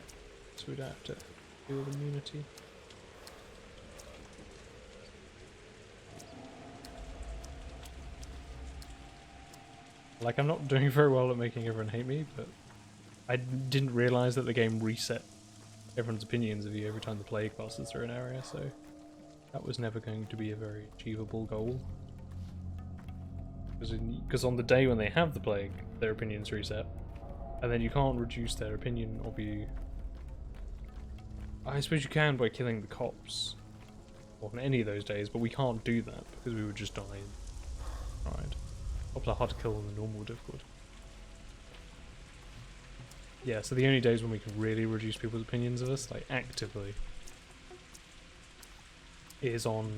so we don't have to deal with immunity. Like, I'm not doing very well at making everyone hate me, but I didn't realise that the game reset everyone's opinions of you every time the plague passes through an area, so that was never going to be a very achievable goal. Because on the day when they have the plague, their opinions reset, and then you can't reduce their opinion of you. I suppose you can by killing the cops on any of those days, but we can't do that because we would just die. Right. Cops are hard to kill on the normal difficulty. Yeah, so the only days when we can really reduce people's opinions of us, like actively, is on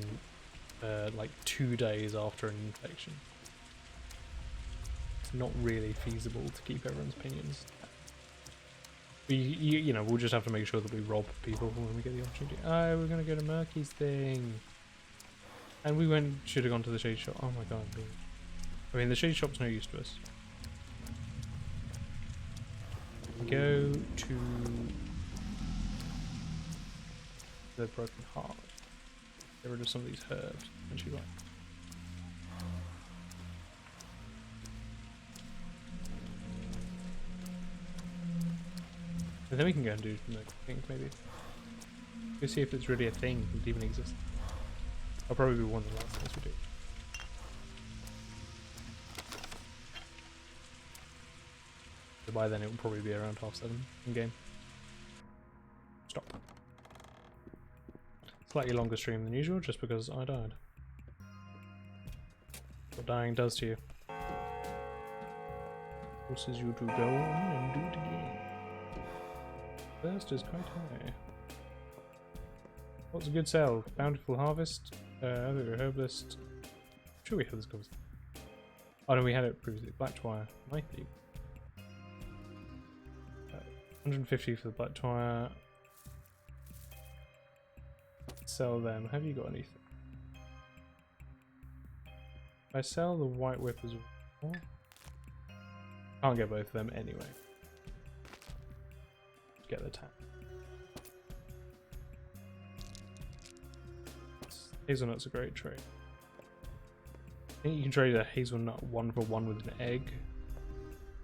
like 2 days after an infection. It's not really feasible to keep everyone's opinions. You know, we'll just have to make sure that we rob people when we get the opportunity. Oh, we're gonna go to Murky's thing, and we should have gone to the shade shop. Oh my god! I mean, the shade shop's no use to us. Go to the Broken Heart. Get rid of some of these herbs. And right. And then we can go and do the thing, maybe. Go see if it's really a thing that even exists. I'll probably be one of the last things we do. So by then it will probably be around 7:30 in game. Stop. Slightly longer stream than usual, just because I died. What dying does to you. Forces you to go on and do it again. Thirst is quite high. What's a good sell? Bountiful Harvest? Other Herbalist. I'm sure we had this conversation. Oh no, we had it previously. Black Twire. Might be. 150 for the Black Twire. Sell them. Have you got anything? If I sell the White Whip as well. Can't get both of them anyway. Get the tap. Hazelnut's a great trade. I think you can trade a hazelnut 1-for-1 with an egg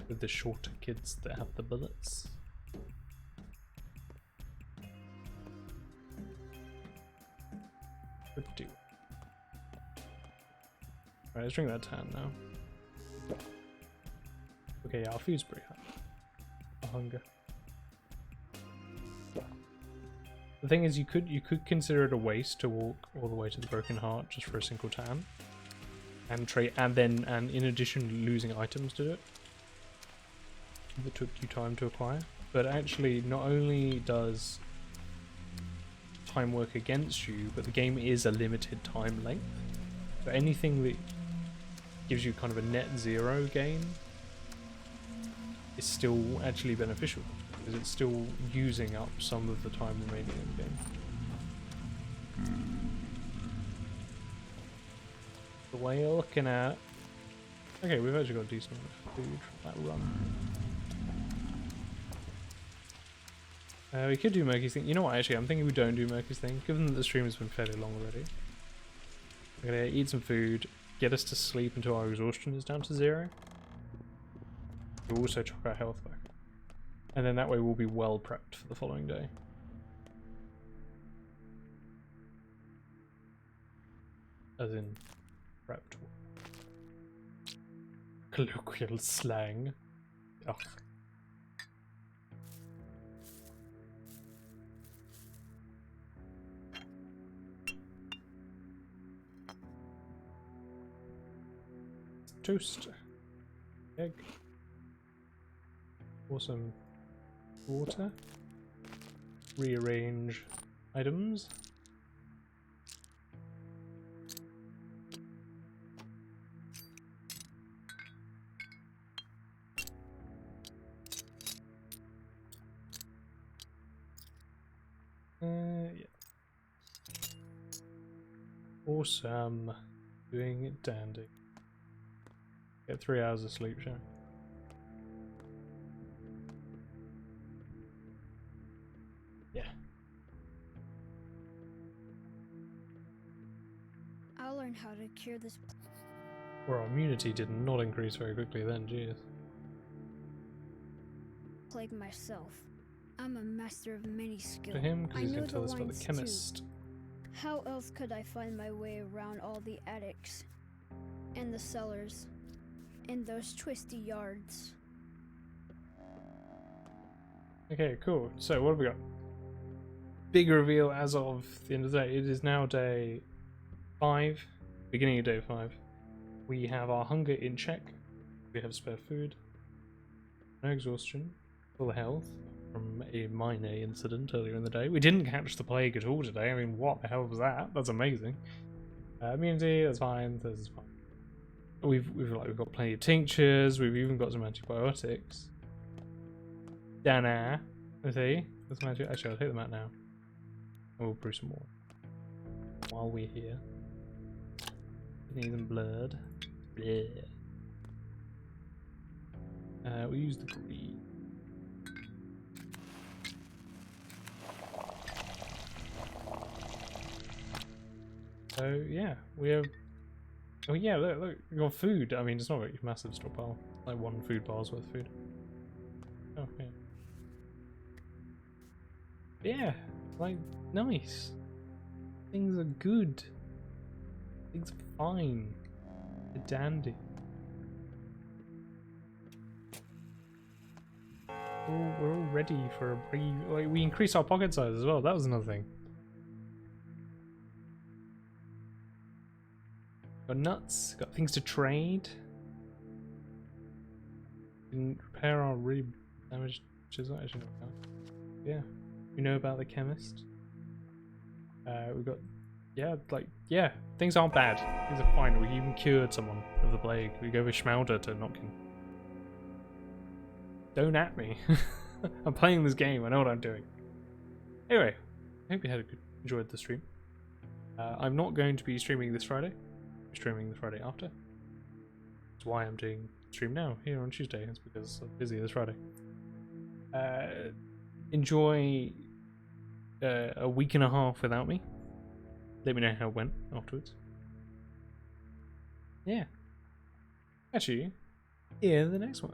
with the shorter kids that have the bullets. Could do. Right, let's drink that tan now. Okay, yeah, our food's pretty high. Our hunger. The thing is, you could consider it a waste to walk all the way to the Broken Heart just for a single tan, and trade, and in addition losing items to it that took you time to acquire. But actually, not only does time work against you, but the game is a limited time length. So anything that gives you kind of a net zero gain is still actually beneficial. Because it's still using up some of the time remaining in the game. The way you're looking at... Okay, we've actually got a decent amount of food from that run. We could do Murky's thing. You know what, actually, I'm thinking we don't do Murky's thing, given that the stream has been fairly long already. We're gonna eat some food, get us to sleep until our exhaustion is down to 0. We'll also chuck our health back. And then that way we'll be well prepped for the following day. As in, prepped. Colloquial slang. Ugh. toast. Egg. Pour some water. Rearrange items. Yeah. Awesome. Doing it dandy. Get 3 hours of sleep, shall we? Yeah. I'll learn how to cure this Well, our immunity did not increase very quickly then, jeez. plague myself. I'm a master of many skills. To him, because I he's know going to tell the us about the lines, too. chemist. How else could I find my way around all the attics and the cellars and those twisty yards? Okay, cool. So, what have we got? Big reveal as of the end of the day. It is now day 5, beginning of day 5. We have our hunger in check. We have spare food. No exhaustion. Full health from a minor incident earlier in the day. We didn't catch the plague at all today. I mean, what the hell was that? That's amazing. Immunity, that's fine. This is fine. We've got plenty of tinctures. We've even got some antibiotics. Dana, let's see. Actually, I'll take them out now. And we'll brew some more while we're here. Need some blood. Bleh. We use the green. So yeah, we have. Oh yeah, look, we got food. I mean, it's not a massive stockpile. Like 1 food bar's worth of food. Oh yeah. Yeah, like nice. Things are good. Things are fine. They're dandy. We're all ready for a breathe. Like, we increased our pocket size as well. That was another thing. Got nuts. Got things to trade. Can repair our really damaged chisel. Actually, no, yeah. We know about the chemist. We've got, yeah, things aren't bad. Things are fine. We even cured someone of the plague. We gave a schmauder to knock him. Don't at me. I'm playing this game. I know what I'm doing. Anyway, I hope you enjoyed the stream. I'm not going to be streaming this Friday. I'm streaming the Friday after. That's why I'm doing stream now here on Tuesday. It's because I'm busy this Friday. Enjoy a week and a half without me. Let me know how it went afterwards. Yeah. Actually, in the next one.